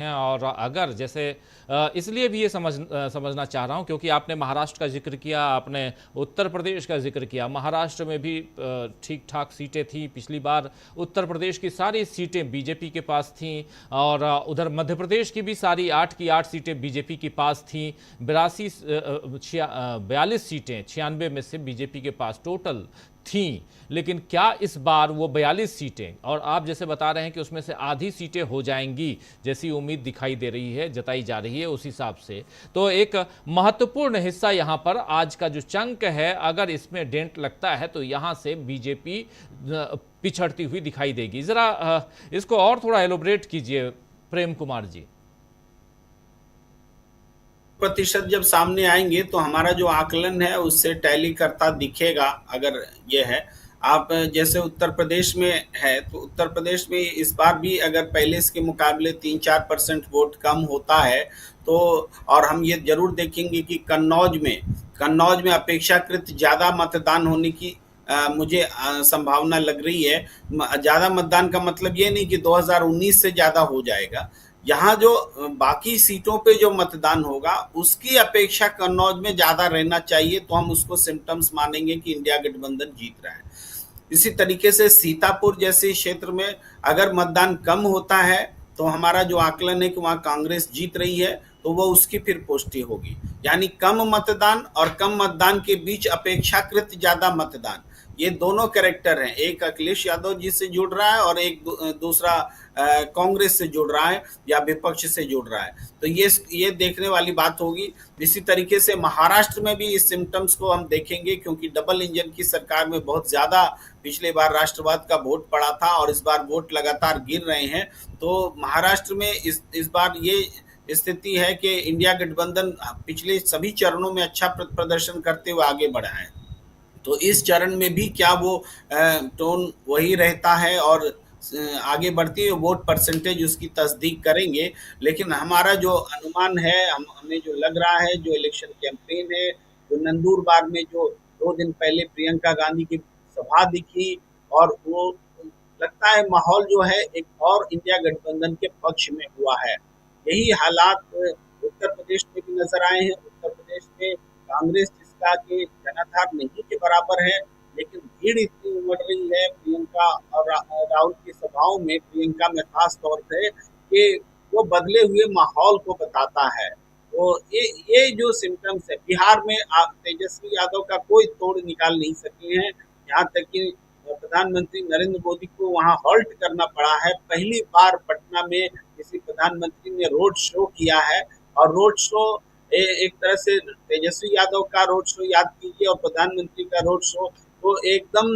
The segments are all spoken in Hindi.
हैं। और अगर जैसे इसलिए भी ये समझना चाह रहा हूँ क्योंकि आपने महाराष्ट्र का जिक्र किया, आपने उत्तर प्रदेश का जिक्र किया। महाराष्ट्र में भी ठीक ठाक सीटें थी पिछली बार। उत्तर प्रदेश की सारी सीटें बीजेपी के पास थीं और उधर मध्य प्रदेश की भी सारी 8 की 8 सीटें बीजेपी के पास थीं। 42 सीटें 96 में से बीजेपी के पास टोटल थी। लेकिन क्या इस बार वो 42 सीटें, और आप जैसे बता रहे हैं कि उसमें से आधी सीटें हो जाएंगी, जैसी उम्मीद दिखाई दे रही है, जताई जा रही है उस हिसाब से, तो एक महत्वपूर्ण हिस्सा यहां पर आज का जो चंक है, अगर इसमें डेंट लगता है तो यहां से बीजेपी पिछड़ती हुई दिखाई देगी। जरा इसको और थोड़ा एलोबरेट कीजिए प्रेम कुमार जी। प्रतिशत जब सामने आएंगे तो हमारा जो आकलन है उससे टैली करता दिखेगा। अगर ये है, आप जैसे उत्तर प्रदेश में है तो उत्तर प्रदेश में इस बार भी अगर पहले के मुकाबले 3-4% वोट कम होता है तो, और हम ये जरूर देखेंगे कि कन्नौज में अपेक्षाकृत ज्यादा मतदान होने की मुझे संभावना लग रही है। ज्यादा मतदान का मतलब ये नहीं कि 2019 से ज्यादा हो जाएगा। यहाँ जो बाकी सीटों पे जो मतदान होगा उसकी अपेक्षा कन्नौज में ज्यादा रहना चाहिए, तो हम उसको सिम्टम्स मानेंगे कि इंडिया गठबंधन जीत रहा है। इसी तरीके से सीतापुर जैसे क्षेत्र में अगर मतदान कम होता है तो हमारा जो आकलन है कि वहां कांग्रेस जीत रही है, तो वो उसकी फिर पुष्टि होगी। यानी कम मतदान और कम मतदान के बीच अपेक्षाकृत ज्यादा मतदान, ये दोनों कैरेक्टर हैं। एक अखिलेश यादव जी से जुड़ रहा है और एक दूसरा कांग्रेस से जुड़ रहा है या विपक्ष से जुड़ रहा है, तो ये देखने वाली बात होगी। इसी तरीके से महाराष्ट्र में भी इस सिम्टम्स को हम देखेंगे, क्योंकि डबल इंजन की सरकार में बहुत ज्यादा पिछले बार राष्ट्रवाद का वोट पड़ा था और इस बार वोट लगातार गिर रहे हैं। तो महाराष्ट्र में इस बार ये स्थिति है कि इंडिया गठबंधन पिछले सभी चरणों में अच्छा प्रदर्शन करते हुए आगे बढ़ा है। तो इस चरण में भी क्या वो टोन वही रहता है और आगे बढ़ती है, वोट परसेंटेज उसकी तस्दीक करेंगे। लेकिन हमारा जो अनुमान है, हमें जो लग रहा है, जो इलेक्शन कैंपेन है, जो नंदुरबार में जो 2 दिन पहले प्रियंका गांधी की सभा दिखी, और वो लगता है माहौल जो है एक और इंडिया गठबंधन के पक्ष में हुआ है। यही हालात उत्तर प्रदेश में भी नजर आए हैं। उत्तर प्रदेश में कांग्रेस जिसका कि जनाधार नहीं के बराबर है, लेकिन भीड़ इतनी उमड़ रही है प्रियंका और राहुल की सभाओं में, प्रियंका में खास तौर पे, कि वो बदले हुए माहौल को बताता है। तो ये जो सिम्टम्स है, बिहार में तेजस्वी यादव का कोई तोड़ निकाल नहीं सके हैं। यहाँ तक कि प्रधानमंत्री नरेंद्र मोदी को वहां हॉल्ट करना पड़ा है। पहली बार पटना में किसी प्रधानमंत्री ने रोड शो किया है, और रोड शो एक तरह से तेजस्वी यादव का रोड शो याद कीजिए और प्रधानमंत्री का रोड शो, तो एकदम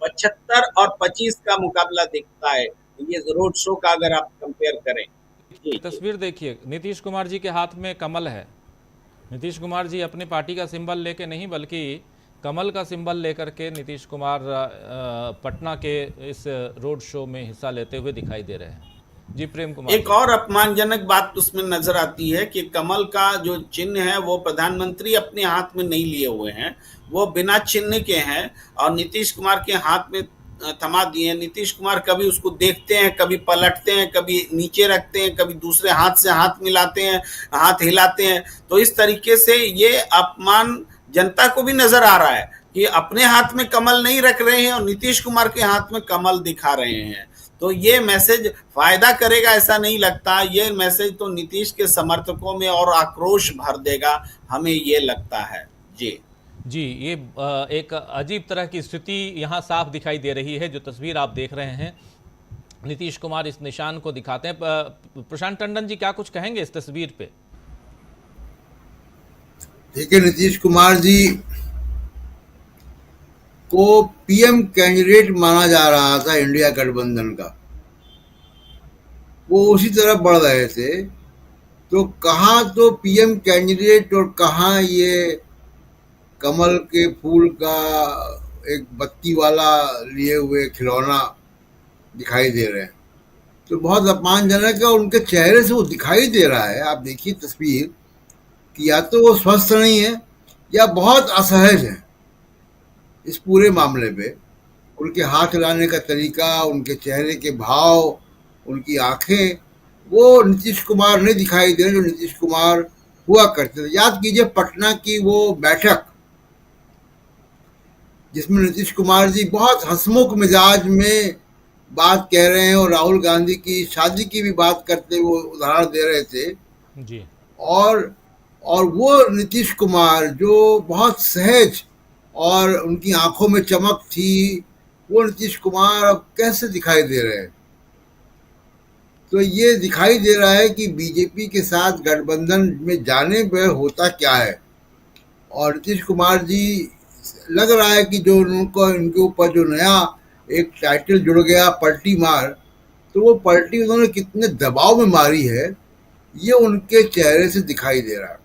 75 और 25 का मुकाबला दिखता है ये रोड शो का, अगर आप कंपेयर करें। जी जी। तस्वीर देखिए, नीतीश कुमार जी के हाथ में कमल है। नीतीश कुमार जी अपनी पार्टी का सिंबल लेके नहीं, बल्कि कमल का सिंबल लेकर के नीतीश कुमार पटना के इस रोड शो में हिस्सा लेते हुए दिखाई दे रहे हैं। जी प्रेम कुमार एक जी। और अपमानजनक बात उसमें नजर आती है कि कमल का जो चिन्ह है वो प्रधानमंत्री अपने हाथ में नहीं लिए हुए हैं, वो बिना चिन्ह के हैं और नीतीश कुमार के हाथ में थमा दिए हैं। नीतीश कुमार कभी उसको देखते हैं, कभी पलटते हैं, कभी नीचे रखते हैं, कभी दूसरे हाथ से हाथ मिलाते हैं, हाथ हिलाते हैं। तो इस तरीके से ये अपमान जनता को भी नजर आ रहा है कि अपने हाथ में कमल नहीं रख रहे हैं और नीतीश कुमार के हाथ में कमल दिखा रहे हैं। तो ये मैसेज फायदा करेगा ऐसा नहीं लगता। ये मैसेज तो नीतीश के समर्थकों में और आक्रोश भर देगा, हमें ये लगता है। जी जी, ये एक अजीब तरह की स्थिति यहाँ साफ दिखाई दे रही है। जो तस्वीर आप देख रहे हैं, नीतीश कुमार इस निशान को दिखाते हैं। प्रशांत टंडन जी क्या कुछ कहेंगे इस तस्वीर पे? देखिए, नीतीश कुमार जी को पीएम कैंडिडेट माना जा रहा था इंडिया गठबंधन का, वो उसी तरफ बढ़ रहे थे। तो कहाँ तो पीएम कैंडिडेट और कहाँ ये कमल के फूल का एक बत्ती वाला लिए हुए खिलौना दिखाई दे रहे हैं। तो बहुत अपमानजनक है, और उनके चेहरे से वो दिखाई दे रहा है, आप देखिए तस्वीर, कि या तो वो स्वस्थ नहीं है या बहुत असहज है इस पूरे मामले पे। उनके हाथ हिलाने का तरीका, उनके चेहरे के भाव, उनकी आंखें, वो नीतीश कुमार नहीं दिखाई दे रहे जो नीतीश कुमार हुआ करते थे। याद कीजिए पटना की वो बैठक जिसमें नीतीश कुमार जी बहुत हंसमुख मिजाज में बात कह रहे हैं और राहुल गांधी की शादी की भी बात करते हुए उदाहरण दे रहे थे। जी। और वो नीतीश कुमार जो बहुत सहज और उनकी आंखों में चमक थी, वो नीतीश कुमार अब कैसे दिखाई दे रहे हैं? तो ये दिखाई दे रहा है कि बीजेपी के साथ गठबंधन में जाने पर होता क्या है। और नीतीश कुमार जी लग रहा है कि जो उनको इनके ऊपर जो नया एक टाइटल जुड़ गया पलटी मार, तो वो पलटी उन्होंने कितने दबाव में मारी है ये उनके चेहरे से दिखाई दे रहा है।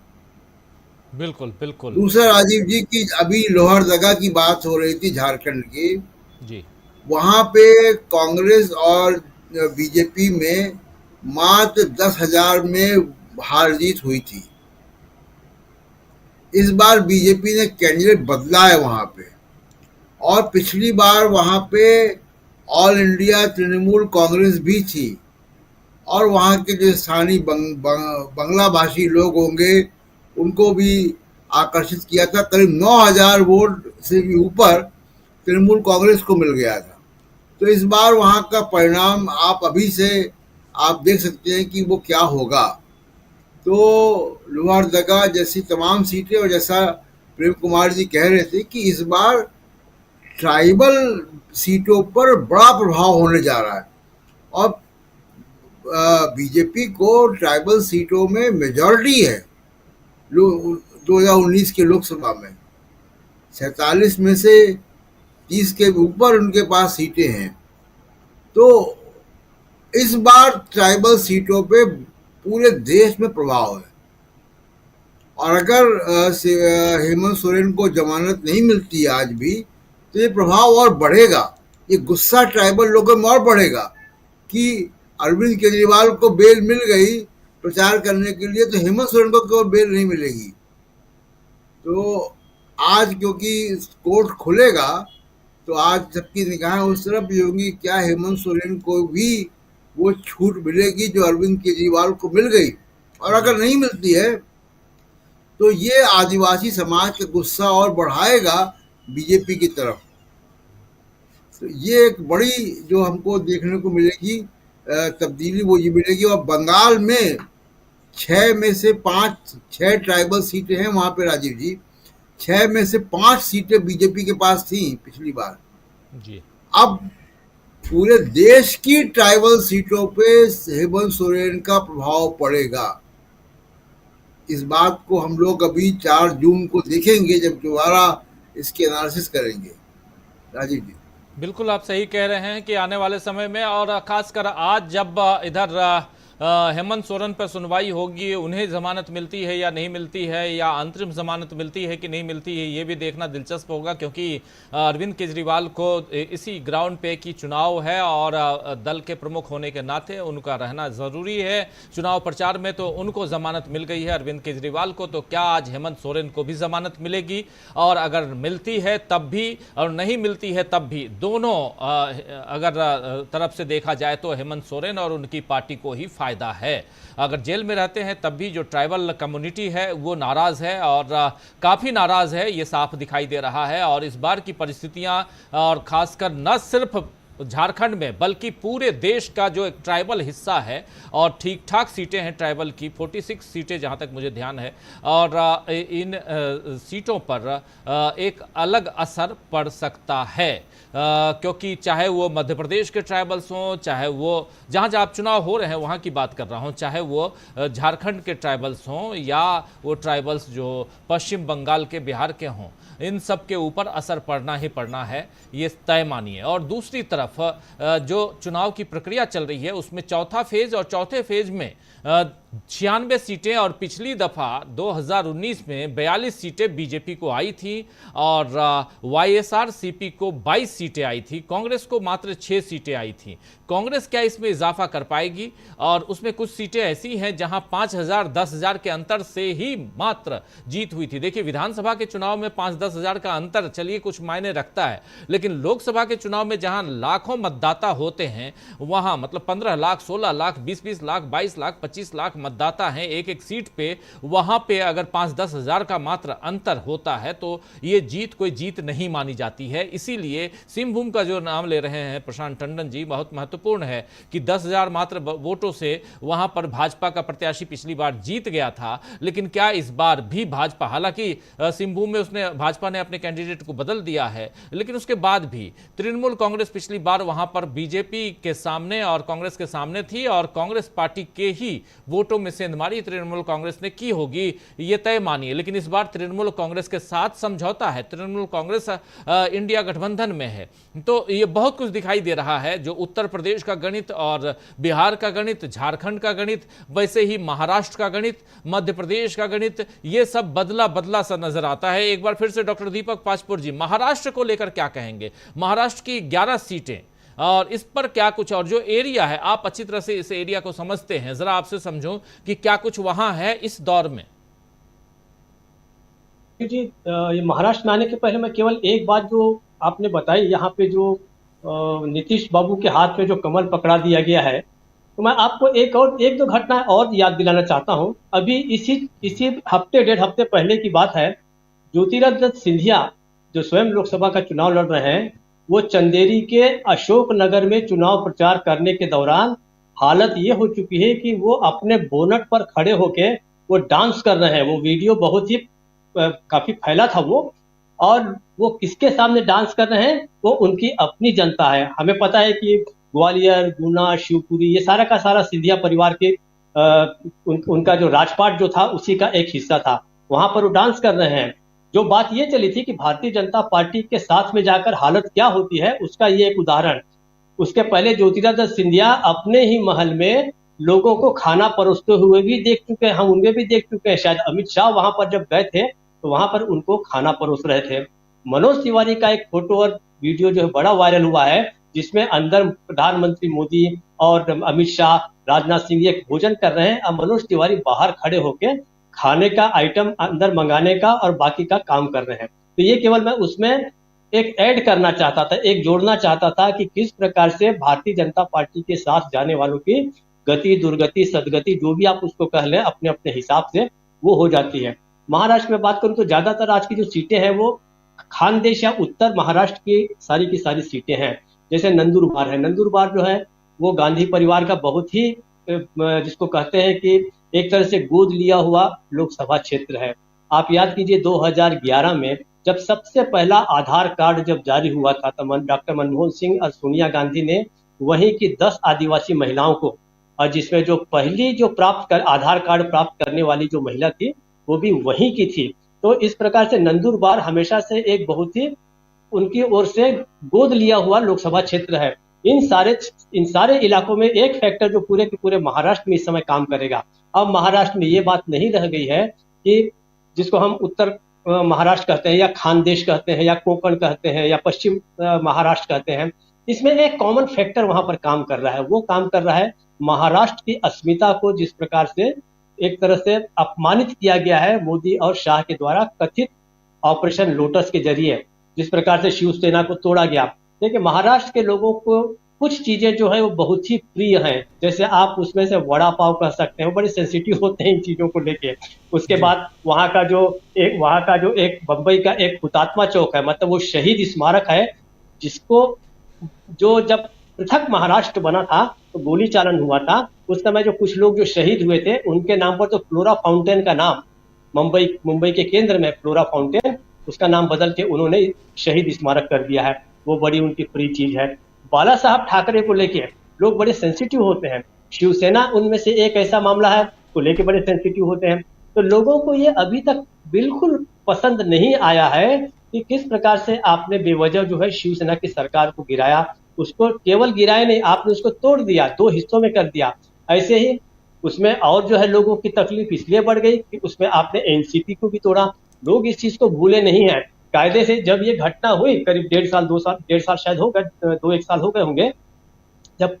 बिल्कुल बिल्कुल। दूसरा राजीव जी की अभी लोहरदगा की बात हो रही थी झारखंड की, जी। वहां पे कांग्रेस और बीजेपी में मात्र 10,000 में हार जीत हुई थी। इस बार बीजेपी ने कैंडिडेट बदला है वहां पे, और पिछली बार वहां पे ऑल इंडिया तृणमूल कांग्रेस भी थी, और वहां के जो स्थानीय बंगला भाषी लोग होंगे उनको भी आकर्षित किया था। करीब 9,000 वोट से भी ऊपर तृणमूल कांग्रेस को मिल गया था। तो इस बार वहां का परिणाम आप अभी से आप देख सकते हैं कि वो क्या होगा। तो लोहरदगा जैसी तमाम सीटें, और जैसा प्रेम कुमार जी कह रहे थे कि इस बार ट्राइबल सीटों पर बड़ा प्रभाव होने जा रहा है, और बीजेपी को ट्राइबल सीटों में मेजॉरिटी है। 2019 के लोकसभा में 47 में से 30 के ऊपर उनके पास सीटें हैं। तो इस बार ट्राइबल सीटों पे पूरे देश में प्रभाव है, और अगर हेमंत सोरेन को जमानत नहीं मिलती है आज भी, तो ये प्रभाव और बढ़ेगा। ये गुस्सा ट्राइबल लोगों में और बढ़ेगा कि अरविंद केजरीवाल को बेल मिल गई प्रचार करने के लिए, तो हेमंत सोरेन को क्यों बेल नहीं मिलेगी। तो आज क्योंकि कोर्ट खुलेगा, तो आज सबकी निगाहें उस तरफ भी होंगी, क्या हेमंत सोरेन को भी वो छूट मिलेगी जो अरविंद केजरीवाल को मिल गई। और अगर नहीं मिलती है तो ये आदिवासी समाज का गुस्सा और बढ़ाएगा बीजेपी की तरफ। तो ये एक बड़ी जो हमको देखने को मिलेगी तब्दीली, वो ये मिलेगी। और बंगाल में 6 में से 6 ट्राइबल सीटें हैं वहां पे राजीव जी, 6 में से 5 सीटें बीजेपी के पास थी पिछली बार जी। अब पूरे देश की ट्राइबल सीटों पे हेमंत सोरेन का प्रभाव पड़ेगा। इस बात को हम लोग अभी 4 जून को देखेंगे जब दोबारा इसके एनालिसिस करेंगे राजीव जी। बिल्कुल आप सही कह रहे हैं कि आने वाले समय में, और खासकर आज जब इधर हेमंत सोरेन पर सुनवाई होगी, उन्हें जमानत मिलती है या नहीं मिलती है, या अंतरिम जमानत मिलती है कि नहीं मिलती है, ये भी देखना दिलचस्प होगा। क्योंकि अरविंद केजरीवाल को इसी ग्राउंड पे की चुनाव है, और दल के प्रमुख होने के नाते उनका रहना ज़रूरी है चुनाव प्रचार में। तो उनको जमानत मिल गई है अरविंद केजरीवाल को, तो क्या आज हेमंत सोरेन को भी जमानत मिलेगी? और अगर मिलती है तब भी और नहीं मिलती है तब भी, दोनों अगर तरफ से देखा जाए तो हेमंत सोरेन और उनकी पार्टी को ही फायदा है। अगर जेल में रहते हैं तब भी जो ट्राइबल कम्युनिटी है वो नाराज है, और काफी नाराज है, ये साफ दिखाई दे रहा है। और इस बार की परिस्थितियां, और खासकर न सिर्फ झारखंड में बल्कि पूरे देश का जो एक ट्राइबल हिस्सा है, और ठीक ठाक सीटें हैं ट्राइबल की, 46 सीटें जहां तक मुझे ध्यान है, और इन सीटों पर एक अलग असर पड़ सकता है। क्योंकि चाहे वो मध्य प्रदेश के ट्राइबल्स हों, चाहे वो जहाँ जहाँ आप चुनाव हो रहे हैं वहाँ की बात कर रहा हूँ, चाहे वो झारखंड के ट्राइबल्स हों या वो ट्राइबल्स जो पश्चिम बंगाल के, बिहार के हों, इन सब के ऊपर असर पड़ना ही पड़ना है, ये तय मानिए। और दूसरी तरफ जो चुनाव की प्रक्रिया चल रही है उसमें चौथा फेज, और चौथे फेज में 96 सीटें और पिछली दफा 2019 में 42 सीटें बीजेपी को आई थी और वाईएसआरसीपी को 22 सीटें आई थी, कांग्रेस को मात्र 6 सीटें आई थी। कांग्रेस क्या इसमें इजाफा कर पाएगी? और उसमें कुछ सीटें ऐसी हैं जहां 5,000 10,000 के अंतर से ही मात्र जीत हुई थी। देखिए, विधानसभा के चुनाव में 5-10 हजार का अंतर चलिए कुछ मायने रखता है, लेकिन लोकसभा के चुनाव में जहां लाखों मतदाता होते हैं वहां मतलब 15 लाख, 16 लाख, 20-20 लाख, 22 लाख, 25 लाख मतदाता हैं एक एक सीट पे, वहां पे अगर 5-10 हजार का मात्र अंतर होता है तो ये जीत कोई जीत नहीं मानी जाती है। इसीलिए सिंहभूम का जो नाम ले रहे हैं प्रशांत टंडन जी, बहुत महत्वपूर्ण है कि 10,000 मात्र वोटों से वहां पर भाजपा का प्रत्याशी पिछली बार जीत गया था। लेकिन क्या इस बार भी भाजपा, हालांकि सिंहभूम में उसने भाजपा ने अपने कैंडिडेट को बदल दिया है, लेकिन उसके बाद भी तृणमूल कांग्रेस पिछली बार वहां पर बीजेपी के सामने और कांग्रेस के सामने थी और कांग्रेस पार्टी के ही वोटों में सेंधमारी तृणमूल कांग्रेस ने की होगी, ये तय मानिए। लेकिन इस बार तृणमूल कांग्रेस के साथ समझौता है, तृणमूल कांग्रेस इंडिया गठबंधन में है, तो ये बहुत कुछ दिखाई दे रहा है। जो उत्तर प्रदेश का गणित और बिहार का गणित, झारखंड का गणित, वैसे ही महाराष्ट्र का गणित, मध्य प्रदेश का गणित, ये सब बदला बदला सा नजर आता है। एक बार फिर से डॉक्टर दीपक पाचपुर जी, महाराष्ट्र को लेकर क्या कहेंगे? महाराष्ट्र की 11 सीटें और इस पर क्या कुछ, और जो एरिया है, आप अच्छी तरह से इस एरिया को समझते हैं, जरा आपसे समझो कि क्या कुछ वहां है इस दौर में। जी, ये महाराष्ट्र में आने के पहले मैं केवल एक बात जो आपने बताई, यहाँ पे जो नीतीश बाबू के हाथ में जो कमल पकड़ा दिया गया है, तो मैं आपको एक दो घटना और याद दिलाना चाहता हूँ। अभी इसी हफ्ते 1.5 हफ्ते पहले की बात है, ज्योतिरादित्य सिंधिया जो स्वयं लोकसभा का चुनाव लड़ रहे हैं, वो चंदेरी के अशोक नगर में चुनाव प्रचार करने के दौरान हालत ये हो चुकी है कि वो अपने बोनट पर खड़े होके वो डांस कर रहे हैं। वो वीडियो बहुत ही काफी फैला था वो, और वो किसके सामने डांस कर रहे हैं? वो उनकी अपनी जनता है। हमें पता है कि ग्वालियर, गुना, शिवपुरी, ये सारा का सारा सिंधिया परिवार के उनका जो राजपाट जो था उसी का एक हिस्सा था, वहां पर वो डांस कर रहे हैं। जो बात ये चली थी कि भारतीय जनता पार्टी के साथ में जाकर हालत क्या होती है, उसका ये एक उदाहरण। उसके पहले ज्योतिरादित्य सिंधिया अपने ही महल में लोगों को खाना परोसते हुए भी देख चुके हैं, हम उनमें भी देख चुके हैं। शायद अमित शाह वहां पर जब गए थे तो वहां पर उनको खाना परोस रहे थे। मनोज तिवारी का एक फोटो और वीडियो जो है बड़ा वायरल हुआ है, जिसमें अंदर प्रधानमंत्री मोदी और अमित शाह, राजनाथ सिंह एक भोजन कर रहे हैं और मनोज तिवारी बाहर खड़े होकर खाने का आइटम अंदर मंगाने का और बाकी का काम कर रहे हैं। तो ये केवल मैं उसमें एक ऐड करना चाहता था, एक जोड़ना चाहता था कि किस प्रकार से भारतीय जनता पार्टी के साथ जाने वालों की गति, दुर्गति, सदगति, जो भी आप उसको कह लें, अपने अपने हिसाब से वो हो जाती है। महाराष्ट्र में बात करूं तो ज्यादातर आज की जो सीटें हैं वो खानदेश या उत्तर महाराष्ट्र की सारी सीटें हैं। जैसे नंदुरबार है, नंदुरबार जो है वो गांधी परिवार का बहुत ही जिसको कहते हैं कि एक तरह से गोद लिया हुआ लोकसभा क्षेत्र है। आप याद कीजिए 2011 में जब सबसे पहला आधार कार्ड जब जारी हुआ था तो डॉक्टर मनमोहन सिंह और सोनिया गांधी ने वहीं की 10 आदिवासी महिलाओं को, और जिसमें जो पहली जो आधार कार्ड प्राप्त करने वाली जो महिला थी वो भी वहीं की थी। तो इस प्रकार से नंदुरबार हमेशा से एक बहुत ही उनकी ओर से गोद लिया हुआ लोकसभा क्षेत्र है। इन सारे इलाकों में एक फैक्टर जो पूरे के पूरे महाराष्ट्र में इस समय काम करेगा। अब महाराष्ट्र में ये बात नहीं रह गई है कि जिसको हम उत्तर महाराष्ट्र कहते हैं या खानदेश कहते हैं या कोंकण कहते हैं या पश्चिम महाराष्ट्र कहते हैं, इसमें एक कॉमन फैक्टर वहां पर काम कर रहा है। वो काम कर रहा है महाराष्ट्र की अस्मिता को जिस प्रकार से एक तरह से अपमानित किया गया है मोदी और शाह के द्वारा कथित ऑपरेशन लोटस के जरिए, जिस प्रकार से शिवसेना को तोड़ा गया। देखिए, महाराष्ट्र के लोगों को कुछ चीजें जो है वो बहुत ही प्रिय हैं। जैसे आप उसमें से वड़ा पाव कह सकते हैं, वो बड़े सेंसिटिव होते हैं इन चीजों को लेके। उसके बाद वहाँ का जो एक बम्बई का एक हुतात्मा चौक है, मतलब वो शहीद स्मारक है, जिसको जो जब पृथक महाराष्ट्र बना था तो गोली चालन हुआ था, उस समय जो कुछ लोग जो शहीद हुए थे उनके नाम पर तो फ्लोरा फाउंटेन का नाम मुंबई के केंद्र में फ्लोरा फाउंटेन, उसका नाम बदल के उन्होंने शहीद स्मारक कर दिया है। वो बड़ी उनकी प्रिय चीज है। बाला साहब ठाकरे को लेके लोग बड़े सेंसिटिव होते हैं। शिवसेना उनमें से एक ऐसा मामला है को लेके बड़े सेंसिटिव होते हैं। तो लोगों को ये अभी तक बिल्कुल पसंद नहीं आया है कि किस प्रकार से आपने बेवजह जो है शिवसेना की सरकार को गिराया। उसको केवल गिराया नहीं, आपने उसको तोड़ दिया, 2 हिस्सों में कर दिया। ऐसे ही उसमें और जो है लोगों की तकलीफ इसलिए बढ़ गई कि उसमें आपने एनसीपी को भी तोड़ा। लोग इस चीज को भूले नहीं है। कायदे से जब ये घटना हुई, करीब 1.5 साल शायद हो गए, 2-1 साल हो गए होंगे, जब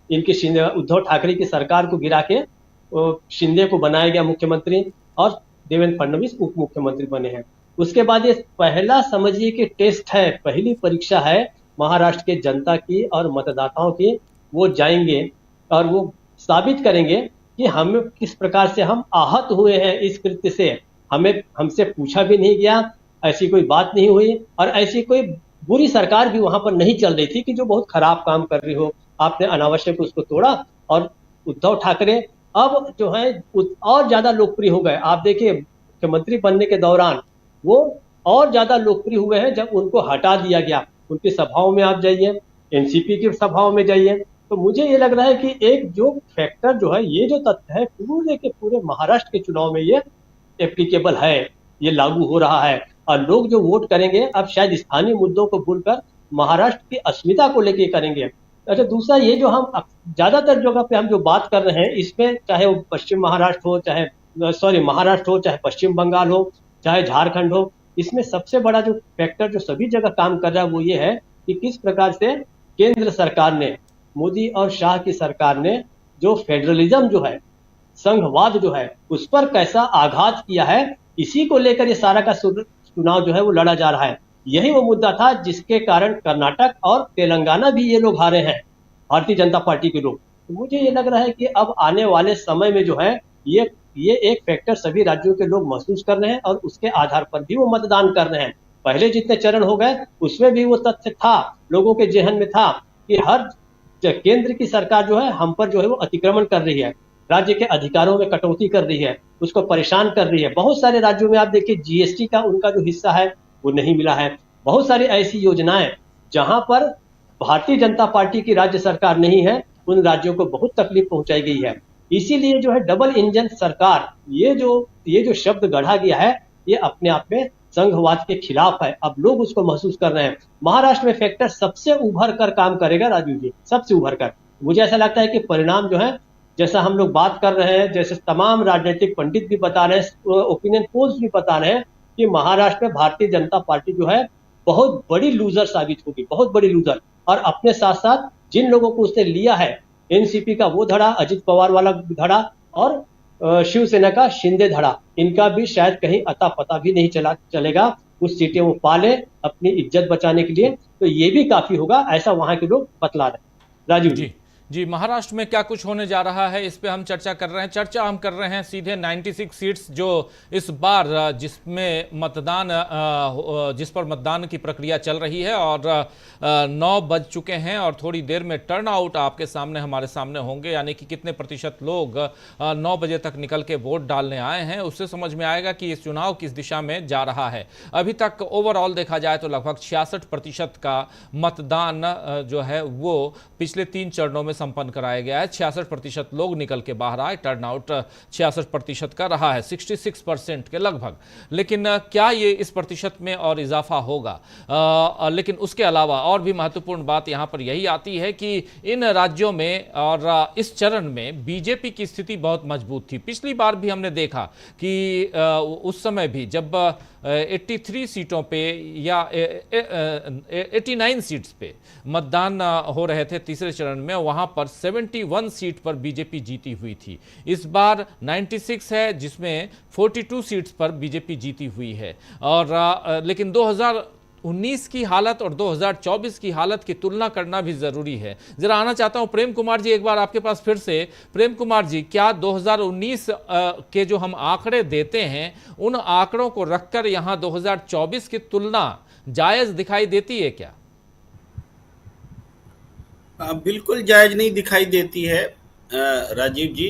इनकी उद्धव ठाकरे की सरकार को गिरा के शिंदे को बनाया गया मुख्यमंत्री और देवेंद्र फडणवीस उप मुख्यमंत्री बने हैं। उसके बाद ये पहला समझिए कि टेस्ट है, पहली परीक्षा है महाराष्ट्र के जनता की और मतदाताओं की। वो जाएंगे और वो साबित करेंगे कि हम किस प्रकार से हम आहत हुए हैं इस कृत्य से। हमसे पूछा भी नहीं गया, ऐसी कोई बात नहीं हुई और ऐसी कोई बुरी सरकार भी वहां पर नहीं चल रही थी कि जो बहुत खराब काम कर रही हो। आपने अनावश्यक उसको तोड़ा और उद्धव ठाकरे अब जो है और ज्यादा लोकप्रिय हो गए। आप देखिए मुख्यमंत्री बनने के दौरान वो और ज्यादा लोकप्रिय हुए हैं जब उनको हटा दिया गया। उनकी सभाओं में आप जाइए, एनसीपी की सभाओं में जाइए, तो मुझे ये लग रहा है कि एक जो फैक्टर जो है, ये जो तथ्य है पूरे के पूरे महाराष्ट्र के चुनाव में ये एप्लीकेबल है, ये लागू हो रहा है। और लोग जो वोट करेंगे अब शायद स्थानीय मुद्दों को भूलकर महाराष्ट्र की अस्मिता को लेके करेंगे। अच्छा, दूसरा ये जो हम ज्यादातर जगह पे हम जो बात कर रहे हैं, इसमें चाहे वो पश्चिम महाराष्ट्र हो, महाराष्ट्र हो, चाहे पश्चिम बंगाल हो, चाहे झारखंड हो, इसमें सबसे बड़ा जो फैक्टर जो सभी जगह काम कर रहा है वो ये है कि किस प्रकार से केंद्र सरकार ने, मोदी और शाह की सरकार ने जो फेडरलिज्म जो है, संघवाद जो है, उस पर कैसा आघात किया है। इसी को लेकर ये सारा का चुनाव जो है वो लड़ा जा रहा है। यही वो मुद्दा था जिसके कारण कर्नाटक और तेलंगाना भी ये लोग हारे हैं, भारतीय जनता पार्टी के लोग। तो मुझे ये लग रहा है कि अब आने वाले समय में जो है ये एक फैक्टर सभी राज्यों के लोग महसूस कर रहे हैं और उसके आधार पर भी वो मतदान कर रहे हैं। पहले जितने चरण हो गए उसमें भी वो तथ्य था, लोगों के जेहन में था कि हर केंद्र की सरकार जो है हम पर जो है वो अतिक्रमण कर रही है, राज्य के अधिकारों में कटौती कर रही है, उसको परेशान कर रही है। बहुत सारे राज्यों में आप देखिए जीएसटी का उनका जो हिस्सा है वो नहीं मिला है। बहुत सारी ऐसी योजनाएं जहां पर भारतीय जनता पार्टी की राज्य सरकार नहीं है, उन राज्यों को बहुत तकलीफ पहुंचाई गई है। इसीलिए जो है डबल इंजन सरकार, ये जो शब्द गढ़ा गया है, ये अपने आप में संघवाद के खिलाफ है। अब लोग उसको महसूस कर रहे हैं। महाराष्ट्र में फैक्टर सबसे उभर कर काम करेगा राजीव जी, सबसे उभर कर। मुझे ऐसा लगता है कि परिणाम जो है, जैसा हम लोग बात कर रहे हैं, जैसे तमाम राजनीतिक पंडित भी बता रहे हैं, ओपिनियन पोल्स भी बता रहे हैं कि महाराष्ट्र में भारतीय जनता पार्टी जो है बहुत बड़ी लूजर साबित होगी, बहुत बड़ी लूजर। और अपने साथ साथ जिन लोगों को उसने लिया है, एनसीपी का वो धड़ा, अजित पवार वाला धड़ा और शिवसेना का शिंदे धड़ा, इनका भी शायद कहीं अता पता भी नहीं चलेगा। कुछ सीटें वो पाले अपनी इज्जत बचाने के लिए, तो ये भी काफी होगा, ऐसा वहां के लोग बतला रहे हैं। राजीव जी जी, महाराष्ट्र में क्या कुछ होने जा रहा है, इस पे हम चर्चा कर रहे हैं। चर्चा हम कर रहे हैं सीधे 96 सीट्स जो इस बार जिस पर मतदान की प्रक्रिया चल रही है और 9 बज चुके हैं और थोड़ी देर में टर्न आउट आपके सामने हमारे सामने होंगे, यानी कि कितने प्रतिशत लोग 9 बजे तक निकल के वोट डालने आए हैं, उससे समझ में आएगा कि इस चुनाव किस दिशा में जा रहा है। अभी तक ओवरऑल देखा जाए तो लगभग 66% का मतदान जो है वो पिछले 3 चरणों में संपन्न कराया गया है। 66% लोग निकल के बाहर आए, टर्नआउट 66% का रहा है, 66% के लगभग। लेकिन क्या ये इस प्रतिशत में और इजाफा होगा? लेकिन उसके अलावा और भी महत्वपूर्ण बात यहां पर यही आती है कि इन राज्यों में और इस चरण में बीजेपी की स्थिति बहुत मजबूत थी। पिछली बार भी हमने देखा कि उस समय भी जब 83 सीटों पे या 89 सीट्स पे मतदान हो रहे थे तीसरे चरण में, वहां पर 71 सीट पर बीजेपी जीती हुई थी। इस बार 96 है जिसमें 42 सीट्स पर बीजेपी जीती हुई है। और लेकिन 2019 की हालत और 2024 की हालत की तुलना करना भी जरूरी है। जरा आना चाहता हूं प्रेम कुमार जी एक बार आपके पास फिर से। प्रेम कुमार जी, क्या 2019 के जो हम आंकड़े देते हैं उन आंकड़ों को रखकर यहां 2024 की तुलना जायज दिखाई देती है क्या? बिल्कुल जायज नहीं दिखाई देती है राजीव जी।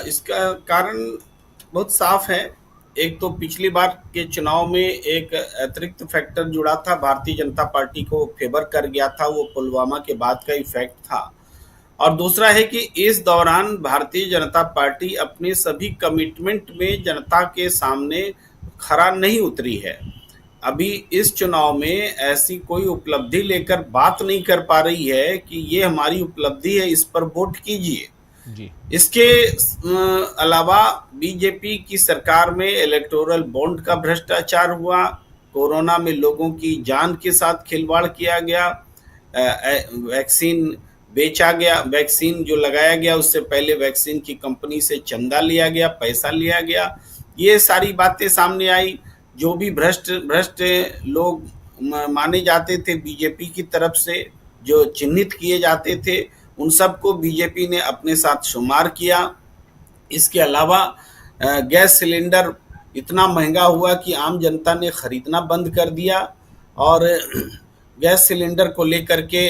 इसका कारण बहुत साफ है। एक तो पिछली बार के चुनाव में एक अतिरिक्त फैक्टर जुड़ा था, भारतीय जनता पार्टी को फेवर कर गया था, वो पुलवामा के बाद का इफेक्ट था। और दूसरा है कि इस दौरान भारतीय जनता पार्टी अपने सभी कमिटमेंट में जनता के सामने खरा नहीं उतरी है। अभी इस चुनाव में ऐसी कोई उपलब्धि लेकर बात नहीं कर पा रही है कि ये हमारी उपलब्धि है, इस पर वोट कीजिए। जी। इसके अलावा बीजेपी की सरकार में इलेक्टोरल बॉन्ड का भ्रष्टाचार हुआ, कोरोना में लोगों की जान के साथ खिलवाड़ किया गया, वैक्सीन बेचा गया, वैक्सीन जो लगाया गया उससे पहले वैक्सीन की कंपनी से चंदा लिया गया, पैसा लिया गया। ये सारी बातें सामने आई। जो भी भ्रष्ट भ्रष्ट लोग माने जाते थे बीजेपी की तरफ से, जो चिन्हित किए जाते थे, उन सबको बीजेपी ने अपने साथ शुमार किया। इसके अलावा गैस सिलेंडर इतना महंगा हुआ कि आम जनता ने खरीदना बंद कर दिया और गैस सिलेंडर को लेकर के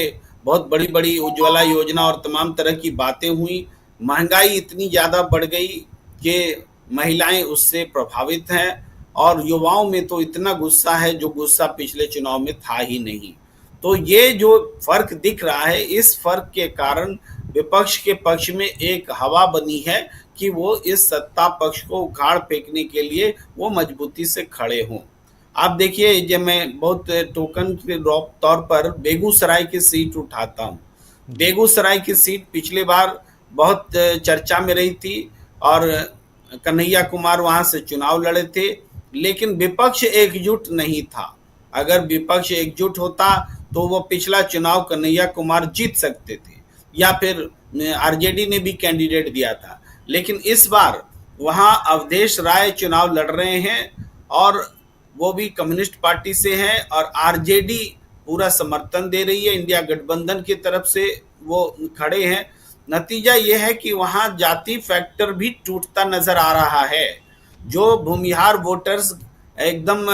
बहुत बड़ी बड़ी उज्ज्वला योजना और तमाम तरह की बातें हुई। महंगाई इतनी ज़्यादा बढ़ गई कि महिलाएं उससे प्रभावित हैं और युवाओं में तो इतना गुस्सा है जो गुस्सा पिछले चुनाव में था ही नहीं। तो ये जो फर्क दिख रहा है, इस फर्क के कारण विपक्ष के पक्ष में एक हवा बनी है कि वो इस सत्ता पक्ष को उखाड़ फेंकने के लिए वो मजबूती से खड़े हों। आप देखिए, जब मैं बहुत टोकन के तौर पर बेगूसराय की सीट उठाता हूँ। बेगूसराय की सीट पिछले बार बहुत चर्चा में रही थी और कन्हैया कुमार वहां से चुनाव लड़े थे, लेकिन विपक्ष एकजुट नहीं था। अगर विपक्ष एकजुट होता तो वो पिछला चुनाव कन्हैया कुमार जीत सकते थे, या फिर आरजेडी ने भी कैंडिडेट दिया था। लेकिन इस बार वहां अवधेश राय चुनाव लड़ रहे हैं और वो भी कम्युनिस्ट पार्टी से हैं और आरजेडी पूरा समर्थन दे रही है, इंडिया गठबंधन की तरफ से वो खड़े हैं। नतीजा ये है कि वहां जाति फैक्टर भी टूटता नजर आ रहा है। जो भूमिहार वोटर्स एकदम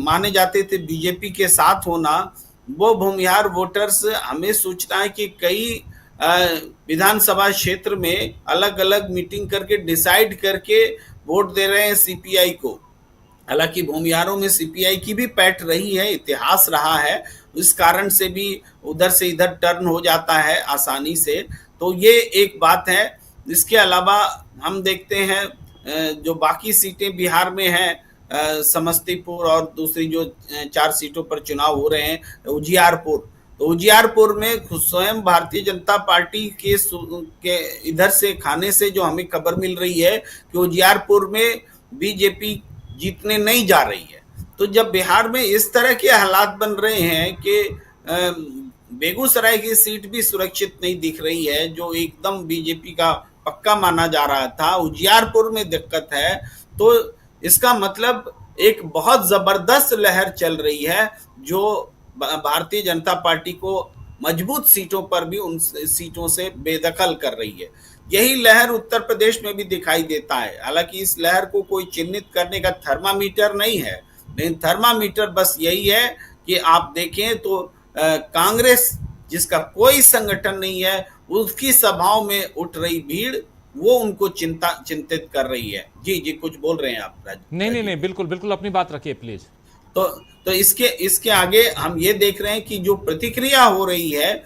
माने जाते थे बीजेपी के साथ होना, वो भूमिहार वोटर्स, हमें सूचना है कि कई विधानसभा क्षेत्र में अलग अलग मीटिंग करके डिसाइड करके वोट दे रहे हैं सीपीआई को। हालांकि भूमिहारों में सीपीआई की भी पैठ रही है, इतिहास रहा है, इस कारण से भी उधर से इधर टर्न हो जाता है आसानी से। तो ये एक बात है। इसके अलावा हम देखते हैं जो बाकी सीटें बिहार में हैं, समस्तीपुर और दूसरी जो 4 सीटों पर चुनाव हो रहे हैं, उजियारपुर, तो उजियारपुर में स्वयं भारतीय जनता पार्टी के इधर से खाने से जो हमें खबर मिल रही है कि उजियारपुर में बीजेपी जीतने नहीं जा रही है। तो जब बिहार में इस तरह के हालात बन रहे हैं कि बेगूसराय की सीट भी सुरक्षित नहीं दिख रही है, जो एकदम बीजेपी का पक्का माना जा रहा था, उजियारपुर में दिक्कत है, तो इसका मतलब एक बहुत जबरदस्त लहर चल रही है जो भारतीय जनता पार्टी को मजबूत सीटों पर भी उन सीटों से बेदखल कर रही है। यही लहर उत्तर प्रदेश में भी दिखाई देता है। हालांकि इस लहर को कोई चिन्हित करने का थर्मामीटर नहीं है, लेकिन थर्मामीटर बस यही है कि आप देखें तो कांग्रेस, जिसका कोई संगठन नहीं है, उसकी सभाओं में उठ रही भीड़ वो उनको चिंतित कर रही है। जी जी, कुछ बोल रहे हैं आप राज? नहीं, बिल्कुल बिल्कुल अपनी बात रखिए प्लीज। तो इसके आगे हम ये देख रहे हैं कि जो प्रतिक्रिया हो रही है,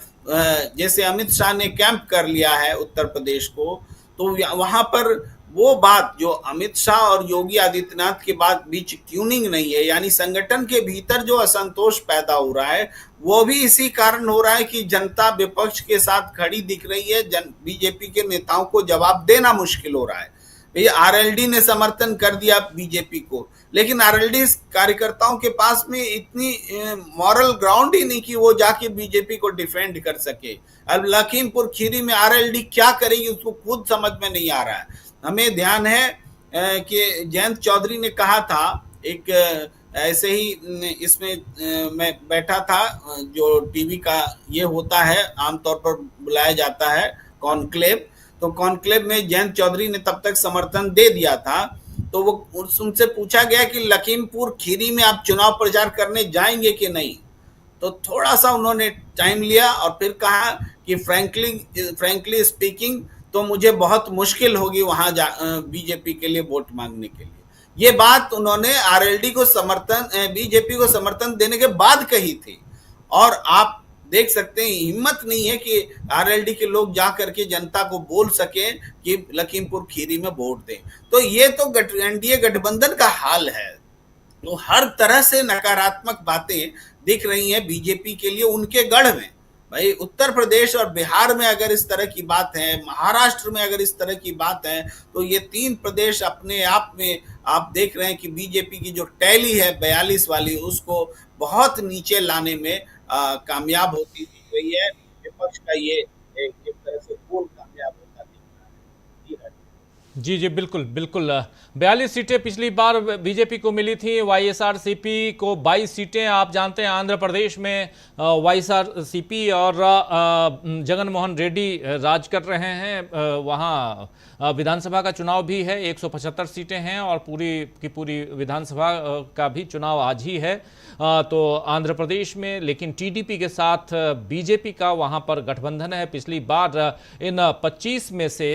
जैसे अमित शाह ने कैंप कर लिया है उत्तर प्रदेश को, तो वहां पर वो बात जो अमित शाह और योगी आदित्यनाथ के बीच ट्यूनिंग नहीं है, यानी संगठन के भीतर जो असंतोष पैदा हो रहा है, वो भी इसी कारण हो रहा है कि जनता विपक्ष के साथ खड़ी दिख रही है। बीजेपी के नेताओं को जवाब देना मुश्किल हो रहा है। आरएलडी ने समर्थन कर दिया बीजेपी को, लेकिन आरएलडी कार्यकर्ताओं के पास में इतनी मॉरल ग्राउंड ही नहीं कि वो जाके बीजेपी को डिफेंड कर सके। अब लखीमपुर खीरी में आरएलडी क्या करेगी उसको खुद समझ में नहीं आ रहा है। हमें ध्यान है कि जयंत चौधरी ने कहा था, एक ऐसे ही इसमें मैं बैठा था, जो टीवी का ये होता है, आमतौर पर बुलाया जाता है कॉन्क्लेव, तो कॉन्क्लेव में जयंत चौधरी ने तब तक समर्थन दे दिया था। तो वो उनसे पूछा गया कि लखीमपुर खीरी में आप चुनाव प्रचार करने जाएंगे कि नहीं, तो थोड़ा सा उन्होंने टाइम लिया और फिर कहा कि फ्रैंकली स्पीकिंग तो मुझे बहुत मुश्किल होगी वहां बीजेपी के लिए वोट मांगने के लिए। ये बात उन्होंने आरएलडी को बीजेपी को समर्थन देने के बाद कही थी। और आप देख सकते हैं हिम्मत नहीं है कि आरएलडी के लोग जा करके जनता को बोल सके कि लखीमपुर खीरी में वोट दें। तो ये तो एनडीए गठबंधन का हाल है। तो हर तरह से नकारात्मक बातें दिख रही हैं बीजेपी के लिए उनके गढ़ में। भाई उत्तर प्रदेश और बिहार में अगर इस तरह की बात है, महाराष्ट्र में अगर इस तरह की बात है, तो ये 3 प्रदेश अपने आप में आप देख रहे हैं कि बीजेपी की जो टैली है 42 वाली, उसको बहुत नीचे लाने में कामयाब होती दिख रही है। विपक्ष का ये एक तरह से गोल कामयाब होता दिख रहा है। जी राजीव। जी जी, बिल्कुल बिल्कुल। 42 सीटें पिछली बार बीजेपी को मिली थी, वाईएसआरसीपी को 22 सीटें। आप जानते हैं आंध्र प्रदेश में वाईएसआरसीपी और जगन मोहन रेड्डी राज कर रहे हैं। वहाँ विधानसभा का चुनाव भी है, 175 सीटें हैं और पूरी की पूरी विधानसभा का भी चुनाव आज ही है। तो आंध्र प्रदेश में लेकिन टीडीपी के साथ बीजेपी का वहाँ पर गठबंधन है। पिछली बार इन 25 में से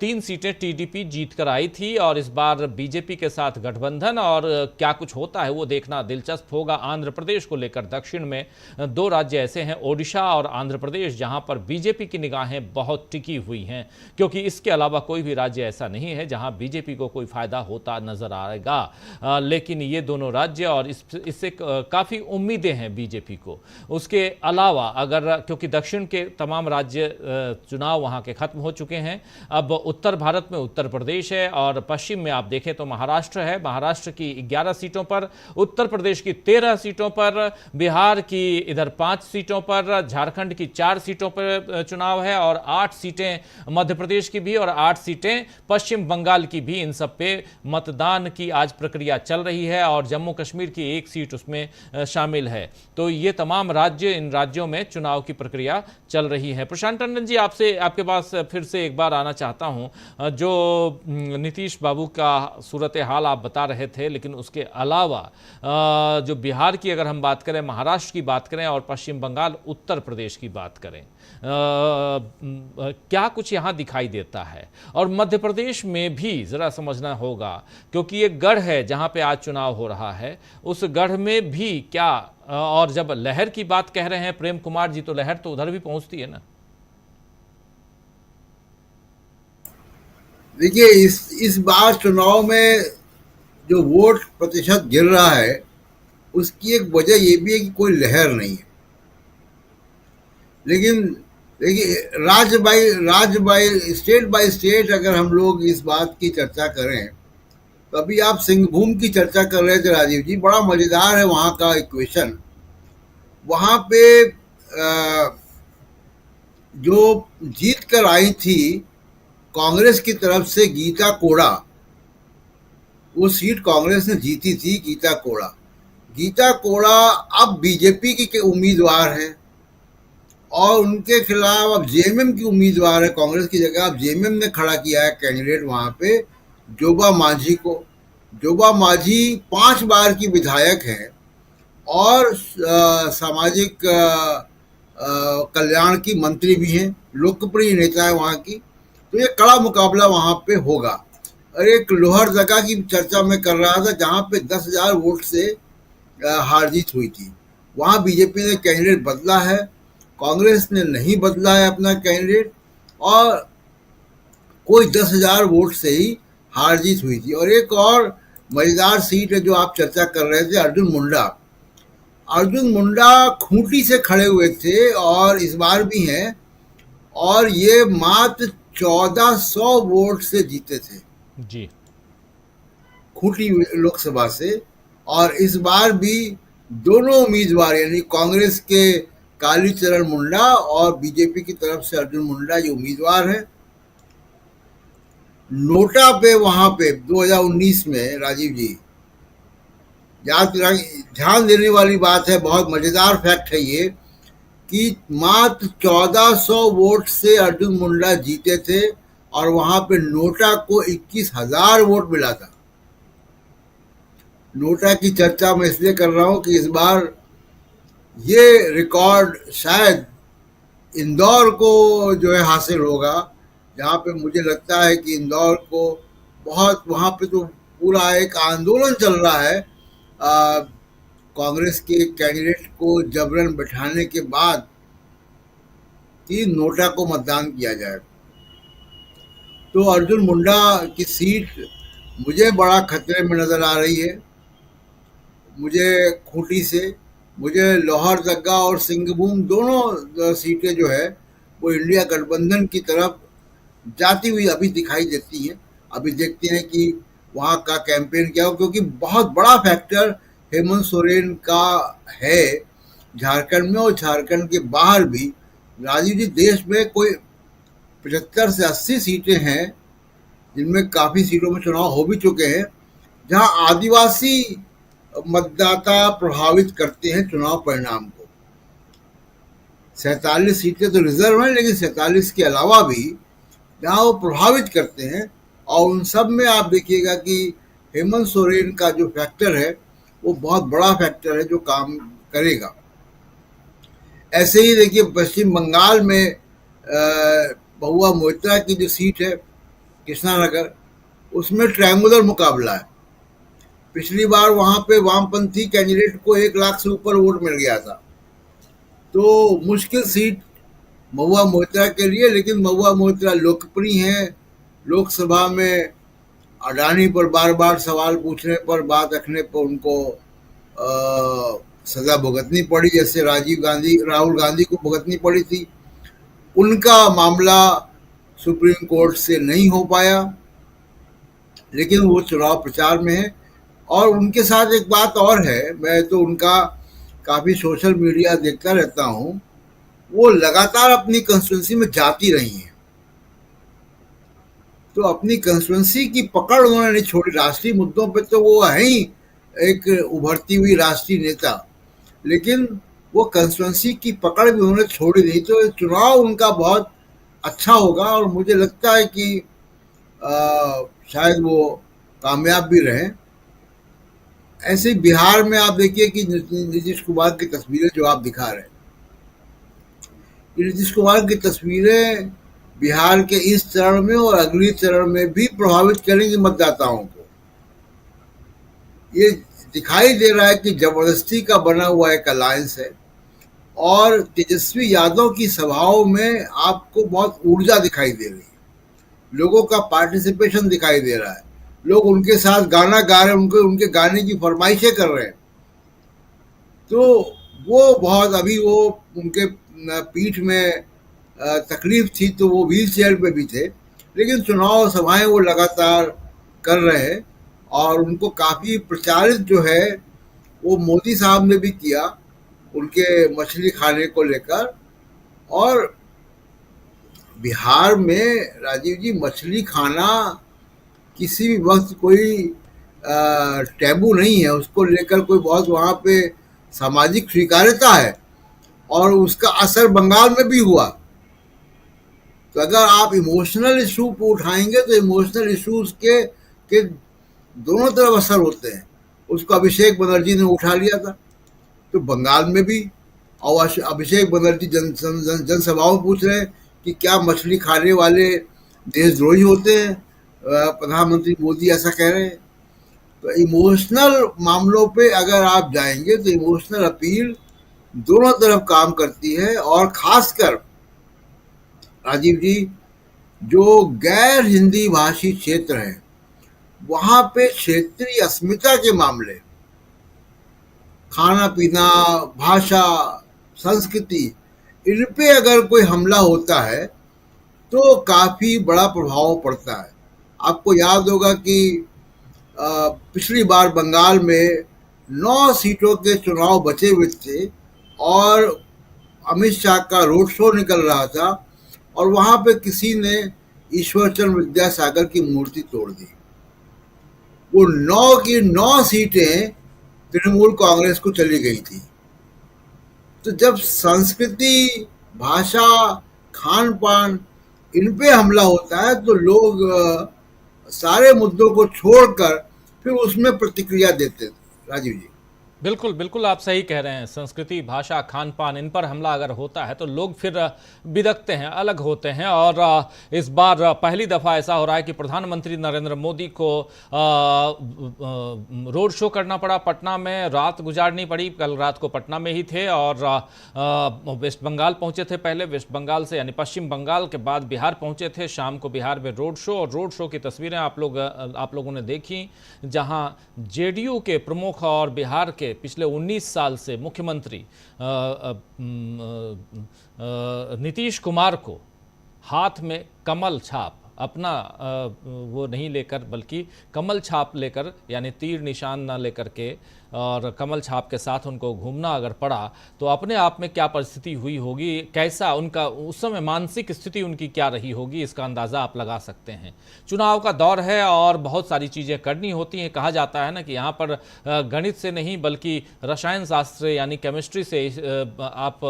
3 सीटें टीडीपी जीत कर आई थी और इस बार बीजेपी के साथ गठबंधन, और क्या कुछ होता है वो देखना दिलचस्प होगा। आंध्र प्रदेश को लेकर दक्षिण में 2 राज्य ऐसे हैं, ओडिशा और आंध्र प्रदेश, जहां पर बीजेपी की निगाहें बहुत टिकी हुई हैं, क्योंकि इसके अलावा कोई भी राज्य ऐसा नहीं है जहां बीजेपी को कोई फायदा होता नजर आएगा। लेकिन ये दोनों राज्य, और इससे काफ़ी उम्मीदें हैं बीजेपी को। उसके अलावा अगर, क्योंकि दक्षिण के तमाम राज्य चुनाव वहाँ के खत्म हो चुके हैं, अब उत्तर भारत में उत्तर प्रदेश है और पश्चिम में आप देखें तो महाराष्ट्र है। महाराष्ट्र की 11 सीटों पर, उत्तर प्रदेश की 13 सीटों पर, बिहार की इधर 5 सीटों पर, झारखंड की 4 सीटों पर चुनाव है और 8 सीटें मध्य प्रदेश की भी और 8 सीटें पश्चिम बंगाल की भी। इन सब पे मतदान की आज प्रक्रिया चल रही है और जम्मू कश्मीर की 1 सीट उसमें शामिल है। तो ये तमाम राज्य, इन राज्यों में चुनाव की प्रक्रिया चल रही है। प्रशांत टंडन जी, आपके पास फिर से एक बार आना चाहता हूं। जो नीतीश बाबू का सूरत हाल आप बता रहे थे, लेकिन उसके अलावा जो बिहार की अगर हम बात करें, महाराष्ट्र की बात करें और पश्चिम बंगाल, उत्तर प्रदेश की बात करें, क्या कुछ यहाँ दिखाई देता है? और मध्य प्रदेश में भी ज़रा समझना होगा, क्योंकि एक गढ़ है जहाँ पे आज चुनाव हो रहा है, उस गढ़ में भी क्या, और जब लहर की बात कह रहे हैं प्रेम कुमार जी, तो लहर तो उधर भी पहुँचती है ना। देखिए, इस बार चुनाव में जो वोट प्रतिशत गिर रहा है, उसकी एक वजह ये भी है कि कोई लहर नहीं है। लेकिन देखिए, स्टेट बाय स्टेट अगर हम लोग इस बात की चर्चा करें, तो अभी आप सिंहभूम की चर्चा कर रहे थे राजीव जी, बड़ा मजेदार है वहाँ का इक्वेशन। वहाँ पे जो जीत कर आई थी कांग्रेस की तरफ से गीता कोड़ा, वो सीट कांग्रेस ने जीती थी। गीता कोड़ा अब बीजेपी की उम्मीदवार है और उनके खिलाफ अब जेएमएम की उम्मीदवार है। कांग्रेस की जगह अब जेएमएम ने खड़ा किया है कैंडिडेट वहाँ पे, जोबा मांझी को। जोबा मांझी 5 बार की विधायक है और सामाजिक कल्याण की मंत्री भी हैं, लोकप्रिय नेता है वहाँ की। तो ये कड़ा मुकाबला वहाँ पे होगा। और एक लोहरदगा की चर्चा मैं कर रहा था, जहाँ पे 10,000 वोट से हार जीत हुई थी। वहाँ बीजेपी ने कैंडिडेट बदला है, कांग्रेस ने नहीं बदला है अपना कैंडिडेट, और कोई 10,000 वोट से ही हार जीत हुई थी। और एक और मजेदार सीट है जो आप चर्चा कर रहे थे, अर्जुन मुंडा खूंटी से खड़े हुए थे और इस बार भी हैं, और ये मात्र 1400 वोट से जीते थे जी, खूंटी लोकसभा से। और इस बार भी दोनों उम्मीदवार, यानी कांग्रेस के कालीचरण मुंडा और बीजेपी की तरफ से अर्जुन मुंडा, ये उम्मीदवार है। नोटा पे वहां पे 2019 में राजीव जी, ध्यान देने वाली बात है, बहुत मजेदार फैक्ट है ये, कि मात्र 1400 वोट से अर्जुन मुंडा जीते थे और वहां पे नोटा को 21,000 वोट मिला था। नोटा की चर्चा मैं इसलिए कर रहा हूं कि इस बार ये रिकॉर्ड शायद इंदौर को जो है हासिल होगा, जहाँ पे मुझे लगता है कि इंदौर को बहुत, वहाँ पे तो पूरा एक आंदोलन चल रहा है कांग्रेस के कैंडिडेट को जबरन बैठाने के बाद कि नोटा को मतदान किया जाए। तो अर्जुन मुंडा की सीट मुझे बड़ा खतरे में नजर आ रही है, मुझे खूंटी से। मुझे लोहरदगा और सिंहभूम दोनों सीटें जो है वो इंडिया गठबंधन की तरफ जाती हुई अभी दिखाई देती हैं। अभी देखते हैं कि वहाँ का कैंपेन क्या हो, क्योंकि बहुत बड़ा फैक्टर हेमंत सोरेन का है झारखंड में और झारखंड के बाहर भी। राजीव जी, देश में कोई 75 से 80 सीटें हैं जिनमें काफ़ी सीटों में चुनाव हो भी चुके हैं, जहाँ आदिवासी मतदाता प्रभावित करते हैं चुनाव परिणाम को। 47 सीटें तो रिजर्व हैं, लेकिन 47 के अलावा भी जहाँ वो प्रभावित करते हैं, और उन सब में आप देखिएगा कि हेमंत सोरेन का जो फैक्टर है वो बहुत बड़ा फैक्टर है जो काम करेगा। ऐसे ही देखिए पश्चिम बंगाल में बहुआ मोइत्रा की जो सीट है कृष्णानगर, उसमें ट्रायंगुलर मुकाबला है। पिछली बार वहां पे वामपंथी कैंडिडेट को 1 लाख से ऊपर वोट मिल गया था, तो मुश्किल सीट महुआ मोइत्रा के लिए। लेकिन महुआ मोइत्रा लोकप्रिय हैं, लोकसभा में अडानी पर बार बार सवाल पूछने पर, बात रखने पर उनको सजा भुगतनी पड़ी, जैसे राहुल गांधी को भुगतनी पड़ी थी। उनका मामला सुप्रीम कोर्ट से नहीं हो पाया, लेकिन वो चुनाव प्रचार में है। और उनके साथ एक बात और है, मैं तो उनका काफ़ी सोशल मीडिया देखता रहता हूँ, वो लगातार अपनी कंस्टिट्यूंसी में जाती रही हैं, तो अपनी कंस्टिट्यूंसी की पकड़ उन्होंने नहीं छोड़ी। राष्ट्रीय मुद्दों पे तो वो है ही एक उभरती हुई राष्ट्रीय नेता, लेकिन वो कंस्टिट्यूंसी की पकड़ भी उन्होंने छोड़ी नहीं। तो चुनाव उनका बहुत अच्छा होगा और मुझे लगता है कि शायद वो कामयाब भी रहें। ऐसे ही बिहार में आप देखिए कि नीतीश कुमार की तस्वीरें जो आप दिखा रहे हैं, नीतीश कुमार की तस्वीरें बिहार के इस चरण में और अगले चरण में भी प्रभावित करेंगी मतदाताओं को। ये दिखाई दे रहा है कि जबरदस्ती का बना हुआ एक अलायंस है, और तेजस्वी यादव की सभाओं में आपको बहुत ऊर्जा दिखाई दे रही है, लोगों का पार्टिसिपेशन दिखाई दे रहा है, लोग उनके साथ गाना गा रहे हैं, उनके गाने की फरमाइशें कर रहे हैं। तो वो बहुत, अभी वो उनके पीठ में तकलीफ थी तो वो व्हील चेयर पे भी थे, लेकिन चुनाव सभाएं वो लगातार कर रहे हैं और उनको काफ़ी प्रचारित जो है वो मोदी साहब ने भी किया उनके मछली खाने को लेकर। और बिहार में राजीव जी मछली खाना किसी भी वक्त कोई टैबू नहीं है, उसको लेकर कोई बहुत वहाँ पे सामाजिक स्वीकार्यता है, और उसका असर बंगाल में भी हुआ। तो अगर आप इमोशनल इशू को उठाएंगे तो इमोशनल इशूज के दोनों तरफ असर होते हैं। उसको अभिषेक बनर्जी ने उठा लिया था, तो बंगाल में भी, और अभिषेक बनर्जी जनसभाओं में पूछ रहे हैं कि क्या मछली खाने वाले देशद्रोही होते हैं, प्रधानमंत्री मोदी ऐसा कह रहे हैं। तो इमोशनल मामलों पे अगर आप जाएंगे तो इमोशनल अपील दोनों तरफ काम करती है, और खासकर राजीव जी जो गैर हिंदी भाषी क्षेत्र है वहाँ पे क्षेत्रीय अस्मिता के मामले, खाना पीना, भाषा, संस्कृति, इन पे अगर कोई हमला होता है तो काफ़ी बड़ा प्रभाव पड़ता है। आपको याद होगा कि पिछली बार बंगाल में 9 सीटों के चुनाव बचे हुए थे और अमित शाह का रोड शो निकल रहा था, और वहाँ पे किसी ने ईश्वरचंद्र विद्यासागर की मूर्ति तोड़ दी। वो 9 की 9 सीटें तृणमूल कांग्रेस को चली गई थी। तो जब संस्कृति, भाषा, खान पान, इन पे हमला होता है तो लोग सारे मुद्दों को छोड़कर फिर उसमें प्रतिक्रिया देते थे। राजीव जी बिल्कुल बिल्कुल आप सही कह रहे हैं। संस्कृति, भाषा, खान पान, इन पर हमला अगर होता है तो लोग फिर बिदकते हैं, अलग होते हैं। और इस बार पहली दफ़ा ऐसा हो रहा है कि प्रधानमंत्री नरेंद्र मोदी को रोड शो करना पड़ा पटना में, रात गुजारनी पड़ी। कल रात को पटना में ही थे और वेस्ट बंगाल पहुंचे थे। पहले वेस्ट बंगाल से यानी पश्चिम बंगाल के बाद बिहार पहुंचे थे। शाम को बिहार में रोड शो, और रोड शो की तस्वीरें आप लोगों ने देखी, जहां जेडीयू के प्रमुख और बिहार के से पिछले 19 साल से मुख्यमंत्री नीतीश कुमार को हाथ में कमल छाप अपना वो नहीं लेकर, बल्कि कमल छाप लेकर, यानी तीर निशान ना लेकर के और कमल छाप के साथ उनको घूमना अगर पड़ा तो अपने आप में क्या परिस्थिति हुई होगी, कैसा उनका उस समय मानसिक स्थिति उनकी क्या रही होगी, इसका अंदाज़ा आप लगा सकते हैं। चुनाव का दौर है और बहुत सारी चीज़ें करनी होती हैं। कहा जाता है ना कि यहाँ पर गणित से नहीं बल्कि रसायन शास्त्र यानी केमिस्ट्री से आप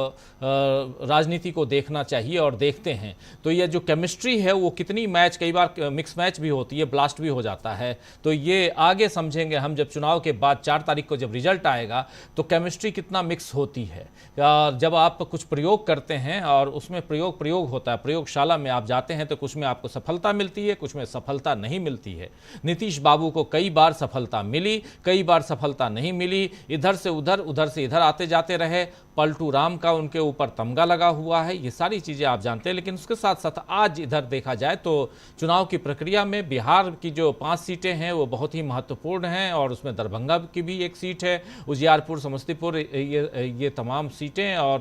राजनीति को देखना चाहिए और देखते हैं। तो ये जो केमिस्ट्री है वो कितनी मैच, कई बार मिक्स मैच भी होती है, ब्लास्ट भी हो जाता है। तो ये आगे समझेंगे हम जब चुनाव के बाद 4 तारीख को जब रिजल्ट आएगा तो केमिस्ट्री कितना मिक्स होती है। जब आप कुछ प्रयोग करते हैं और उसमें प्रयोग होता है, प्रयोगशाला में आप जाते हैं तो कुछ में आपको सफलता मिलती है, कुछ में सफलता नहीं मिलती है। नीतीश बाबू को कई बार सफलता मिली, कई बार सफलता नहीं मिली, इधर से उधर से इधर आते जाते रहे। पलटू राम का उनके ऊपर तमगा लगा हुआ है, ये सारी चीज़ें आप जानते हैं। लेकिन उसके साथ साथ आज इधर देखा जाए तो चुनाव की प्रक्रिया में बिहार की जो 5 सीटें हैं वो बहुत ही महत्वपूर्ण हैं और उसमें दरभंगा की भी एक सीट है, उजियारपुर, समस्तीपुर, ये तमाम सीटें, और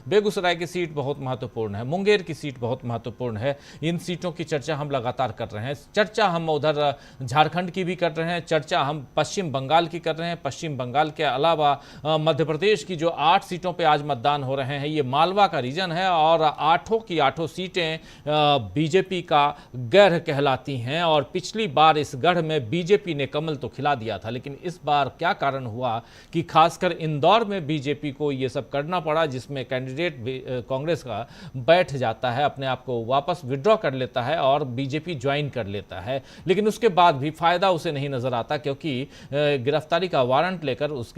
बेगूसराय की सीट बहुत महत्वपूर्ण है, मुंगेर की सीट बहुत महत्वपूर्ण है। इन सीटों की चर्चा हम लगातार कर रहे हैं। चर्चा हम उधर झारखंड की भी कर रहे हैं, चर्चा हम पश्चिम बंगाल की कर रहे हैं। पश्चिम बंगाल के अलावा मध्य प्रदेश की जो 8 सीटों पे आज मतदान हो रहे हैं, ये मालवा का रीजन है और 8 की 8 सीटें बीजेपी का गढ़ कहलाती हैं। और पिछली बार इस गढ़ में बीजेपी ने कमल तो खिला दिया था, लेकिन इस बार क्या कारण हुआ कि खासकर इंदौर में बीजेपी को ये सब करना पड़ा, जिसमें कैंडिडेट कांग्रेस का बैठ जाता है, अपने आप को वापस विड्रॉ कर लेता है और बीजेपी ज्वाइन कर लेता है। लेकिन उसके बाद भी फायदा उसे नहीं नजर आता, क्योंकि गिरफ्तारी का वारंट लेकर उस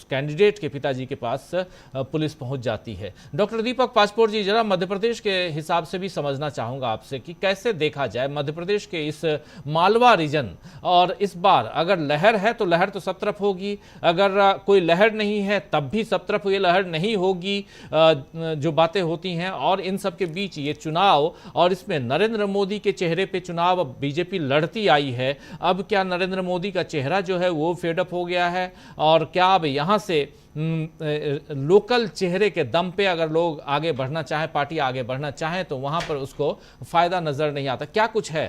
कैंडिडेट के पिताजी के पास पुलिस पहुंच जाती है। डॉक्टर दीपक पासपोर्ट जी, जरा मध्य प्रदेश के हिसाब से भी समझना चाहूंगा आपसे कि कैसे देखा जाए मध्य प्रदेश के इस मालवा रीजन, और इस बार अगर लहर है तो लहर तो सब तरफ होगी, अगर कोई लहर नहीं है तब भी सब तरफ ये लहर नहीं होगी, जो बातें होती हैं। और इन सब के बीच ये चुनाव, और इसमें नरेंद्र मोदी के चेहरे पे चुनाव बीजेपी लड़ती आई है। अब क्या नरेंद्र मोदी का चेहरा जो है वो फेडअप हो गया है, और क्या अब यहाँ से लोकल चेहरे के दम पे अगर लोग आगे बढ़ना चाहें, पार्टी आगे बढ़ना चाहें, तो वहां पर उसको फायदा नजर नहीं आता? क्या कुछ है?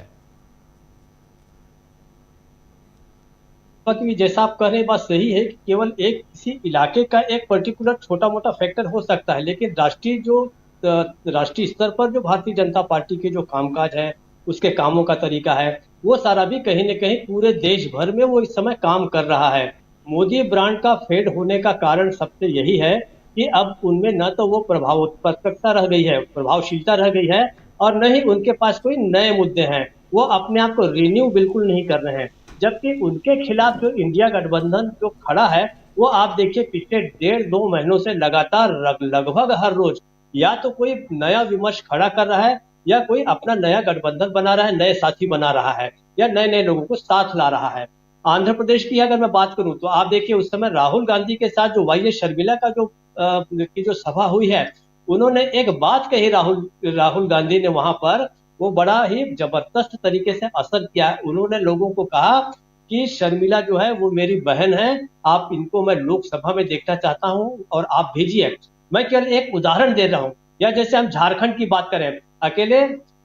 कि जैसा आप कह रहे हैं बात सही है कि केवल एक किसी इलाके का एक पर्टिकुलर छोटा मोटा फैक्टर हो सकता है, लेकिन राष्ट्रीय स्तर पर जो भारतीय जनता पार्टी के जो कामकाज है, उसके कामों का तरीका है, वो सारा भी कहीं न कहीं पूरे देश भर में वो इस समय काम कर रहा है। मोदी ब्रांड का फेड होने का कारण सबसे यही है कि अब उनमें न तो वो प्रभावत्मकता रह गई है, प्रभावशीलता रह गई है, और न ही उनके पास कोई नए मुद्दे हैं। वो अपने आप को रिन्यू बिल्कुल नहीं कर रहे हैं। जबकि उनके खिलाफ जो इंडिया गठबंधन जो खड़ा है, वो आप देखिए पिछले 1.5-2 महीनों से लगातार लगभग हर रोज या तो कोई नया विमर्श खड़ा कर रहा है, या कोई अपना नया गठबंधन बना रहा है, नए साथी बना रहा है, या नए नए लोगों को साथ ला रहा है। आंध्र प्रदेश की अगर मैं बात करूं तो आप देखिए उस समय राहुल गांधी के साथ जो वाई एस शर्मिला का जो सभा हुई है, उन्होंने एक बात कही, राहुल गांधी ने वहां पर वो बड़ा ही जबरदस्त तरीके से असर किया है। उन्होंने लोगों को कहा कि शर्मिला जो है वो मेरी बहन है, आप इनको मैं लोकसभा में देखना चाहता हूं और आप भेजिए। मैं केवल एक उदाहरण दे रहा हूं। या जैसे हम झारखंड की बात करें, अकेले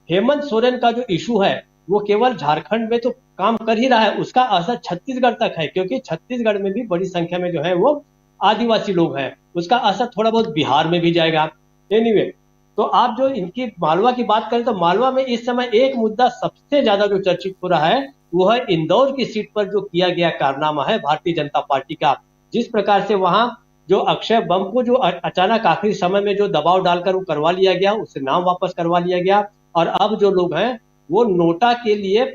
हेमंत सोरेन का जो इशू है वो केवल झारखंड में तो काम कर ही रहा है, उसका असर छत्तीसगढ़ तक है, क्योंकि छत्तीसगढ़ में भी बड़ी संख्या में जो है वो आदिवासी लोग हैं। उसका असर थोड़ा बहुत बिहार में भी जाएगा। एनीवे, तो आप जो इनकी मालवा की बात करें तो मालवा में इस समय एक मुद्दा सबसे ज्यादा जो चर्चित हो रहा है वो है इंदौर की सीट पर जो किया गया कारनामा है भारतीय जनता पार्टी का। जिस प्रकार से वहां जो अक्षय बम को जो अचानक आखिरी समय में जो दबाव डालकर वो करवा लिया गया, उससे नाम वापस करवा लिया गया, और अब जो लोग हैं वो नोटा के लिए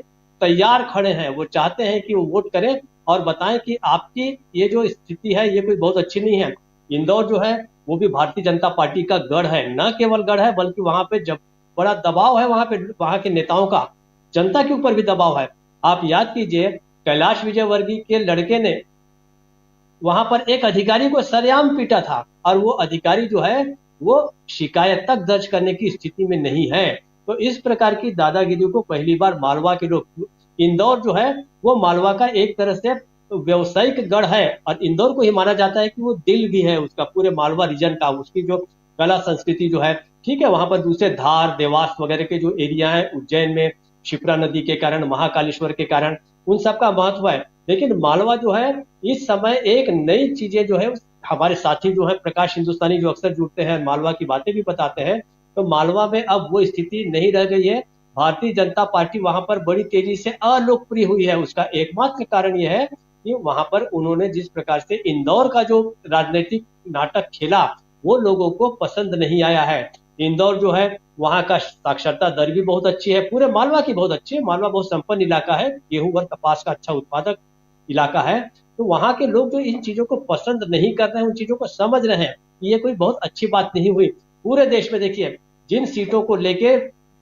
तैयार खड़े हैं। वो चाहते हैं कि वो वोट करें और बताएं कि आपकी ये जो स्थिति है ये कोई बहुत अच्छी नहीं है। इंदौर जो है वो भी भारतीय जनता पार्टी का गढ़ है, न केवल गढ़ है बल्कि वहां पे जब बड़ा दबाव है, वहां के नेताओं का जनता के ऊपर भी दबाव है। आप याद कीजिए, कैलाश विजयवर्गीय के लड़के ने वहां पर एक अधिकारी को सरेआम पीटा था, और वो अधिकारी जो है वो शिकायत तक दर्ज करने की स्थिति में नहीं है। तो इस प्रकार की दादागिरी को पहली बार मालवा के लोग, इंदौर जो है वो मालवा का एक तरह से व्यावसायिक गढ़ है और इंदौर को ही माना जाता है कि वो दिल भी है उसका, पूरे मालवा रीजन का। उसकी जो कला संस्कृति जो है, ठीक है, वहां पर दूसरे धार, देवास वगैरह के जो एरिया है, उज्जैन में शिप्रा नदी के कारण, महाकालेश्वर के कारण, उन सब का महत्व है। लेकिन मालवा जो है इस समय एक नई चीजें जो है, हमारे साथी जो है प्रकाश हिंदुस्तानी जो अक्सर जुड़ते हैं मालवा की बातें भी बताते हैं, तो मालवा में अब वो स्थिति नहीं रह गई है। भारतीय जनता पार्टी वहां पर बड़ी तेजी से अलोकप्रिय हुई है। उसका एकमात्र कारण यह है कि वहां पर उन्होंने जिस प्रकार से इंदौर का जो राजनीतिक नाटक खेला, वो लोगों को पसंद नहीं आया है। इंदौर जो है वहां का साक्षरता दर भी बहुत अच्छी है, पूरे मालवा की बहुत अच्छी है। मालवा बहुत संपन्न इलाका है, गेहूं और कपास का अच्छा उत्पादक इलाका है। तो वहां के लोग जो इन चीजों को पसंद नहीं कर रहे हैं, उन चीजों को समझ रहे हैं, ये कोई बहुत अच्छी बात नहीं हुई। पूरे देश में देखिए जिन सीटों को लेके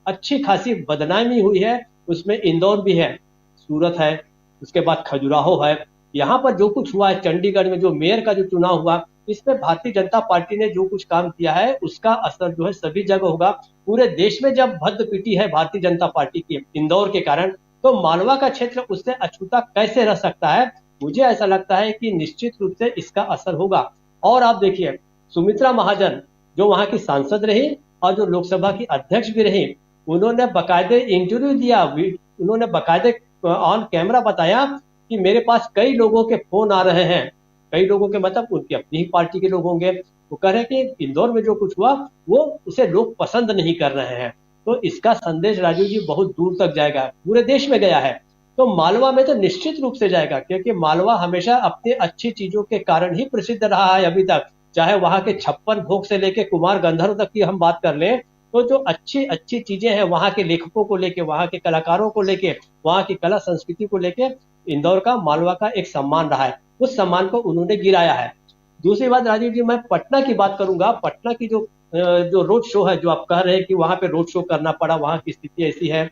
अच्छी खासी बदनामी हुई है, उसमें इंदौर भी है, सूरत है, उसके बाद खजुराहो है। यहाँ पर जो कुछ हुआ है, चंडीगढ़ में जो मेयर का जो चुनाव हुआ, इसमें भारतीय जनता पार्टी ने जो कुछ काम किया है उसका असर जो है सभी जगह होगा। पूरे देश में जब भद्द पिटी है भारतीय जनता पार्टी की इंदौर के कारण, तो मालवा का क्षेत्र उससे अछूता कैसे रह सकता है? मुझे ऐसा लगता है कि निश्चित रूप से इसका असर होगा। और आप देखिए सुमित्रा महाजन जो वहां की सांसद रही और जो लोकसभा की अध्यक्ष भी रही, उन्होंने बाकायदे इंटरव्यू दिया, उन्होंने बाकायदे ऑन कैमरा बताया कि मेरे पास कई लोगों के फोन आ रहे हैं, कई लोगों के मतलब उनकी अपनी ही पार्टी के लोग होंगे, वो कह रहे हैं कि इंदौर में जो कुछ हुआ वो उसे लोग पसंद नहीं कर रहे हैं। तो इसका संदेश राजीव जी बहुत दूर तक जाएगा, पूरे देश में गया है, तो मालवा में तो निश्चित रूप से जाएगा, क्योंकि मालवा हमेशा अपनी अच्छी चीजों के कारण ही प्रसिद्ध रहा है अभी तक। चाहे वहां के 56 भोग से लेके कुमार गंधर्व तक की हम बात कर लें, तो जो अच्छी अच्छी चीजें हैं वहां के लेखकों को लेके, वहां के कलाकारों को लेके, वहां की कला संस्कृति को लेके इंदौर का, मालवा का एक सम्मान रहा है। उस सम्मान को उन्होंने गिराया है। दूसरी बात राजीव जी, मैं पटना की बात करूंगा। पटना की जो रोड शो है, जो आप कह रहे हैं कि वहां पे रोड शो करना पड़ा, वहां की स्थिति ऐसी है।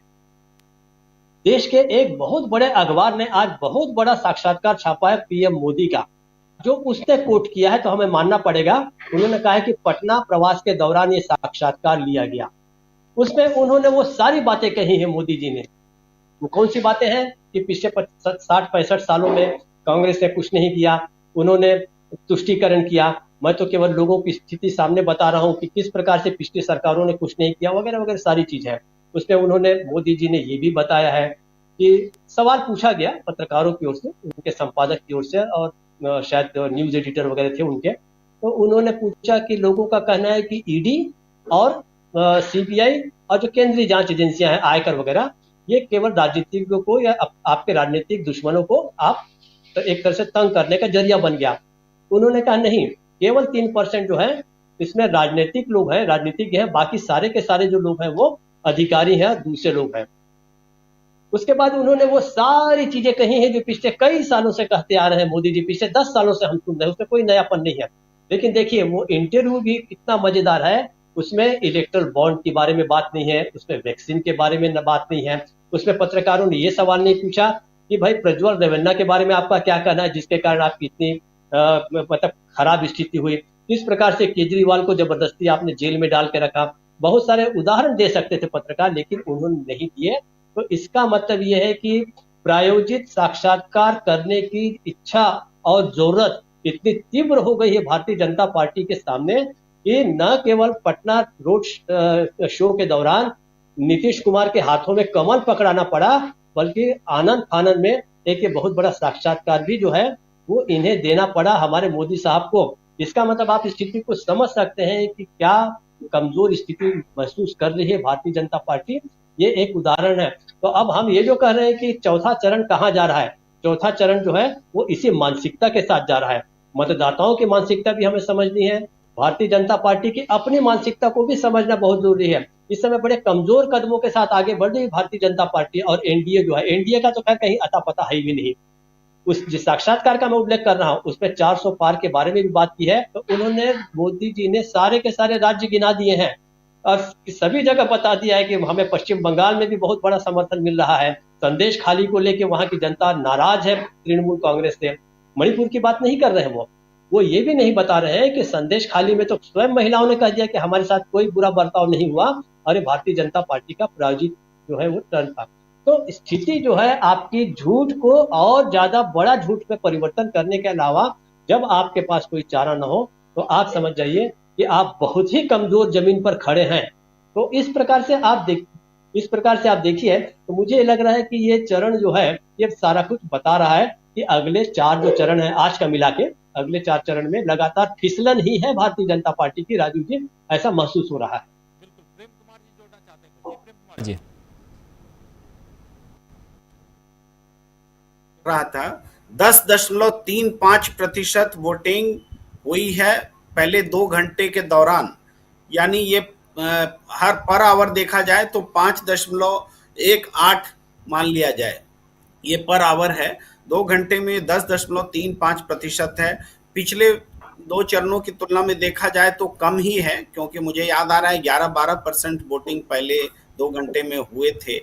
देश के एक बहुत बड़े अखबार ने आज बहुत बड़ा साक्षात्कार छापा है पीएम मोदी का, जो उसने कोट किया है तो हमें मानना पड़ेगा। उन्होंने कहा है कि पटना प्रवास के दौरान ये साक्षात्कार लिया गया। उसमें उन्होंने वो सारी बातें कही है मोदी जी ने। वो कौन सी बातें हैं कि पिछले 60-65 सालों में कांग्रेस ने कुछ नहीं किया, उन्होंने तुष्टीकरण किया, मैं तो केवल लोगों की स्थिति सामने बता रहा हूं कि किस प्रकार से पिछली सरकारों ने कुछ नहीं किया, वगैरह वगैरह सारी चीज है। उसमें उन्होंने, मोदी जी ने ये भी बताया है कि सवाल पूछा गया पत्रकारों की ओर से, उनके संपादक की ओर से, और शायद न्यूज एडिटर वगैरह थे उनके, तो उन्होंने पूछा कि लोगों का कहना है कि ईडी और सीबीआई और जो केंद्रीय जांच एजेंसियां हैं, आयकर वगैरह, ये केवल राजनीतिज्ञों को या आपके राजनीतिक दुश्मनों को आप तो एक तरह से तंग करने का जरिया बन गया। उन्होंने कहा नहीं, केवल 3% जो है इसमें राजनीतिक लोग हैं, राजनीतिज्ञ हैं, बाकी सारे के सारे जो लोग हैं वो अधिकारी हैं, दूसरे लोग हैं। उसके बाद उन्होंने वो सारी चीजें कही हैं जो पिछले कई सालों से कहते आ रहे हैं मोदी जी, पिछले 10 सालों से हम सुन रहे हैं, उसमें कोई नयापन नहीं है। लेकिन देखिए वो इंटरव्यू भी कितना मजेदार है। उसमें इलेक्ट्रल बॉन्ड के बारे में बात नहीं है, उसमें वैक्सीन के बारे में बात नहीं है, उसमें पत्रकारों ने ये सवाल नहीं पूछा कि भाई प्रज्वल रेवन्ना के बारे में आपका क्या कहना है, जिसके कारण आपकी इतनी मतलब खराब स्थिति हुई, किस प्रकार से केजरीवाल को जबरदस्ती आपने जेल में डाल के रखा। बहुत सारे उदाहरण दे सकते थे पत्रकार, लेकिन उन्होंने नहीं दिए। तो इसका मतलब यह है कि प्रायोजित साक्षात्कार करने की इच्छा और जरूरत इतनी तीव्र हो गई है भारतीय जनता पार्टी के सामने कि न केवल पटना रोड शो के दौरान नीतीश कुमार के हाथों में कमल पकड़ाना पड़ा, बल्कि आनंद फानंद में एक ये बहुत बड़ा साक्षात्कार भी जो है वो इन्हें देना पड़ा हमारे मोदी साहब को। इसका मतलब आप स्थिति को समझ सकते हैं कि क्या कमजोर स्थिति महसूस कर रही है भारतीय जनता पार्टी। ये एक उदाहरण है। तो अब हम ये जो कह रहे हैं कि चौथा चरण कहाँ जा रहा है, चौथा चरण जो है वो इसी मानसिकता के साथ जा रहा है। मतदाताओं की मानसिकता भी हमें समझनी है, भारतीय जनता पार्टी की अपनी मानसिकता को भी समझना बहुत जरूरी है। इस समय बड़े कमजोर कदमों के साथ आगे बढ़ रही भारतीय जनता पार्टी, और एनडीए जो है, एनडीए का तो खैर कहीं अता पता है भी नहीं। उस जिस साक्षात्कार का मैं उल्लेख कर रहा हूं उसमें 400 पार के बारे में भी बात की है। तो उन्होंने, मोदी जी ने सारे के सारे राज्य गिना दिए हैं और सभी जगह बता दिया है कि हमें पश्चिम बंगाल में भी बहुत बड़ा समर्थन मिल रहा है। संदेश खाली को लेकर वहां की जनता नाराज है तृणमूल कांग्रेस से। मणिपुर की बात नहीं कर रहे हैं वो ये भी नहीं बता रहे हैं कि संदेश खाली में तो स्वयं महिलाओं ने कह दिया कि हमारे साथ कोई बुरा बर्ताव नहीं हुआ और ये भारतीय जनता पार्टी का प्रायोजित जो है वो टर्न था। तो स्थिति जो है आपकी झूठ को और ज्यादा बड़ा झूठ में परिवर्तन करने के अलावा जब आपके पास कोई चारा न हो तो आप समझ जाइए कि आप बहुत ही कमजोर जमीन पर खड़े हैं। तो इस प्रकार से आप देखिए तो मुझे लग रहा है कि ये चरण जो है ये सारा कुछ बता रहा है कि अगले 4 जो चरण है आज का मिला के अगले 4 चरण में लगातार फिसलन ही है भारतीय जनता पार्टी की। राजू जी, ऐसा महसूस हो रहा है। बिल्कुल, प्रेम कुमार जी जोड़ना चाहते हैं कुछ। प्रेम कुमार जी रहा था 10.35% वोटिंग हुई है पहले 2 घंटे के दौरान। यानी ये हर पर आवर देखा जाए तो 5.18 मान लिया जाए, ये पर आवर है। 2 घंटे में 10.35% है। पिछले 2 चरणों की तुलना में देखा जाए तो कम ही है, क्योंकि मुझे याद आ रहा है 11-12% वोटिंग पहले 2 घंटे में हुए थे।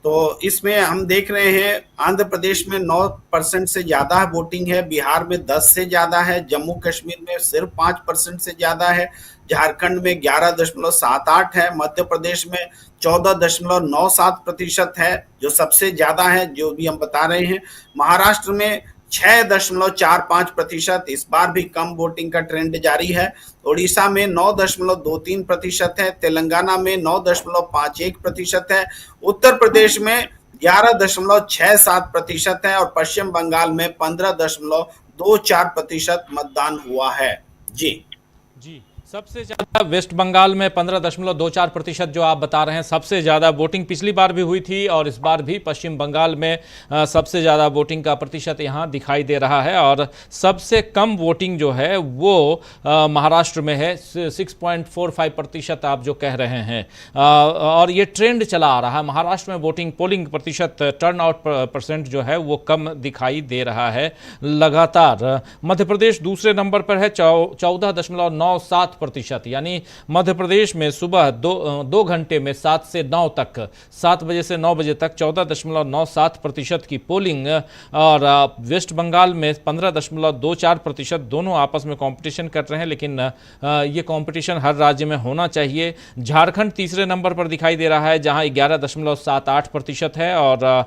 तो इसमें हम देख रहे हैं आंध्र प्रदेश में 9% से ज्यादा वोटिंग है, बिहार में 10 से ज्यादा है, जम्मू कश्मीर में सिर्फ 5% से ज्यादा है, झारखंड में 11.78 है, मध्य प्रदेश में 14.97% है जो सबसे ज्यादा है, जो भी हम बता रहे हैं। महाराष्ट्र में 6.45%, इस बार भी कम वोटिंग का ट्रेंड जारी है। ओडिशा में 9.23% है, तेलंगाना में 9.51% है, उत्तर प्रदेश में 11.67% है और पश्चिम बंगाल में 15.24% मतदान हुआ है। जी जी, सबसे ज्यादा वेस्ट बंगाल में 15.24% जो आप बता रहे हैं, सबसे ज्यादा वोटिंग पिछली बार भी हुई थी और इस बार भी पश्चिम बंगाल में सबसे ज्यादा वोटिंग का प्रतिशत यहां दिखाई दे रहा है। और सबसे कम वोटिंग जो है वो महाराष्ट्र में है, 6.45% आप जो कह रहे हैं। और ये ट्रेंड चला आ रहा है। महाराष्ट्र में वोटिंग पोलिंग प्रतिशत, टर्न आउट परसेंट जो है वो कम दिखाई दे रहा है लगातार। मध्य प्रदेश दूसरे नंबर पर है, 14.97%। यानी मध्य प्रदेश में सुबह 2 घंटे में 7 से 9 तक, 7 बजे से 9 बजे तक 14.97% की पोलिंग। और वेस्ट बंगाल में 15.24%। दोनों आपस में कंपटीशन कर रहे हैं, लेकिन ये कंपटीशन हर राज्य में होना चाहिए। झारखंड तीसरे नंबर पर दिखाई दे रहा है जहां 11.78% है। और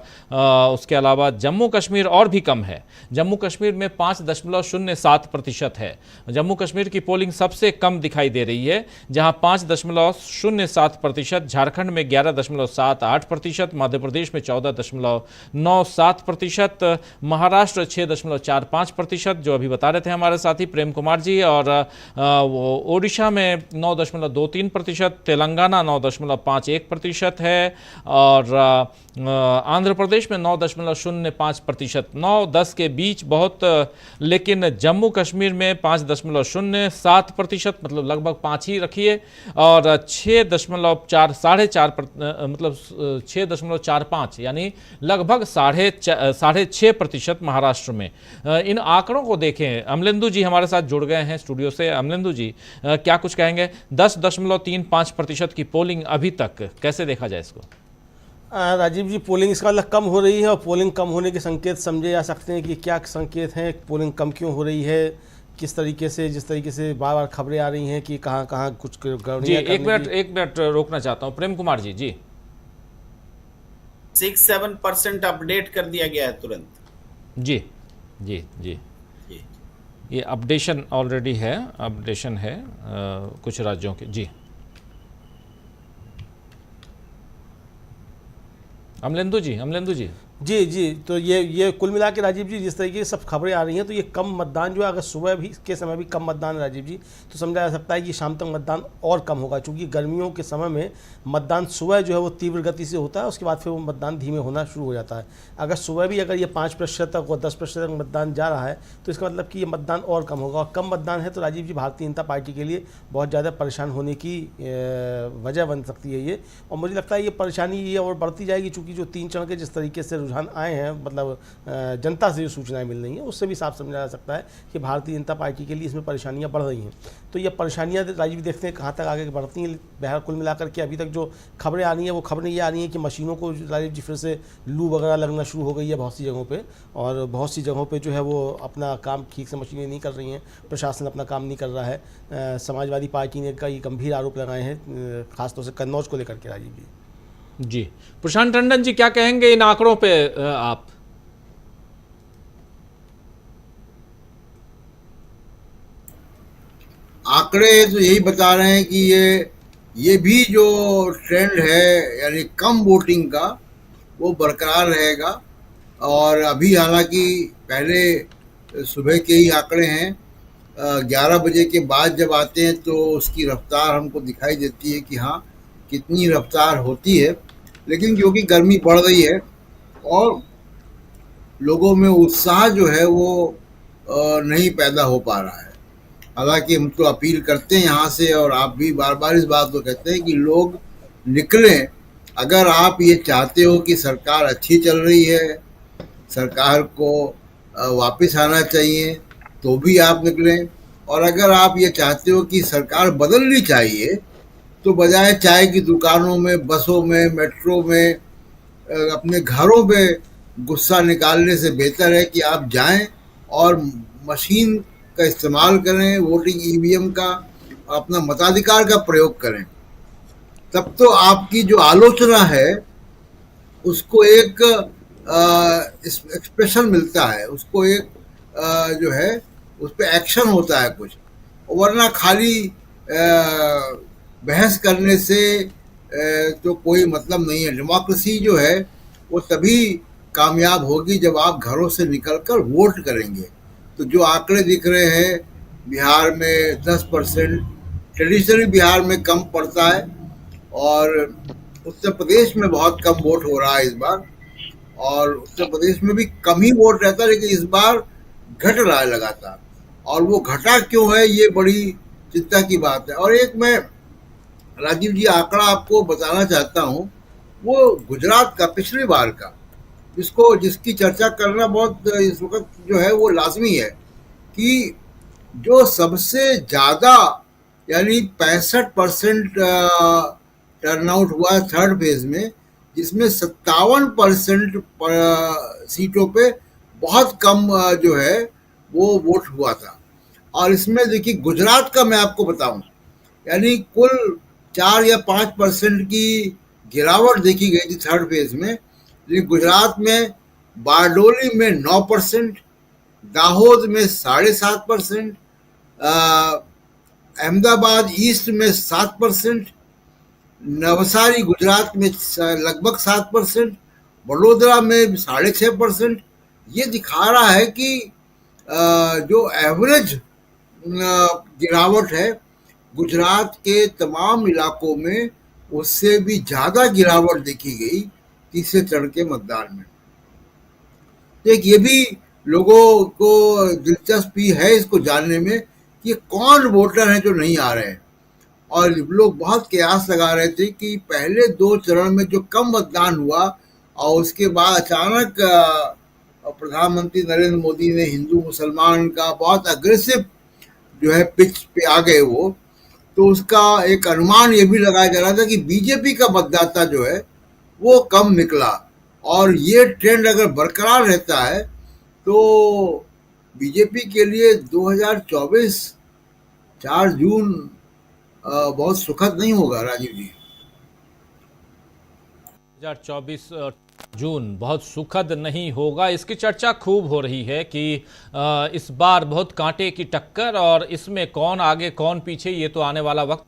उसके अलावा जम्मू कश्मीर और भी कम है, जम्मू कश्मीर में 5.07% है। जम्मू कश्मीर की पोलिंग सबसे कम दिखाई दे रही है जहां 5.07%, झारखंड में 11.78%, मध्य प्रदेश में 14.97%, महाराष्ट्र 6.45% जो अभी बता रहे थे हमारे साथी प्रेम कुमार जी, और ओडिशा में 9.23%, तेलंगाना 9.51% है, और आंध्र प्रदेश में 9.05%, 9-10 के बीच बहुत। लेकिन जम्मू कश्मीर में 5.07%, मतलब लगभग 5 ही रखिए, और 6.4 मतलब 6.45 यानी लगभग 6.5% महाराष्ट्र में। इन आंकड़ों को देखें, अमलेंदु जी हमारे साथ जुड़ गए हैं स्टूडियो से। अमलेंदु जी, क्या कुछ कहेंगे? 10.35% की पोलिंग अभी तक, कैसे देखा जाए इसको? राजीव जी, पोलिंग इसका मतलब कम हो रही है, और पोलिंग कम होने के संकेत समझे जा सकते हैं कि क्या संकेत हैं? पोलिंग कम क्यों हो रही है? किस तरीके से, जिस तरीके से बार बार खबरें आ रही हैं कि कहाँ कहाँ कुछ गड़बड़ियां। एक मिनट रोकना चाहता हूँ प्रेम कुमार जी। जी, 6-7% अपडेट कर दिया गया है तुरंत। जी जी जी, ये अपडेशन ऑलरेडी है, अपडेशन है कुछ राज्यों के। जी अमलेंदु जी जी, तो ये कुल मिला के राजीव जी जिस तरीके की सब खबरें आ रही हैं, तो ये कम मतदान जो है, अगर सुबह भी के समय भी कम मतदान है राजीव जी, तो समझा जा सकता है कि शाम तक मतदान और कम होगा, क्योंकि गर्मियों के समय में मतदान सुबह जो है वो तीव्र गति से होता है, उसके बाद फिर वो मतदान धीमे होना शुरू हो जाता है। अगर सुबह भी अगर ये 5% तक और 10% तक मतदान जा रहा है, तो इसका मतलब कि ये मतदान और कम होगा, और कम मतदान है तो राजीव जी भारतीय जनता पार्टी के लिए बहुत ज़्यादा परेशान होने की वजह बन सकती है ये। और मुझे लगता है ये परेशानी ये और बढ़ती जाएगी, चूँकि जो 3 चरण के जिस तरीके से रुझान आए हैं, मतलब जनता से जो सूचनाएं मिल रही हैं, उससे भी साफ समझा जा सकता है कि भारतीय जनता पार्टी के लिए इसमें परेशानियां बढ़ रही हैं। तो ये परेशानियां राजीव देखते हैं कहाँ तक आगे बढ़ती हैं। बहरहाल कुल मिलाकर के अभी तक जो खबरें आ रही हैं, वो खबरें ये आ रही हैं कि मशीनों को राजीव जी फिर से लू वगैरह लगना शुरू हो गई है बहुत सी जगहों पर, और बहुत सी जगहों पर जो है वो अपना काम ठीक से मशीनें नहीं कर रही हैं, प्रशासन अपना काम नहीं कर रहा है। समाजवादी पार्टी ने कई गंभीर आरोप लगाए हैं, खासतौर से कन्नौज को लेकर के राजीव जी। जी, प्रशांत टंडन जी, क्या कहेंगे इन आंकड़ों पे आप? आंकड़े तो यही बता रहे हैं कि ये भी जो ट्रेंड है यानी कम वोटिंग का वो बरकरार रहेगा। और अभी हालांकि पहले सुबह के ही आंकड़े हैं, 11 बजे के बाद जब आते हैं तो उसकी रफ्तार हमको दिखाई देती है कि हाँ कितनी रफ्तार होती है। लेकिन क्योंकि गर्मी बढ़ रही है और लोगों में उत्साह जो है वो नहीं पैदा हो पा रहा है। हालांकि हम तो अपील करते हैं यहाँ से, और आप भी बार बार इस बात को कहते हैं कि लोग निकलें। अगर आप ये चाहते हो कि सरकार अच्छी चल रही है, सरकार को वापस आना चाहिए, तो भी आप निकलें। और अगर आप ये चाहते हो कि सरकार बदलनी चाहिए, तो बजाय चाय की दुकानों में, बसों में, मेट्रो में, अपने घरों में गुस्सा निकालने से बेहतर है कि आप जाएं और मशीन का इस्तेमाल करें, वोटिंग ईवीएम का, अपना मताधिकार का प्रयोग करें। तब तो आपकी जो आलोचना है उसको एक एक्सप्रेशन मिलता है, उसको एक जो है उस पर एक्शन होता है कुछ। वरना खाली बहस करने से तो कोई मतलब नहीं है। डेमोक्रेसी जो है वो तभी कामयाब होगी जब आप घरों से निकलकर वोट करेंगे। तो जो आंकड़े दिख रहे हैं बिहार में 10%, ट्रेडिशनली बिहार में कम पड़ता है, और उत्तर प्रदेश में बहुत कम वोट हो रहा है इस बार, और उत्तर प्रदेश में भी कम ही वोट रहता है, लेकिन इस बार घट रहा है लगातार। और वो घटा क्यों है ये बड़ी चिंता की बात है। और एक मैं राजीव जी आंकड़ा आपको बताना चाहता हूँ, वो गुजरात का पिछली बार का, जिसकी चर्चा करना बहुत इस वक्त जो है वो लाजमी है, कि जो सबसे ज़्यादा यानी 65% टर्नआउट हुआ थर्ड फेज में, जिसमें 57% सीटों पे बहुत कम जो है वो वोट हुआ था। और इसमें देखिए गुजरात का मैं आपको बताऊं, यानी कुल 4 या 5% की गिरावट देखी गई थी थर्ड फेज में। लेकिन गुजरात में बारडोली में 9%, दाहोद में 7.5%, अहमदाबाद ईस्ट में 7%, नवसारी गुजरात में लगभग 7%, बड़ोदरा में 6.5%। ये दिखा रहा है कि जो एवरेज गिरावट है गुजरात के तमाम इलाकों में, उससे भी ज़्यादा गिरावट देखी गई तीसरे चरण के मतदान में। एक ये भी लोगों को दिलचस्पी है इसको जानने में कि कौन वोटर हैं जो नहीं आ रहे हैं। और लोग बहुत कयास लगा रहे थे कि पहले 2 चरण में जो कम मतदान हुआ और उसके बाद अचानक प्रधानमंत्री नरेंद्र मोदी ने हिंदू मुसलमान का बहुत अग्रेसिव जो है पिच पे आ गए वो, तो उसका एक अनुमान ये भी लगाया जा रहा था कि बीजेपी का मतदाता जो है वो कम निकला। और ये ट्रेंड अगर बरकरार रहता है तो बीजेपी के लिए 2024 4 जून बहुत सुखद नहीं होगा राजीव जी। 2024 जून बहुत सुखद नहीं होगा, इसकी चर्चा खूब हो रही है कि इस बार बहुत कांटे की टक्कर, और इसमें कौन आगे कौन पीछे ये तो आने वाला वक्त।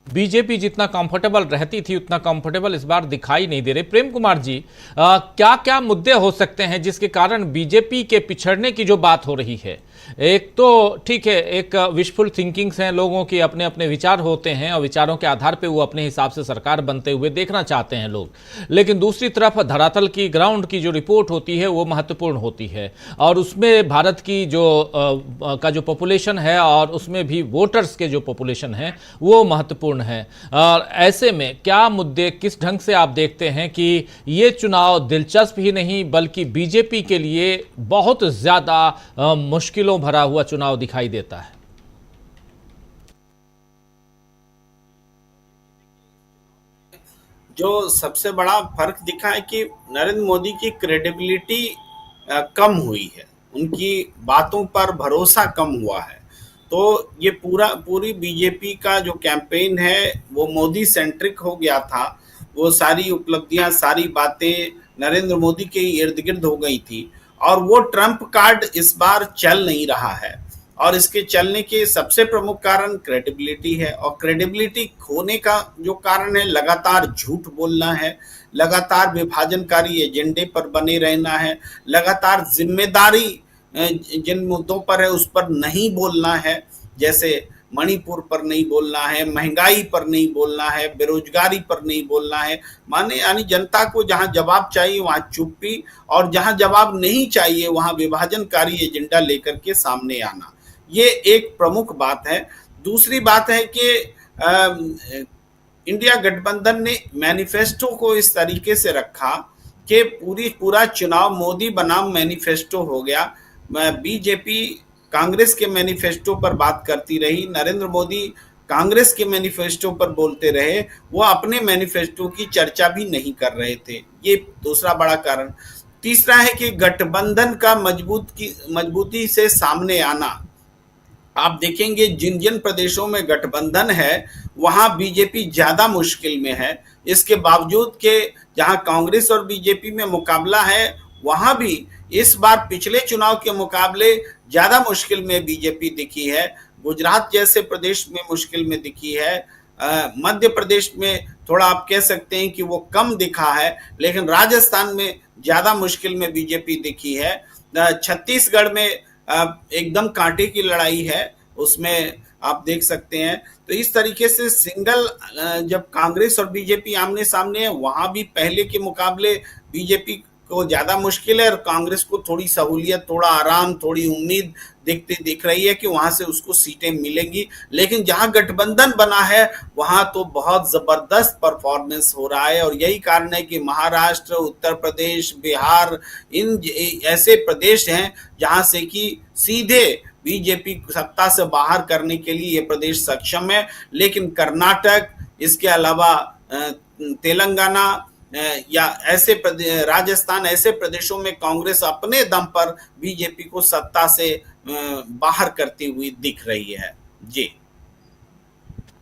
बीजेपी जितना कंफर्टेबल रहती थी उतना कंफर्टेबल इस बार दिखाई नहीं दे रही। प्रेम कुमार जी, क्या क्या मुद्दे हो सकते हैं जिसके कारण बीजेपी के पिछड़ने की जो बात हो रही है? एक तो ठीक है, एक विशफुल थिंकिंग्स हैं लोगों की, अपने अपने विचार होते हैं और विचारों के आधार पे वो अपने हिसाब से सरकार बनते हुए देखना चाहते हैं लोग। लेकिन दूसरी तरफ धरातल की, ग्राउंड की जो रिपोर्ट होती है वो महत्वपूर्ण होती है, और उसमें भारत की जो पॉपुलेशन है और उसमें भी वोटर्स के जो पॉपुलेशन है वो महत्वपूर्ण है। और ऐसे में क्या मुद्दे, किस ढंग से आप देखते हैं कि ये चुनाव दिलचस्प ही नहीं बल्कि बीजेपी के लिए बहुत ज्यादा मुश्किलों भरा हुआ चुनाव दिखाई देता है? जो सबसे बड़ा फर्क दिखा है कि नरेंद्र मोदी की क्रेडिबिलिटी कम हुई है, उनकी बातों पर भरोसा कम हुआ है। तो ये पूरी बीजेपी का जो कैंपेन है वो मोदी सेंट्रिक हो गया था, वो सारी उपलब्धियां, सारी बातें नरेंद्र मोदी के इर्द गिर्द हो गई थी, और वो ट्रम्प कार्ड इस बार चल नहीं रहा है। और इसके चलने के सबसे प्रमुख कारण क्रेडिबिलिटी है, और क्रेडिबिलिटी खोने का जो कारण है लगातार झूठ बोलना है, लगातार विभाजनकारी एजेंडे पर बने रहना है, लगातार जिम्मेदारी जिन मुद्दों पर है उस पर नहीं बोलना है, जैसे मणिपुर पर नहीं बोलना है, महंगाई पर नहीं बोलना है, बेरोजगारी पर नहीं बोलना है, माने यानी जनता को जहां जवाब चाहिए वहां चुप्पी, और जहां जवाब नहीं चाहिए वहां विभाजनकारी एजेंडा लेकर के सामने आना, ये एक प्रमुख बात है। दूसरी बात है कि इंडिया गठबंधन ने मैनिफेस्टो को इस तरीके से रखा कि पूरा चुनाव मोदी बनाम मैनिफेस्टो हो गया। बीजेपी कांग्रेस के मैनिफेस्टो पर बात करती रही, नरेंद्र मोदी कांग्रेस के मैनिफेस्टो पर बोलते रहे, वो अपने मैनिफेस्टो की चर्चा भी नहीं कर रहे थे। ये दूसरा बड़ा कारण। तीसरा है कि गठबंधन का मजबूती से सामने आना। आप देखेंगे जिन जिन प्रदेशों में गठबंधन है वहां बीजेपी ज्यादा मुश्किल में है। इसके बावजूद के जहां कांग्रेस और बीजेपी में मुकाबला है वहां भी इस बार पिछले चुनाव के मुकाबले ज्यादा मुश्किल में बीजेपी दिखी है। गुजरात जैसे प्रदेश में मुश्किल में दिखी है, मध्य प्रदेश में थोड़ा आप कह सकते हैं कि वो कम दिखा है, लेकिन राजस्थान में ज्यादा मुश्किल में बीजेपी दिखी है। छत्तीसगढ़ में एकदम कांटे की लड़ाई है, उसमें आप देख सकते हैं। तो इस तरीके से सिंगल जब कांग्रेस और बीजेपी आमने सामने है वहां भी पहले के मुकाबले बीजेपी को ज्यादा मुश्किल है, और कांग्रेस को थोड़ी सहूलियत, थोड़ा आराम, थोड़ी उम्मीद दिख रही है कि वहां से उसको सीटें मिलेंगी। लेकिन जहां गठबंधन बना है वहां तो बहुत जबरदस्त परफॉर्मेंस हो रहा है, और यही कारण है कि महाराष्ट्र, उत्तर प्रदेश, बिहार, इन ऐसे प्रदेश हैं जहां से कि सीधे बीजेपी सत्ता से बाहर करने के लिए ये प्रदेश सक्षम है। लेकिन कर्नाटक, इसके अलावा तेलंगाना या ऐसे राजस्थान, ऐसे प्रदेशों में कांग्रेस अपने दम पर बीजेपी को सत्ता से बाहर करती हुई दिख रही है। जी,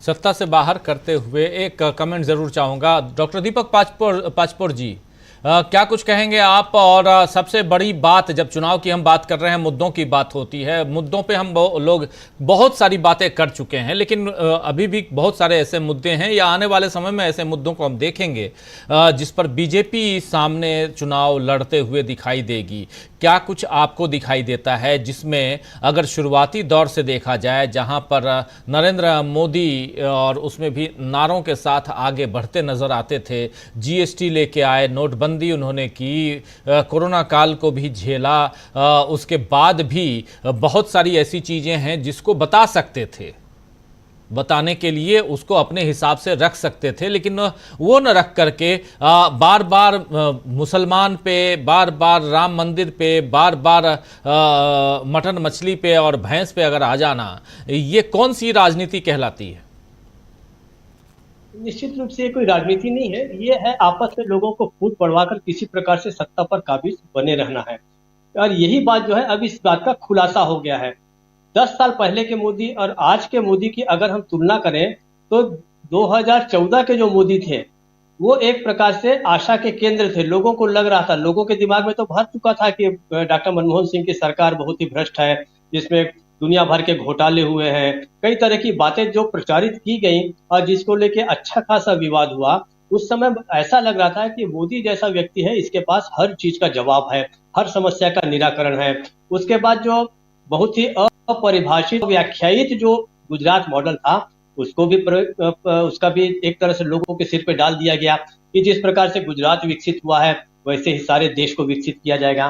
सत्ता से बाहर करते हुए एक कमेंट जरूर चाहूंगा। डॉक्टर दीपक पाचपोर जी, क्या कुछ कहेंगे आप? और सबसे बड़ी बात, जब चुनाव की हम बात कर रहे हैं, मुद्दों की बात होती है, मुद्दों पे हम लोग बहुत सारी बातें कर चुके हैं, लेकिन अभी भी बहुत सारे ऐसे मुद्दे हैं, या आने वाले समय में ऐसे मुद्दों को हम देखेंगे जिस पर बीजेपी सामने चुनाव लड़ते हुए दिखाई देगी। क्या कुछ आपको दिखाई देता है जिसमें अगर शुरुआती दौर से देखा जाए, जहां पर नरेंद्र मोदी और उसमें भी नारों के साथ आगे बढ़ते नजर आते थे, जीएसटी लेके आए, नोटबंदी उन्होंने की, कोरोना काल को भी झेला, उसके बाद भी बहुत सारी ऐसी चीजें हैं जिसको बता सकते थे, बताने के लिए उसको अपने हिसाब से रख सकते थे, लेकिन वो न रख करके बार बार मुसलमान पे, बार बार राम मंदिर पे, बार बार मटन मछली पे और भैंस पे अगर आ जाना, ये कौन सी राजनीति कहलाती है? निश्चित रूप से ये कोई राजनीति नहीं है, ये है आपस में लोगों को फूट पड़वाकर किसी प्रकार से सत्ता पर काबिज बने रहना है। और यही बात जो है अब इस बात का खुलासा हो गया है। 10 साल पहले के मोदी और आज के मोदी की अगर हम तुलना करें तो 2014 के जो मोदी थे वो एक प्रकार से आशा के केंद्र थे। लोगों को लग रहा था, लोगों के दिमाग में तो भर चुका था कि डॉक्टर मनमोहन सिंह की सरकार बहुत ही भ्रष्ट है, जिसमें दुनिया भर के घोटाले हुए हैं, कई तरह की बातें जो प्रचारित की गई और जिसको लेके अच्छा खासा विवाद हुआ। उस समय ऐसा लग रहा था कि मोदी जैसा व्यक्ति है, इसके पास हर चीज का जवाब है, हर समस्या का निराकरण है। उसके बाद जो बहुत ही अपरिभाषित, व्याख्यायित जो गुजरात मॉडल था, उसका भी एक तरह से लोगों के सिर पे डाल दिया गया कि जिस प्रकार से गुजरात विकसित हुआ है वैसे ही सारे देश को विकसित किया जाएगा।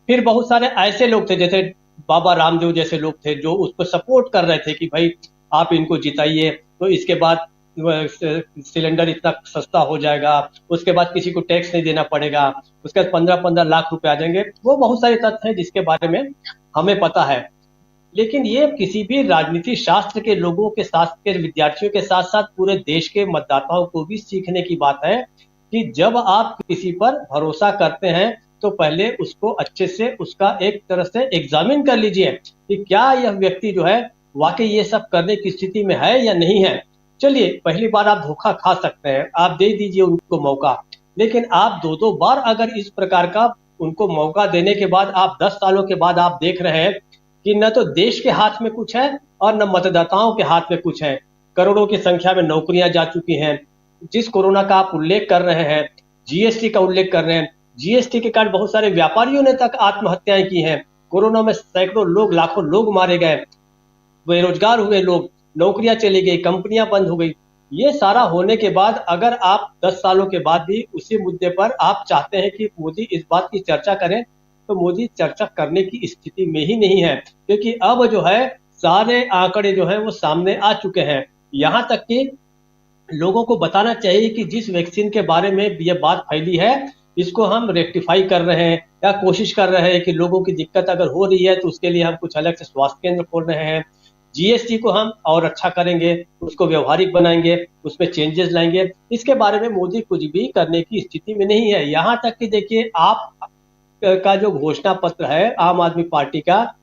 फिर बहुत सारे ऐसे लोग थे, जैसे बाबा रामदेव जैसे लोग थे, जो उसको सपोर्ट कर रहे थे कि भाई आप इनको जिताइए तो इसके बाद सिलेंडर इतना सस्ता हो जाएगा, उसके बाद किसी को टैक्स नहीं देना पड़ेगा, उसके बाद 15-15 लाख रुपए आ जाएंगे। वो बहुत सारे तथ्य हैं जिसके बारे में हमें पता है। लेकिन ये किसी भी राजनीति शास्त्र के लोगों के साथ, के विद्यार्थियों के साथ साथ पूरे देश के मतदाताओं को भी सीखने की बात है कि जब आप किसी पर भरोसा करते हैं तो पहले उसको अच्छे से, उसका एक तरह से एग्जामिन कर लीजिए कि क्या यह व्यक्ति जो है वाकई ये सब करने की स्थिति में है या नहीं है। चलिए पहली बार आप धोखा खा सकते हैं, आप दे दीजिए उनको मौका, लेकिन आप दो दो बार अगर इस प्रकार का उनको मौका देने के बाद आप 10 सालों के बाद आप देख रहे हैं कि न तो देश के हाथ में कुछ है और न मतदाताओं के हाथ में कुछ है। करोड़ों की संख्या में नौकरियां जा चुकी हैं। जिस कोरोना का आप उल्लेख कर रहे हैं, जीएसटी का उल्लेख कर रहे हैं, जीएसटी के कारण बहुत सारे व्यापारियों ने तक आत्महत्याएं की हैं। कोरोना में सैकड़ों लोग, लाखों लोग मारे गए, बेरोजगार हुए लोग, नौकरियां चली गई, कंपनियां बंद हो गई। ये सारा होने के बाद अगर आप 10 सालों के बाद भी उसी मुद्दे पर आप चाहते हैं कि मोदी इस बात की चर्चा करें, तो मोदी चर्चा करने की स्थिति में ही नहीं है, क्योंकि अब जो है सारे आंकड़े जो है वो सामने आ चुके हैं। यहाँ तक कि लोगों को बताना चाहिए कि जिस वैक्सीन के बारे में ये बात फैली है, इसको हम रेक्टिफाई कर रहे हैं या कोशिश कर रहे हैं कि लोगों की दिक्कत अगर हो रही है तो उसके लिए हम कुछ अलग से स्वास्थ्य केंद्र खोल रहे हैं। जीएसटी को हम और अच्छा करेंगे, उसको व्यवहारिक बनाएंगे, उसमें चेंजेस लाएंगे। इसके बारे में मोदी कुछ भी करने की स्थिति में नहीं है। यहाँ तक कि देखिए, आप का जो घोषणा पत्र है आम आदमी पार्टी का,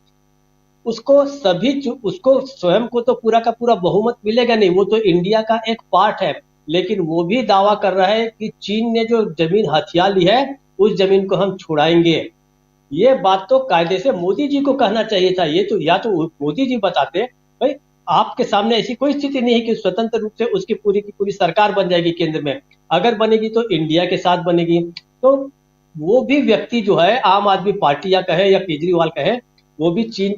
उसको स्वयं को तो पूरा का पूरा बहुमत मिलेगा नहीं, वो तो इंडिया का एक पार्ट है, लेकिन वो भी दावा कर रहा है कि चीन ने जो जमीन हथिया ली है उस जमीन को हम छुड़ाएंगे। ये बात तो कायदे से मोदी जी को कहना चाहिए था। ये तो या तो मोदी जी बताते, भाई आपके सामने ऐसी कोई स्थिति नहीं है कि स्वतंत्र रूप से उसकी पूरी की पूरी सरकार बन जाएगी केंद्र में, अगर बनेगी तो इंडिया के साथ बनेगी। तो वो भी व्यक्ति जो है, आम आदमी पार्टी या कहे या केजरीवाल कहे, वो भी चीन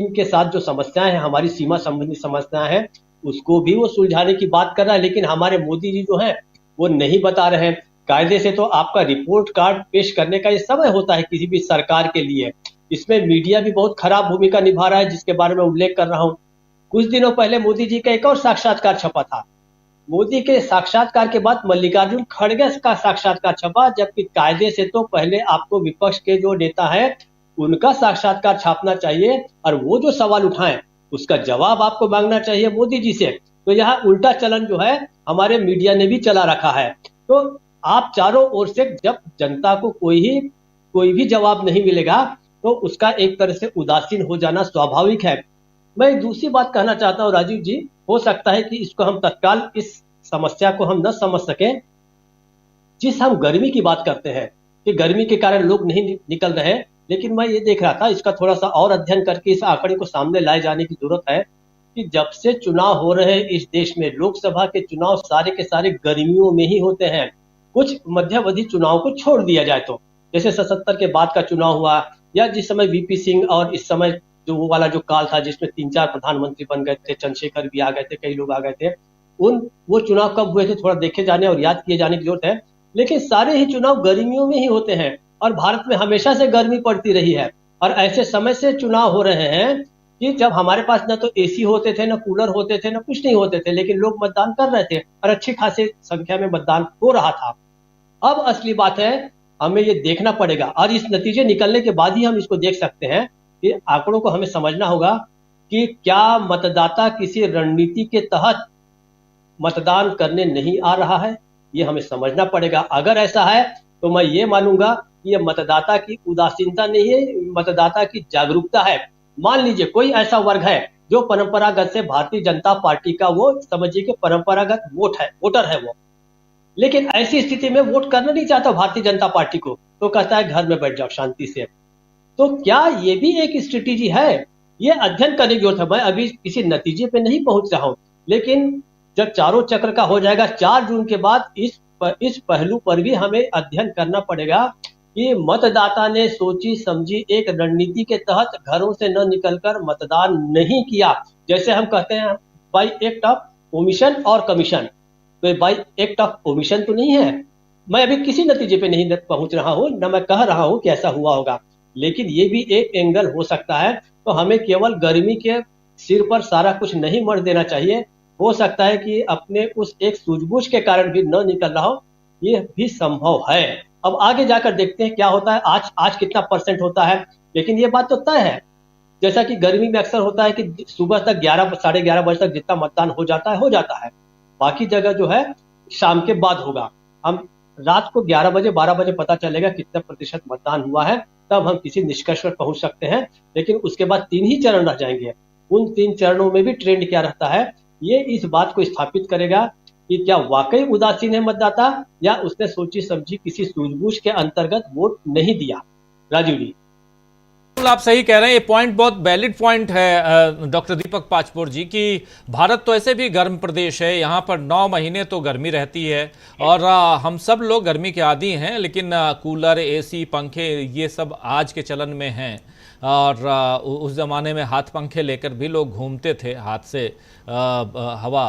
के साथ जो समस्याएं हैं, हमारी सीमा संबंधी समस्याएं हैं, उसको भी वो सुलझाने की बात कर रहा है। लेकिन हमारे मोदी जी जो है वो नहीं बता रहे हैं। कायदे से तो आपका रिपोर्ट कार्ड पेश करने का ये समय होता है किसी भी सरकार के लिए। इसमें मीडिया भी बहुत खराब भूमिका निभा रहा है, जिसके बारे में उल्लेख कर रहा हूं। कुछ दिनों पहले मोदी जी का एक और साक्षात्कार छपा था। मोदी के साक्षात्कार के बाद मल्लिकार्जुन खड़गे का साक्षात्कार छपा, जबकि कायदे से तो पहले आपको विपक्ष के जो नेता है उनका साक्षात्कार छापना चाहिए और वो जो सवाल उठाएं उसका जवाब आपको मांगना चाहिए मोदी जी से। तो यहाँ उल्टा चलन जो है हमारे मीडिया ने भी चला रखा है। तो आप चारों ओर से जब जनता को कोई भी जवाब नहीं मिलेगा तो उसका एक तरह से उदासीन हो जाना स्वाभाविक है। मैं एक दूसरी बात कहना चाहता हूँ राजीव जी, हो सकता है कि इसको हम तत्काल इस समस्या को हम न समझ सकें। जिस हम गर्मी की बात करते हैं कि गर्मी के कारण लोग नहीं निकल रहे, लेकिन मैं ये देख रहा था, इसका थोड़ा सा और अध्ययन करके इस आंकड़े को सामने लाए जाने की जरूरत है कि जब से चुनाव हो रहे हैं इस देश में, लोकसभा के चुनाव सारे के सारे गर्मियों में ही होते हैं। कुछ मध्यावधि चुनाव को छोड़ दिया जाए तो, जैसे 77 के बाद का चुनाव हुआ, या जिस समय वीपी सिंह और इस समय जो वो वाला जो काल था जिसमें 3-4 प्रधानमंत्री बन गए थे, चंद्रशेखर भी आ गए थे, कई लोग आ गए थे, वो चुनाव कब हुए थे थोड़ा देखे जाने और याद किए जाने की जरूरत है। लेकिन सारे ही चुनाव गर्मियों में ही होते हैं और भारत में हमेशा से गर्मी पड़ती रही है। और ऐसे समय से चुनाव हो रहे हैं कि जब हमारे पास न तो एसी होते थे, न कूलर होते थे, न कुछ नहीं होते थे, लेकिन लोग मतदान कर रहे थे और अच्छी खासी संख्या में मतदान हो रहा था। अब असली बात है, हमें ये देखना पड़ेगा और इस नतीजे निकलने के बाद ही हम इसको देख सकते हैं कि आंकड़ों को हमें समझना होगा कि क्या मतदाता किसी रणनीति के तहत मतदान करने नहीं आ रहा है, ये हमें समझना पड़ेगा। अगर ऐसा है तो मैं ये मानूंगा कि ये मतदाता की उदासीनता नहीं है, मतदाता की जागरूकता है। मान लीजिए कोई ऐसा वर्ग है जो परंपरागत से भारतीय जनता पार्टी का, वो समझिए कि परंपरागत वोटर है वो, लेकिन ऐसी स्थिति में वोट करना नहीं चाहता भारतीय जनता पार्टी को, तो कहता है घर में बैठ जाओ शांति से। तो क्या ये भी एक स्ट्रेटेजी है? ये अध्ययन करने की जरूरत है। मैं अभी किसी नतीजे पे नहीं पहुंच रहा हूं, लेकिन जब चारों चक्र का हो जाएगा 4 जून के बाद, इस पहलू पर भी हमें अध्ययन करना पड़ेगा कि मतदाता ने सोची समझी एक रणनीति के तहत घरों से न निकलकर मतदान नहीं किया। जैसे हम कहते हैं बाई एक्ट ऑफ ओमिशन और कमीशन, तो बाई एक्ट ऑफ ओमिशन तो नहीं है। मैं अभी किसी नतीजे पे नहीं पहुंच रहा हूं, न मैं कह रहा हूं कि ऐसा हुआ होगा, लेकिन ये भी एक एंगल हो सकता है। तो हमें केवल गर्मी के सिर पर सारा कुछ नहीं मर देना चाहिए। हो सकता है कि अपने उस एक सूझबूझ के कारण भी न निकल रहा हो, ये भी संभव है। अब आगे जाकर देखते हैं क्या होता है, आज कितना परसेंट होता है। लेकिन ये बात तो तय है, जैसा कि गर्मी में अक्सर होता है कि सुबह तक 11 साढ़े 11 बजे तक जितना मतदान हो जाता है, बाकी जगह जो है शाम के बाद होगा। हम रात को 11 बजे 12 बजे पता चलेगा कितना प्रतिशत मतदान हुआ है, तब हम किसी निष्कर्ष पर पहुंच सकते हैं। लेकिन उसके बाद 3 ही चरण रह जाएंगे। उन 3 चरणों में भी ट्रेंड क्या रहता है, ये इस बात को स्थापित करेगा कि क्या वाकई उदासीन है मतदाता या उसने सोची समझी किसी सूझबूझ के अंतर्गत वोट नहीं दिया। राजीव जी। बिल्कुल आप सही कह रहे हैं, ये पॉइंट बहुत वैलिड पॉइंट है डॉक्टर दीपक पाचपोर जी की भारत तो ऐसे भी गर्म प्रदेश है, यहाँ पर 9 महीने तो गर्मी रहती है और हम सब लोग गर्मी के आदी हैं, लेकिन कूलर, एसी, पंखे ये सब आज के चलन में हैं और उस ज़माने में हाथ पंखे लेकर भी लोग घूमते थे, हाथ से हवा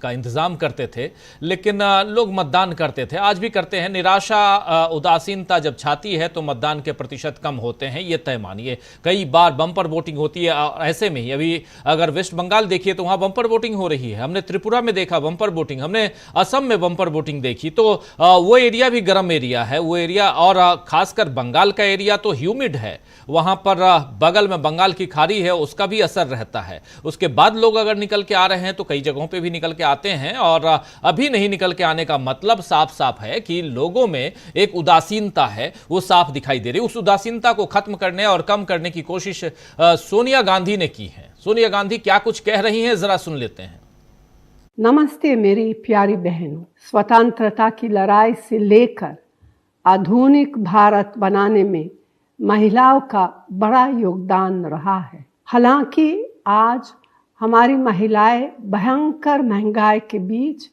का इंतज़ाम करते थे, लेकिन लोग मतदान करते थे, आज भी करते हैं। निराशा, उदासीनता जब छाती है तो मतदान के प्रतिशत कम होते हैं, ये तय मानिए। कई बार बम्पर वोटिंग होती है, ऐसे में ही अभी अगर वेस्ट बंगाल देखिए तो वहाँ बम्पर वोटिंग हो रही है, हमने त्रिपुरा में देखा बम्पर वोटिंग, हमने असम में बम्पर वोटिंग देखी, तो वो एरिया भी गर्म एरिया है वो एरिया, और खासकर बंगाल का एरिया तो ह्यूमिड है, वहाँ पर बगल में बंगाल की खाड़ी है, उसका भी असर रहता है। उसके बाद लोग अगर निकल के आ रहे हैं तो कई जगहों पे भी निकल के आते हैं, और अभी नहीं निकल के आने का मतलब साफ साफ है कि लोगों में एक उदासीनता है, वो साफ दिखाई दे रही है। उस उदासीनता को खत्म करने और कम करने की कोशिश सोनिया गांधी ने की है। सोनिया गांधी क्या कुछ कह रही हैं, जरा सुन लेते हैं। नमस्ते मेरी प्यारी बहनों, स्वतंत्रता की लड़ाई से लेकर आधुनिक भारत बनाने में महिलाओं का बड़ा योगदान रहा है। हालांकि आज हमारी महिलाएं भयंकर महंगाई के बीच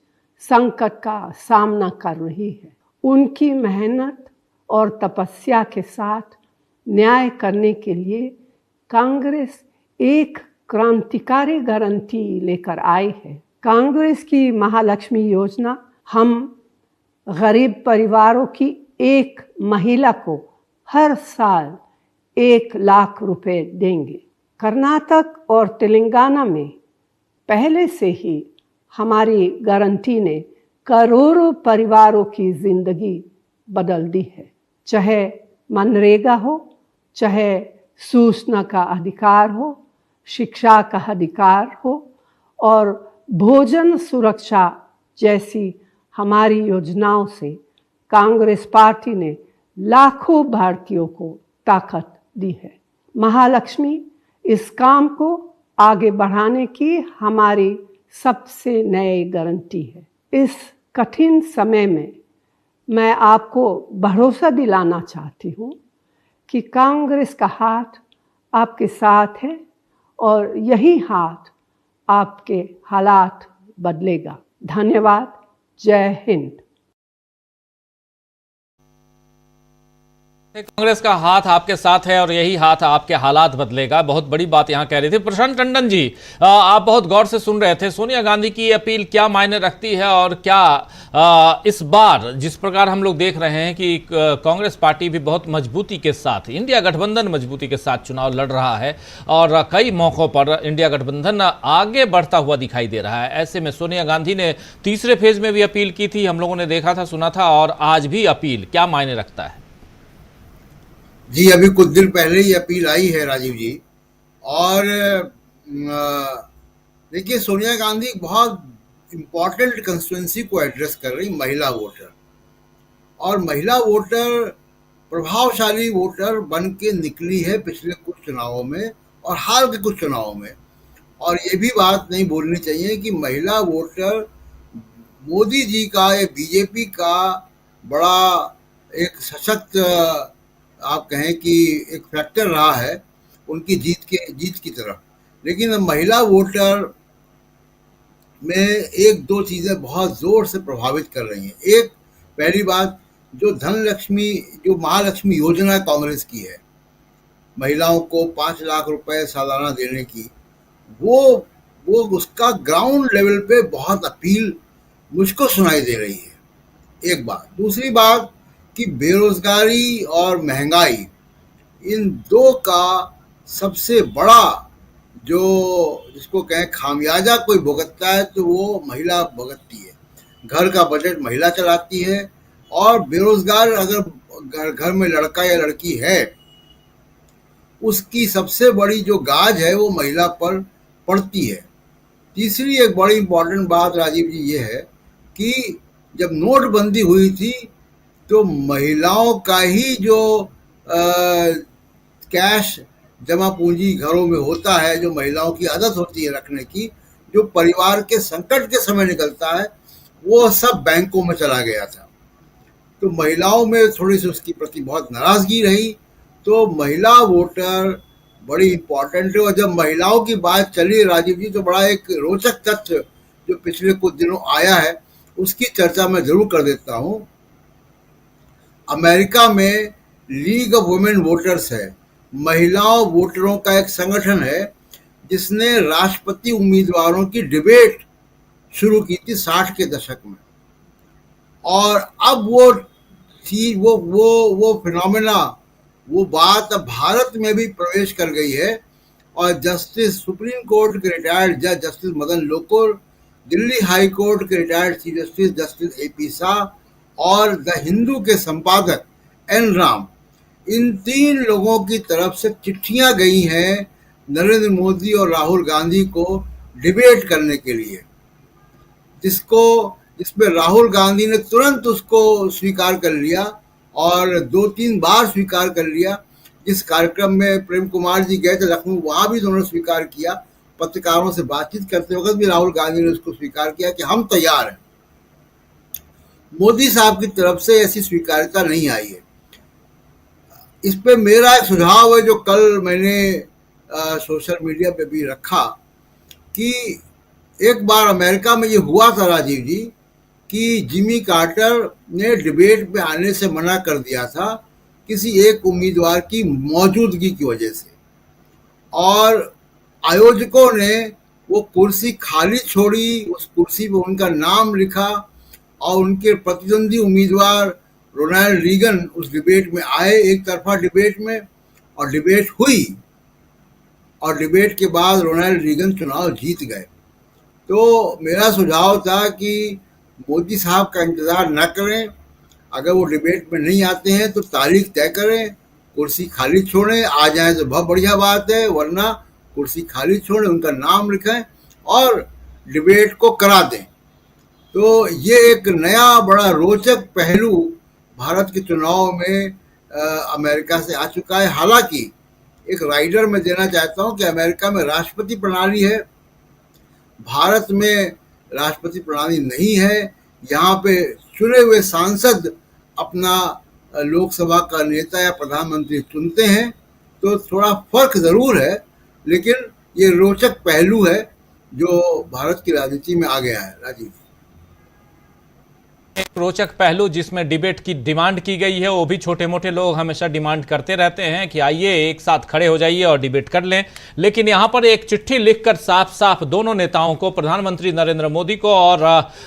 संकट का सामना कर रही है। उनकी मेहनत और तपस्या के साथ न्याय करने के लिए कांग्रेस एक क्रांतिकारी गारंटी लेकर आई है। कांग्रेस की महालक्ष्मी योजना हम गरीब परिवारों की एक महिला को हर साल 1 लाख रुपए देंगे। कर्नाटक और तेलंगाना में पहले से ही हमारी गारंटी ने करोड़ों परिवारों की जिंदगी बदल दी है। चाहे मनरेगा हो, चाहे सूचना का अधिकार हो, शिक्षा का अधिकार हो और भोजन सुरक्षा जैसी हमारी योजनाओं से कांग्रेस पार्टी ने लाखों भारतीयों को ताकत दी है। महालक्ष्मी इस काम को आगे बढ़ाने की हमारी सबसे नई गारंटी है। इस कठिन समय में मैं आपको भरोसा दिलाना चाहती हूँ कि कांग्रेस का हाथ आपके साथ है और यही हाथ आपके हालात बदलेगा। धन्यवाद। जय हिंद। कांग्रेस का हाथ आपके साथ है और यही हाथ आपके हालात बदलेगा, बहुत बड़ी बात यहां कह रही थी प्रशांत टंडन जी। आप बहुत गौर से सुन रहे थे, सोनिया गांधी की अपील क्या मायने रखती है और क्या इस बार जिस प्रकार हम लोग देख रहे हैं कि कांग्रेस पार्टी भी बहुत मजबूती के साथ, इंडिया गठबंधन मजबूती के साथ चुनाव लड़ रहा है और कई मौकों पर इंडिया गठबंधन आगे बढ़ता हुआ दिखाई दे रहा है। ऐसे में सोनिया गांधी ने तीसरे फेज में भी अपील की थी, हम लोगों ने देखा था, सुना था, और आज भी अपील क्या मायने रखता है? जी, अभी कुछ दिन पहले ही अपील आई है राजीव जी। और देखिए, सोनिया गांधी बहुत इम्पोर्टेंट कंस्टिट्यूंसी को एड्रेस कर रही, महिला वोटर, और महिला वोटर प्रभावशाली वोटर बन के निकली है पिछले कुछ चुनावों में और हाल के कुछ चुनावों में। और ये भी बात नहीं भूलनी चाहिए कि महिला वोटर मोदी जी का या बीजेपी का बड़ा एक सशक्त, आप कहें कि एक फैक्टर रहा है उनकी जीत की तरफ। लेकिन महिला वोटर में एक दो चीज़ें बहुत ज़ोर से प्रभावित कर रही हैं। एक, पहली बात, जो धनलक्ष्मी, जो महालक्ष्मी योजना कांग्रेस की है, महिलाओं को 5 लाख रुपए सालाना देने की, वो उसका ग्राउंड लेवल पे बहुत अपील मुझको सुनाई दे रही है। एक बात। दूसरी बात कि बेरोजगारी और महंगाई, इन दो का सबसे बड़ा जो जिसको कहें खामियाजा कोई भुगतता है तो वो महिला भुगतती है। घर का बजट महिला चलाती है और बेरोजगार अगर घर में लड़का या लड़की है, उसकी सबसे बड़ी जो गाज है वो महिला पर पड़ती है। तीसरी एक बड़ी इंपॉर्टेंट बात राजीव जी ये है कि जब नोटबंदी हुई थी तो महिलाओं का ही जो कैश जमा पूंजी घरों में होता है, जो महिलाओं की आदत होती है रखने की, जो परिवार के संकट के समय निकलता है वो सब बैंकों में चला गया था। तो महिलाओं में थोड़ी सी उसकी प्रति बहुत नाराजगी रही। तो महिला वोटर बड़ी इंपॉर्टेंट है। और जब महिलाओं की बात चली राजीव जी, तो बड़ा एक रोचक तथ्य जो पिछले कुछ दिनों आया है उसकी चर्चा मैं जरूर कर देता हूं। अमेरिका में लीग ऑफ वुमेन वोटर्स है, महिलाओं वोटरों का एक संगठन है जिसने राष्ट्रपति उम्मीदवारों की डिबेट शुरू की थी 60 के दशक में। और अब वो फिनोमेना, वो बात अब भारत में भी प्रवेश कर गई है। और जस्टिस, सुप्रीम कोर्ट के रिटायर्ड जज justice Madan Lokur, Delhi High Court के retired chief justice justice AP Shah और द हिंदू के संपादक N राम, इन 3 लोगों की तरफ से चिट्ठियां गई हैं नरेंद्र मोदी और राहुल गांधी को डिबेट करने के लिए, जिसमें राहुल गांधी ने तुरंत उसको स्वीकार कर लिया और 2-3 बार स्वीकार कर लिया। जिस कार्यक्रम में प्रेम कुमार जी गए थे लखनऊ, वहां भी उन्होंने स्वीकार किया। पत्रकारों से बातचीत करते वक्त भी राहुल गांधी ने उसको स्वीकार किया कि हम तैयार हैं। मोदी साहब की तरफ से ऐसी स्वीकार्यता नहीं आई है। इस पे मेरा एक सुझाव है जो कल मैंने सोशल मीडिया पे भी रखा कि एक बार अमेरिका में ये हुआ था राजीव जी कि जिमी कार्टर ने डिबेट पे आने से मना कर दिया था किसी एक उम्मीदवार की मौजूदगी की वजह से, और आयोजकों ने वो कुर्सी खाली छोड़ी, उस कुर्सी पे उनका नाम लिखा और उनके प्रतिद्वंदी उम्मीदवार रोनाल्ड रीगन उस डिबेट में आए, एक तरफा डिबेट में, और डिबेट हुई और डिबेट के बाद रोनाल्ड रीगन चुनाव जीत गए। तो मेरा सुझाव था कि मोदी साहब का इंतज़ार न करें, अगर वो डिबेट में नहीं आते हैं तो तारीख तय करें, कुर्सी खाली छोड़ें, आ जाए तो बहुत बढ़िया बात है, वरना कुर्सी खाली छोड़ें, उनका नाम लिखें और डिबेट को करा दें। तो ये एक नया बड़ा रोचक पहलू भारत के चुनाव में अमेरिका से आ चुका है। हालांकि एक राइडर मैं देना चाहता हूं कि अमेरिका में राष्ट्रपति प्रणाली है, भारत में राष्ट्रपति प्रणाली नहीं है। यहाँ पे चुने हुए सांसद अपना लोकसभा का नेता या प्रधानमंत्री चुनते हैं, तो थोड़ा फर्क जरूर है, लेकिन ये रोचक पहलू है जो भारत की राजनीति में आ गया है राजीव। एक रोचक पहलू जिसमें डिबेट की डिमांड की गई है, वो भी छोटे मोटे लोग हमेशा डिमांड करते रहते हैं कि आइए एक साथ खड़े हो जाइए और डिबेट कर लें। लेकिन यहां पर एक चिट्ठी लिखकर साफ साफ दोनों नेताओं को, प्रधानमंत्री नरेंद्र मोदी को और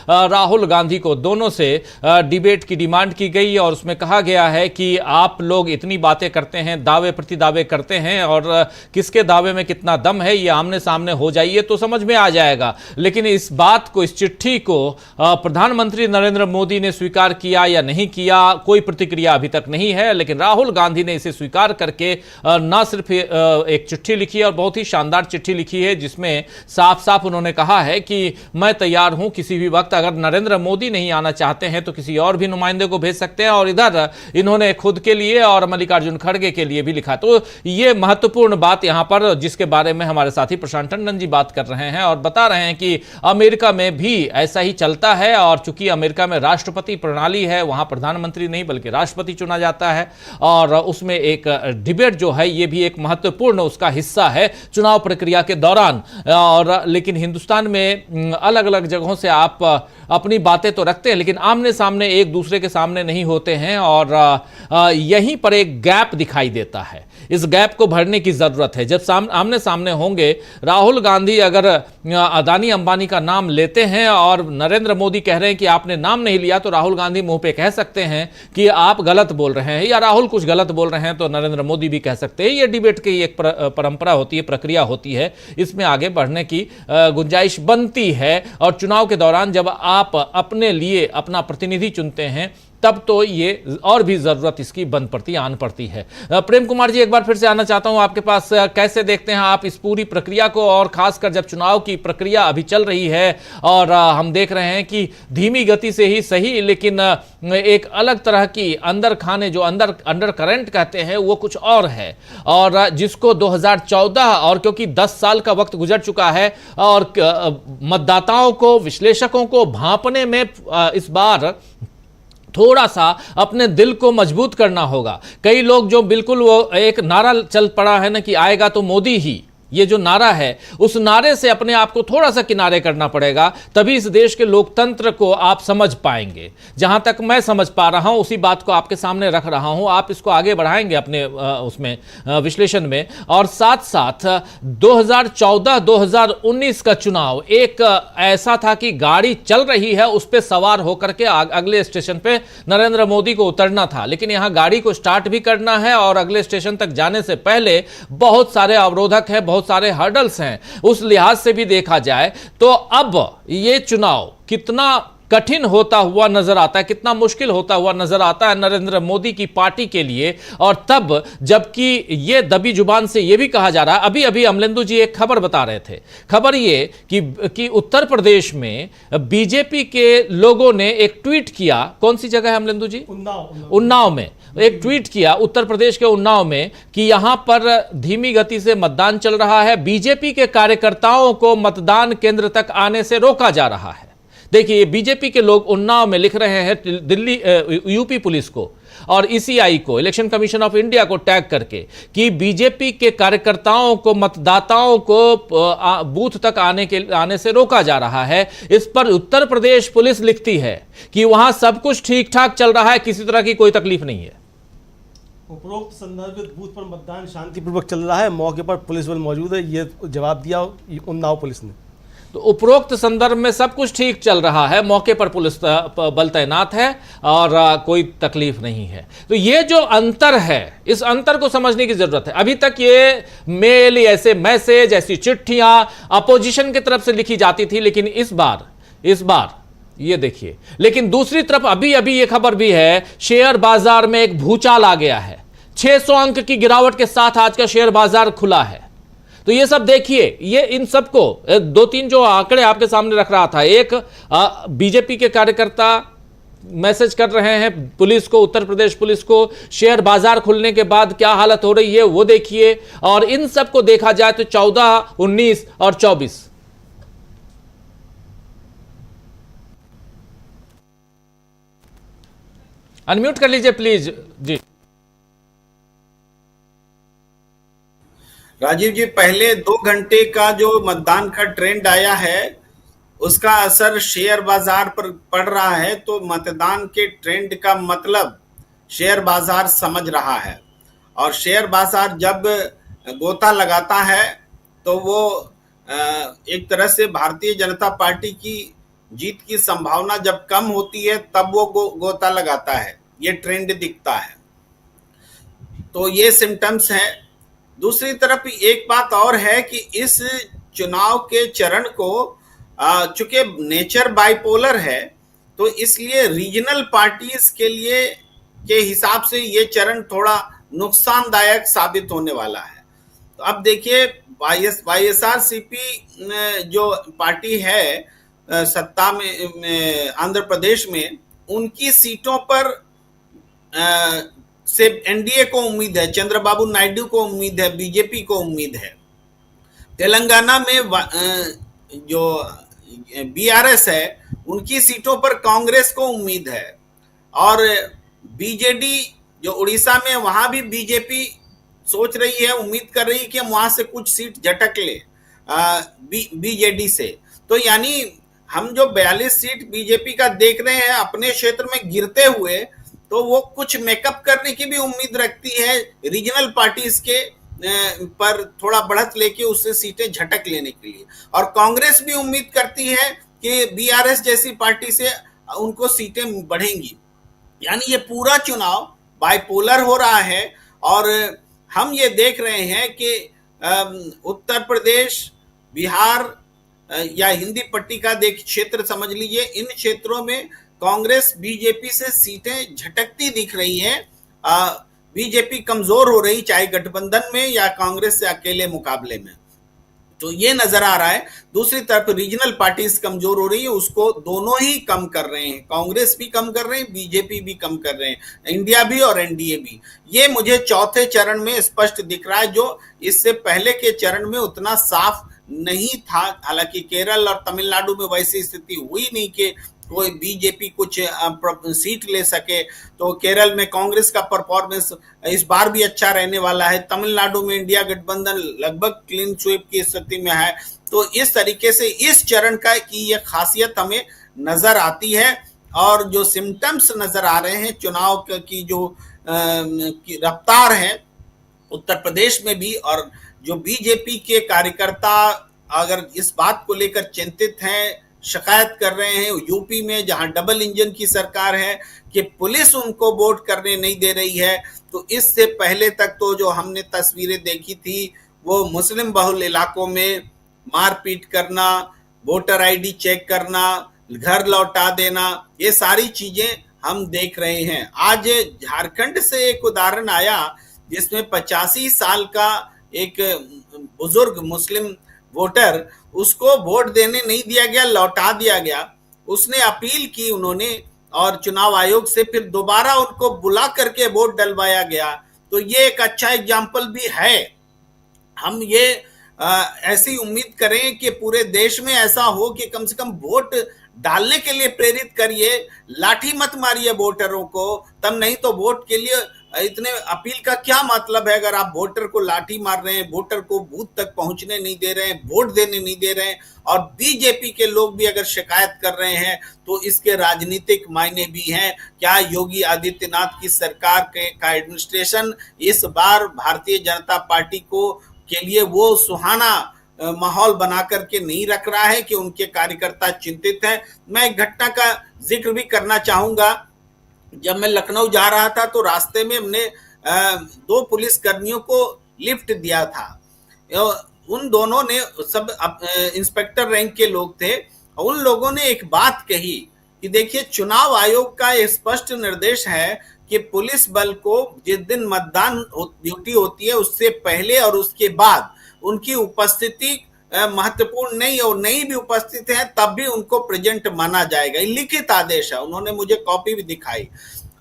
राहुल गांधी को, दोनों से डिबेट की डिमांड की गई और उसमें कहा गया है कि आप लोग इतनी बातें करते हैं, दावे प्रति दावे करते हैं, और किसके दावे में कितना दम है ये आमने सामने हो जाइए तो समझ में आ जाएगा। लेकिन इस बात को, इस चिट्ठी को प्रधानमंत्री नरेंद्र मोदी ने स्वीकार किया या नहीं किया, कोई प्रतिक्रिया अभी तक नहीं है। लेकिन राहुल गांधी ने इसे स्वीकार करके न सिर्फ एक चिट्ठी लिखी है और बहुत ही शानदार चिट्ठी लिखी है, जिसमें साफ साफ उन्होंने कहा है कि मैं तैयार हूं किसी भी वक्त, अगर नरेंद्र मोदी नहीं आना चाहते हैं तो किसी और भी नुमाइंदे को भेज सकते हैं। और इधर इन्होंने खुद के लिए और मल्लिकार्जुन खड़गे के लिए भी लिखा। तो यह महत्वपूर्ण बात यहां पर, जिसके बारे में हमारे साथी प्रशांत टंडन जी बात कर रहे हैं और बता रहे हैं कि अमेरिका में भी ऐसा ही चलता है। और चूंकि अमेरिका में राष्ट्रपति प्रणाली है, वहां प्रधानमंत्री नहीं बल्कि राष्ट्रपति चुना जाता है, और उसमें एक डिबेट जो है ये भी एक महत्वपूर्ण उसका हिस्सा है चुनाव प्रक्रिया के दौरान। और लेकिन हिंदुस्तान में अलग अलग जगहों से आप अपनी बातें तो रखते हैं, लेकिन आमने सामने एक दूसरे के सामने नहीं होते हैं, और यहीं पर एक गैप दिखाई देता है। इस गैप को भरने की जरूरत है। जब आमने सामने होंगे, राहुल गांधी अगर अदानी अंबानी का नाम लेते हैं और नरेंद्र मोदी कह रहे हैं कि आपने नाम नहीं लिया, तो राहुल गांधी मुंह पे कह सकते हैं कि आप गलत बोल रहे हैं, या राहुल कुछ गलत बोल रहे हैं तो नरेंद्र मोदी भी कह सकते हैं। ये डिबेट की एक परंपरा होती है, प्रक्रिया होती है, इसमें आगे बढ़ने की गुंजाइश बनती है। और चुनाव के दौरान जब आप अपने लिए अपना प्रतिनिधि चुनते हैं तब तो ये और भी जरूरत इसकी बन पड़ती आन पड़ती है। प्रेम कुमार जी, एक बार फिर से आना चाहता हूं आपके पास। कैसे देखते हैं आप इस पूरी प्रक्रिया को, और खासकर जब चुनाव की प्रक्रिया अभी चल रही है और हम देख रहे हैं कि धीमी गति से ही सही, लेकिन एक अलग तरह की अंदर खाने जो अंडर करंट कहते हैं वो कुछ और है, और जिसको 2014 और क्योंकि 10 साल का वक्त गुजर चुका है और मतदाताओं को, विश्लेषकों को भांपने में इस बार थोड़ा सा अपने दिल को मजबूत करना होगा। कई लोग जो बिल्कुल वो एक नारा चल पड़ा है ना कि आएगा तो मोदी ही, ये जो नारा है उस नारे से अपने आप को थोड़ा सा किनारे करना पड़ेगा, तभी इस देश के लोकतंत्र को आप समझ पाएंगे। जहां तक मैं समझ पा रहा हूं उसी बात को आपके सामने रख रहा हूं, आप इसको आगे बढ़ाएंगे अपने उसमें विश्लेषण में। और साथ साथ 2014-2019 का चुनाव एक ऐसा था कि गाड़ी चल रही है, उस पर सवार होकर के अगले स्टेशन पे नरेंद्र मोदी को उतरना था, लेकिन यहां गाड़ी को स्टार्ट भी करना है और अगले स्टेशन तक जाने से पहले बहुत सारे अवरोधक है, बहुत सारे हर्डल्स हैं। उस लिहाज से भी देखा जाए तो अब ये चुनाव कितना कठिन होता हुआ नजर आता है, कितना मुश्किल होता हुआ नजर आता है नरेंद्र मोदी की पार्टी के लिए। और तब जबकि ये दबी जुबान से ये भी कहा जा रहा है, अभी अभी अमलेंदु जी एक खबर बता रहे थे, खबर ये कि उत्तर प्रदेश में बीजेपी के लोगों ने एक ट्वीट किया। कौन सी जगह है अमलेंदु जी? उन्नाव में एक ट्वीट किया, उत्तर प्रदेश के उन्नाव में, कि यहां पर धीमी गति से मतदान चल रहा है, बीजेपी के कार्यकर्ताओं को मतदान केंद्र तक आने से रोका जा रहा है। देखिए, बीजेपी के लोग उन्नाव में लिख रहे हैं दिल्ली यूपी पुलिस को और ईसीआई को, इलेक्शन कमीशन ऑफ इंडिया को टैग करके, कि बीजेपी के कार्यकर्ताओं को, मतदाताओं को बूथ तक आने से रोका जा रहा है। इस पर उत्तर प्रदेश पुलिस लिखती है कि वहां सब कुछ ठीक ठाक चल रहा है, किसी तरह की कोई तकलीफ नहीं है। उपरोक्त संदर्भित बूथ पर मतदान शांतिपूर्वक चल रहा है, मौके पर पुलिस बल मौजूद है, ये जवाब दिया उन्नाव पुलिस ने। तो उपरोक्त संदर्भ में सब कुछ ठीक चल रहा है, मौके पर पुलिस बल तैनात है और कोई तकलीफ नहीं है। तो ये जो अंतर है, इस अंतर को समझने की जरूरत है। अभी तक ये मेल, ऐसे मैसेज, ऐसी चिट्ठियां अपोजिशन की तरफ से लिखी जाती थी, लेकिन इस बार ये देखिए। लेकिन दूसरी तरफ अभी अभी ये खबर भी है, शेयर बाजार में एक भूचाल आ गया है। 600 अंक की गिरावट के साथ आज का शेयर बाजार खुला है। तो ये सब देखिए, ये इन सबको 2-3 जो आंकड़े आपके सामने रख रहा था। एक, बीजेपी के कार्यकर्ता मैसेज कर रहे हैं पुलिस को, उत्तर प्रदेश पुलिस को, शेयर बाजार खुलने के बाद क्या हालत हो रही है वो देखिए। और इन सब को देखा जाए तो 14, 19 और 24 अनम्यूट कर लीजिए प्लीज जी। राजीव जी, पहले 2 घंटे का जो मतदान का ट्रेंड आया है उसका असर शेयर बाजार पर पड़ रहा है। तो मतदान के ट्रेंड का मतलब शेयर बाजार समझ रहा है, और शेयर बाजार जब गोता लगाता है तो वो एक तरह से भारतीय जनता पार्टी की जीत की संभावना जब कम होती है तब वो गोता लगाता है, ये ट्रेंड दिखता है। तो ये सिम्टम्स हैं। दूसरी तरफ एक बात और है कि इस चुनाव के चरण को, चूंकि नेचर बाइपोलर है, तो इसलिए रीजनल पार्टीज के लिए के हिसाब से ये चरण थोड़ा नुकसानदायक साबित होने वाला है। तो अब देखिए, वाईएसआरसीपी जो पार्टी है सत्ता में आंध्र प्रदेश में, उनकी सीटों पर से एनडीए को उम्मीद है, चंद्रबाबू नायडू को उम्मीद है, बीजेपी को उम्मीद है। तेलंगाना में जो बीआरएस है उनकी सीटों पर कांग्रेस को उम्मीद है, और बीजेडी जो उड़ीसा में, वहां भी बीजेपी सोच रही है, उम्मीद कर रही है कि वहां से कुछ सीट झटक ले बीजेडी से। तो यानी हम जो 42 सीट बीजेपी का देख रहे हैं अपने क्षेत्र में गिरते हुए, तो वो कुछ मेकअप करने की भी उम्मीद रखती है रीजनल पार्टीज के पर थोड़ा बढ़त लेके उससे सीटें झटक लेने के लिए। और कांग्रेस भी उम्मीद करती है कि बीआरएस जैसी पार्टी से उनको सीटें बढ़ेंगी। यानी ये पूरा चुनाव बाइपोलर हो रहा है, और हम ये देख रहे हैं कि उत्तर प्रदेश, बिहार या हिंदी पट्टी का क्षेत्र समझ लीजिए, इन क्षेत्रों में कांग्रेस बीजेपी से सीटें झटकती दिख रही है। बीजेपी कमजोर हो रही, चाहे गठबंधन में या कांग्रेस से अकेले मुकाबले में, तो ये नजर आ रहा है। दूसरी तरफ रीजनल पार्टीज कमजोर हो रही है, उसको दोनों ही कम कर रहे हैं, कांग्रेस भी कम कर रहे हैं, बीजेपी भी कम कर रहे हैं, इंडिया भी और एनडीए भी। ये मुझे चौथे चरण में स्पष्ट दिख रहा है, जो इससे पहले के चरण में उतना साफ नहीं था। हालांकि केरल और तमिलनाडु में वैसी स्थिति हुई नहीं कि कोई बीजेपी कुछ सीट ले सके, तो केरल में कांग्रेस का परफॉर्मेंस इस बार भी अच्छा रहने वाला है। तमिलनाडु में इंडिया गठबंधन लगभग क्लीन स्वीप की स्थिति में है। तो इस तरीके से इस चरण का की ये खासियत हमें नजर आती है, और जो सिम्टम्स नजर आ रहे हैं चुनाव की जो रफ्तार है उत्तर प्रदेश में भी, और जो बीजेपी के कार्यकर्ता अगर इस बात को लेकर चिंतित हैं, शिकायत कर रहे हैं यूपी में जहां डबल इंजन की सरकार है कि पुलिस उनको वोट करने नहीं दे रही है। तो इससे पहले तक तो जो हमने तस्वीरें देखी थी वो मुस्लिम बहुल इलाकों में मारपीट करना, वोटर आईडी चेक करना, घर लौटा देना, ये सारी चीजें हम देख रहे हैं। आज झारखंड से एक उदाहरण आया जिसमें 85 साल का एक बुजुर्ग मुस्लिम वोटर, उसको वोट देने नहीं दिया गया, लौटा दिया गया। उसने अपील की उन्होंने, और चुनाव आयोग से फिर दोबारा उनको बुला करके वोट डलवाया गया। तो ये एक अच्छा एग्जाम्पल भी है। हम ये ऐसी उम्मीद करें कि पूरे देश में ऐसा हो कि कम से कम वोट डालने के लिए प्रेरित करिए, लाठी मत मारिए वोटरों को। तब नहीं तो वोट के लिए इतने अपील का क्या मतलब है अगर आप वोटर को लाठी मार रहे हैं, वोटर को बूथ तक पहुंचने नहीं दे रहे हैं, वोट देने नहीं दे रहे हैं। और बीजेपी के लोग भी अगर शिकायत कर रहे हैं तो इसके राजनीतिक मायने भी हैं। क्या योगी आदित्यनाथ की सरकार का एडमिनिस्ट्रेशन इस बार भारतीय जनता पार्टी को के लिए वो सुहाना माहौल बना करके नहीं रख रहा है कि उनके कार्यकर्ता चिंतित हैं? मैं एक घटना का जिक्र भी करना चाहूंगा। जब मैं लखनऊ जा रहा था तो रास्ते में हमने 2 पुलिस कर्मियों को लिफ्ट दिया था। उन दोनों ने सब इंस्पेक्टर रैंक के लोग थे। उन लोगों ने एक बात कही कि देखिए, चुनाव आयोग का स्पष्ट निर्देश है कि पुलिस बल को जिस दिन मतदान ड्यूटी होती है उससे पहले और उसके बाद उनकी उपस्थिति महत्वपूर्ण नहीं, और नहीं भी उपस्थित है तब भी उनको प्रेजेंट माना जाएगा। लिखित आदेश है, उन्होंने मुझे कॉपी भी दिखाई।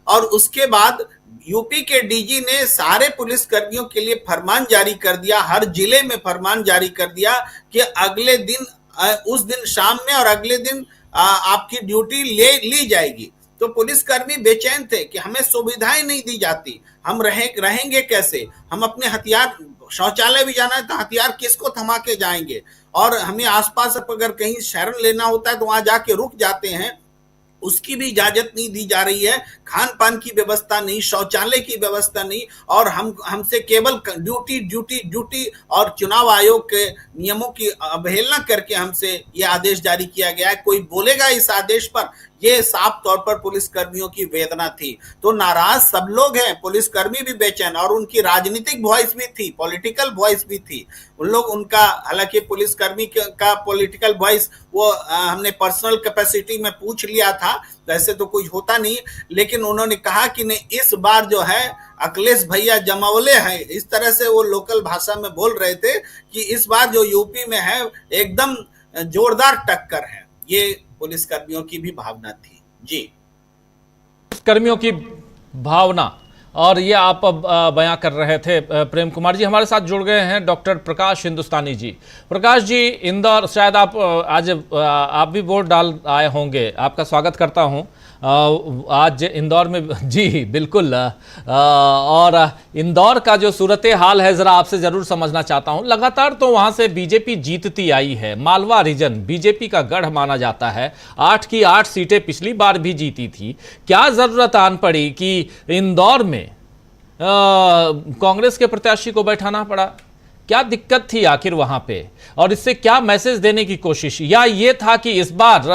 और उसके बाद यूपी के डीजी ने सारे पुलिस कर्मियों के लिए फरमान जारी कर दिया, हर जिले में फरमान जारी कर दिया कि अगले दिन उस दिन शाम में और अगले दिन आपकी ड्यूटी ली जाएगी। तो पुलिसकर्मी बेचैन थे कि हमें सुविधाएं नहीं दी जाती, हम रहेंगे कैसे, हम अपने हथियार, शौचालय भी जाना है तो हथियार किसको थमा के जाएंगे, और हमें आसपास अगर कहीं शरण लेना होता है तो वहां जाके रुक जाते हैं, उसकी भी इजाजत नहीं दी जा रही है। खान पान की व्यवस्था नहीं, शौचालय की व्यवस्था नहीं, और हमसे केवल ड्यूटी और चुनाव आयोग के नियमों की अवहेलना करके हमसे ये आदेश जारी किया गया है। कोई बोलेगा इस आदेश पर? ये साफ तौर पर पुलिस कर्मियों की वेदना थी। तो नाराज सब लोग हैं, पुलिसकर्मी भी बेचैन, और उनकी राजनीतिक वॉइस भी थी, पॉलिटिकल वॉइस भी थी। उन लोग उनका, हालांकि पुलिसकर्मी का पॉलिटिकल वॉइस वो हमने पर्सनल कैपेसिटी में पूछ लिया था, वैसे तो कुछ होता नहीं, लेकिन उन्होंने कहा कि नहीं, इस बार जो है अखिलेश भैया जमावले हैं, इस तरह से वो लोकल भाषा में बोल रहे थे कि इस बार जो यूपी में है एकदम जोरदार टक्कर है। ये पुलिस कर्मियों की भी भावना थी। जी, कर्मियों की भावना, और ये आप बयां कर रहे थे। प्रेम कुमार जी हमारे साथ जुड़ गए हैं, डॉक्टर प्रकाश हिंदुस्तानी जी। प्रकाश जी, इंदौर, शायद आप आज आप भी वोट डाल आए होंगे, आपका स्वागत करता हूं आज इंदौर में। जी बिल्कुल, और इंदौर का जो सूरत हाल है ज़रा आपसे ज़रूर समझना चाहता हूं। लगातार तो वहां से बीजेपी जीतती आई है, मालवा रीजन बीजेपी का गढ़ माना जाता है, 8 की 8 सीटें पिछली बार भी जीती थी। क्या ज़रूरत आन पड़ी कि इंदौर में कांग्रेस के प्रत्याशी को बैठाना पड़ा? क्या दिक्कत थी आखिर वहां पे, और इससे क्या मैसेज देने की कोशिश, या ये था कि इस बार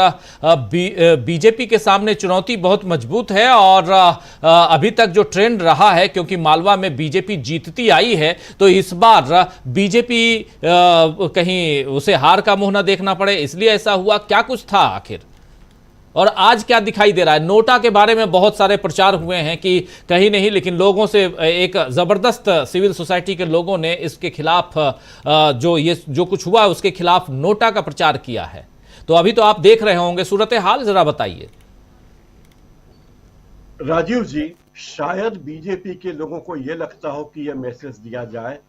बीजेपी के सामने चुनौती बहुत मजबूत है और अभी तक जो ट्रेंड रहा है, क्योंकि मालवा में बीजेपी जीतती आई है, तो इस बार बीजेपी कहीं उसे हार का मुंह ना देखना पड़े, इसलिए ऐसा हुआ? क्या कुछ था आखिर? और आज क्या दिखाई दे रहा है? नोटा के बारे में बहुत सारे प्रचार हुए हैं कि कहीं नहीं, लेकिन लोगों से एक जबरदस्त सिविल सोसाइटी के लोगों ने इसके खिलाफ जो कुछ हुआ उसके खिलाफ नोटा का प्रचार किया है। तो अभी तो आप देख रहे होंगे, सूरत हाल जरा बताइए। राजीव जी, शायद बीजेपी के लोगों को यह लगता हो कि यह मैसेज दिया जाए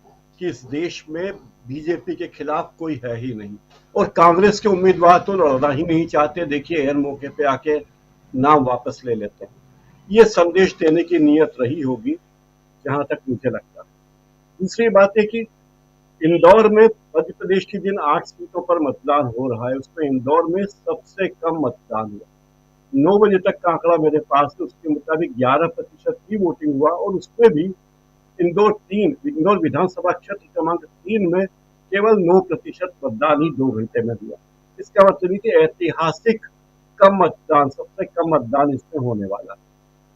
कि इस देश में बीजेपी के खिलाफ कोई है ही नहीं और कांग्रेस के उम्मीदवार तो लड़ना ही नहीं चाहते। देखिए, हर मौके पे आके नाम वापस ले लेते हैं। ये संदेश देने की नीयत रही होगी, जहां तक मुझे लगता है। दूसरी बात है कि इंदौर में मध्य प्रदेश की जिन 8 सीटों पर मतदान हो रहा है, उसमें इंदौर में सबसे कम मतदान हुआ। 9 बजे तक का आंकड़ा मेरे पास है, उसके मुताबिक 11% की वोटिंग हुआ और उसमें भी इंदौर विधानसभा क्षेत्र क्रमांक 3 में केवल 9% मतदान ही 2 घंटे में दिया। इसका मतलब है कि ऐतिहासिक कम मतदान, सबसे कम मतदान इसमें होने वाला।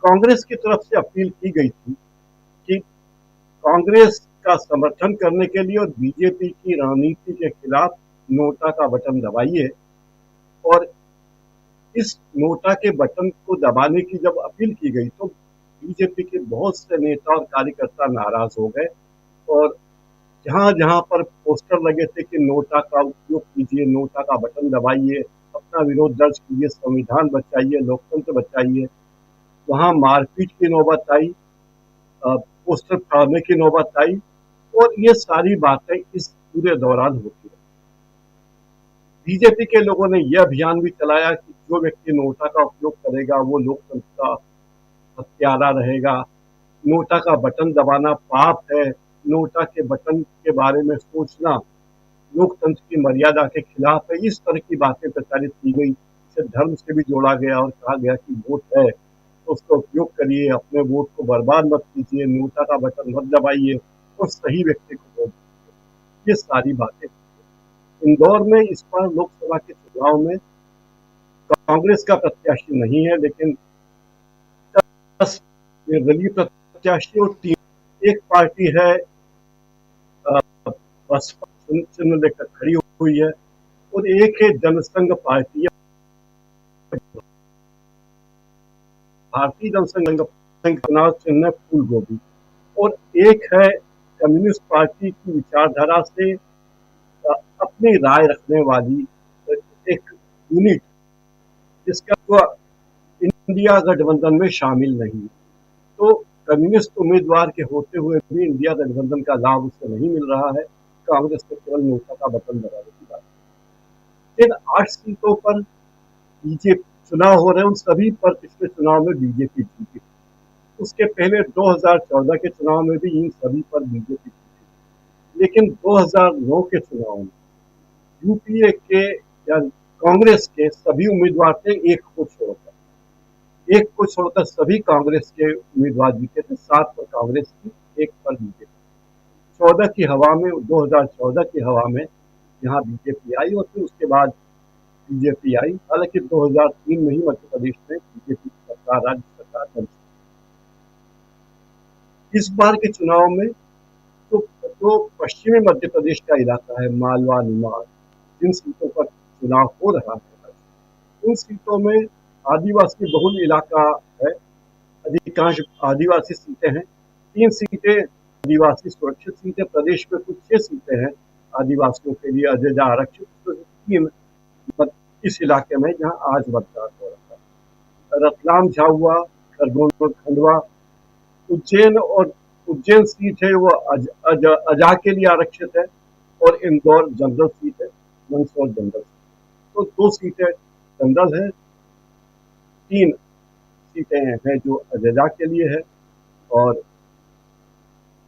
कांग्रेस की तरफ से अपील की गई थी कि कांग्रेस का समर्थन करने के लिए और बीजेपी की रणनीति के खिलाफ नोटा का बटन दबाइए। और इस नोटा के बटन को दबाने की जब अपील की गई तो बीजेपी के बहुत से नेता और कार्यकर्ता नाराज हो गए और जहां जहां पर पोस्टर लगे थे कि नोटा का उपयोग कीजिए, नोटा का बटन दबाइए, अपना विरोध दर्ज कीजिए, संविधान बचाइए, लोकतंत्र बचाइए, वहां मारपीट की नौबत आई, पोस्टर फाड़ने की नौबत आई और ये सारी बातें इस पूरे दौरान होती रही। बीजेपी के लोगों ने यह अभियान भी चलाया कि जो व्यक्ति नोटा का उपयोग करेगा वो लोकतंत्र का हत्यारा रहेगा, नोटा का बटन दबाना पाप है, नोटा के बटन के बारे में सोचना लोकतंत्र की मर्यादा के खिलाफ है। इस तरह की बातें प्रचारित की गई। इसे धर्म से भी जोड़ा गया और कहा गया कि वोट है तो उसका उपयोग करिए, अपने वोट को बर्बाद मत कीजिए, नोटा का बटन मत दबाइए और सही व्यक्ति को वोट दीजिए। ये सारी बातें इंदौर में इस बार लोकसभा के चुनाव में कांग्रेस का प्रत्याशी नहीं है, लेकिन 10 निर्दलीय प्रत्याशी और 3 एक पार्टी है बसपा चिन्ह लेकर खड़ी हुई है और एक है जनसंघ पार्टी है, भारतीय जनसंघ चुनाव चिन्ह फूल गोभी, और एक है कम्युनिस्ट पार्टी की विचारधारा से अपनी राय रखने वाली एक यूनिट जिसका तो इंडिया गठबंधन में शामिल नहीं। तो कम्युनिस्ट उम्मीदवार के होते हुए भी इंडिया गठबंधन का लाभ उससे नहीं मिल रहा है। कांग्रेस को केवल नोटा का बटन दबाने की बात। फिर 8 सीटों पर बीजेपी चुनाव हो रहे हैं, उन सभी पर पिछले चुनाव में बीजेपी जीती। उसके पहले 2014 के चुनाव में भी इन सभी पर बीजेपी जीती, लेकिन 2009 के चुनाव में यूपीए के या कांग्रेस के सभी उम्मीदवार थे, एक को छोड़कर सभी कांग्रेस के उम्मीदवार जीते थे। 7 पर कांग्रेस की, 1 पर बीजेपी। 2014 की हवा में यहाँ बीजेपी आई और फिर उसके बाद बीजेपी आई। हालांकि 2003 में ही मध्य प्रदेश में बीजेपी की सरकार, राज्य सरकार बनी। इस बार के चुनाव में तो पश्चिमी मध्य प्रदेश का इलाका है, मालवा, निमाड़, जिन सीटों पर चुनाव हो रहा है, उन सीटों में आदिवासी बहुल इलाका है, अधिकांश आदिवासी सीटें हैं। 3 सीटें आदिवासी सुरक्षित सीटें, प्रदेश में कुछ 6 सीटें हैं आदिवासियों के लिए अजजा आरक्षित, 3 इस इलाके में जहां आज मतदान हो रहा है। रतलाम, झाबुआ, खरगोन और खंडवा, उज्जैन सीट है वो अजा के लिए आरक्षित है और इंदौर जनरल सीट है, मंदसौर जनरल सीट। तो 2 सीटें जनरल है, 3 सीटें हैं जो अजजा के लिए है और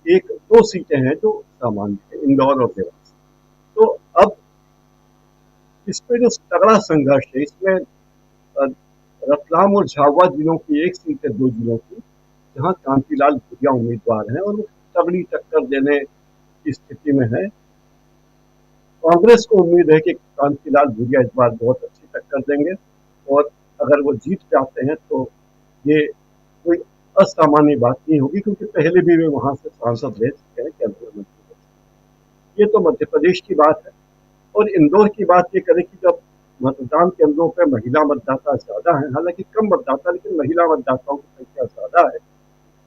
2 सीटें हैं जो सामान्य है, इंदौर और देवास। तो अब इसमें जो तगड़ा संघर्ष है, इसमें रतलाम और झाबुआ जिलों की 1 सीट है 2 जिलों की, जहां कांतिलाल भूरिया उम्मीदवार हैं और वो तगड़ी टक्कर देने की स्थिति में है। कांग्रेस को उम्मीद है कि कांतिलाल भूरिया इस बार बहुत अच्छी टक्कर देंगे और अगर वो जीत जाते हैं तो ये कोई असामान्य बात नहीं होगी, क्योंकि पहले भी वे वहां से सांसद रह चुके हैं केंद्रीय मंत्री। ये तो मध्य प्रदेश की बात है। और इंदौर की बात ये करें कि जब मतदान केंद्रों पे महिला मतदाता ज्यादा है, हालांकि कम मतदाता, लेकिन महिला मतदाताओं की संख्या ज्यादा है।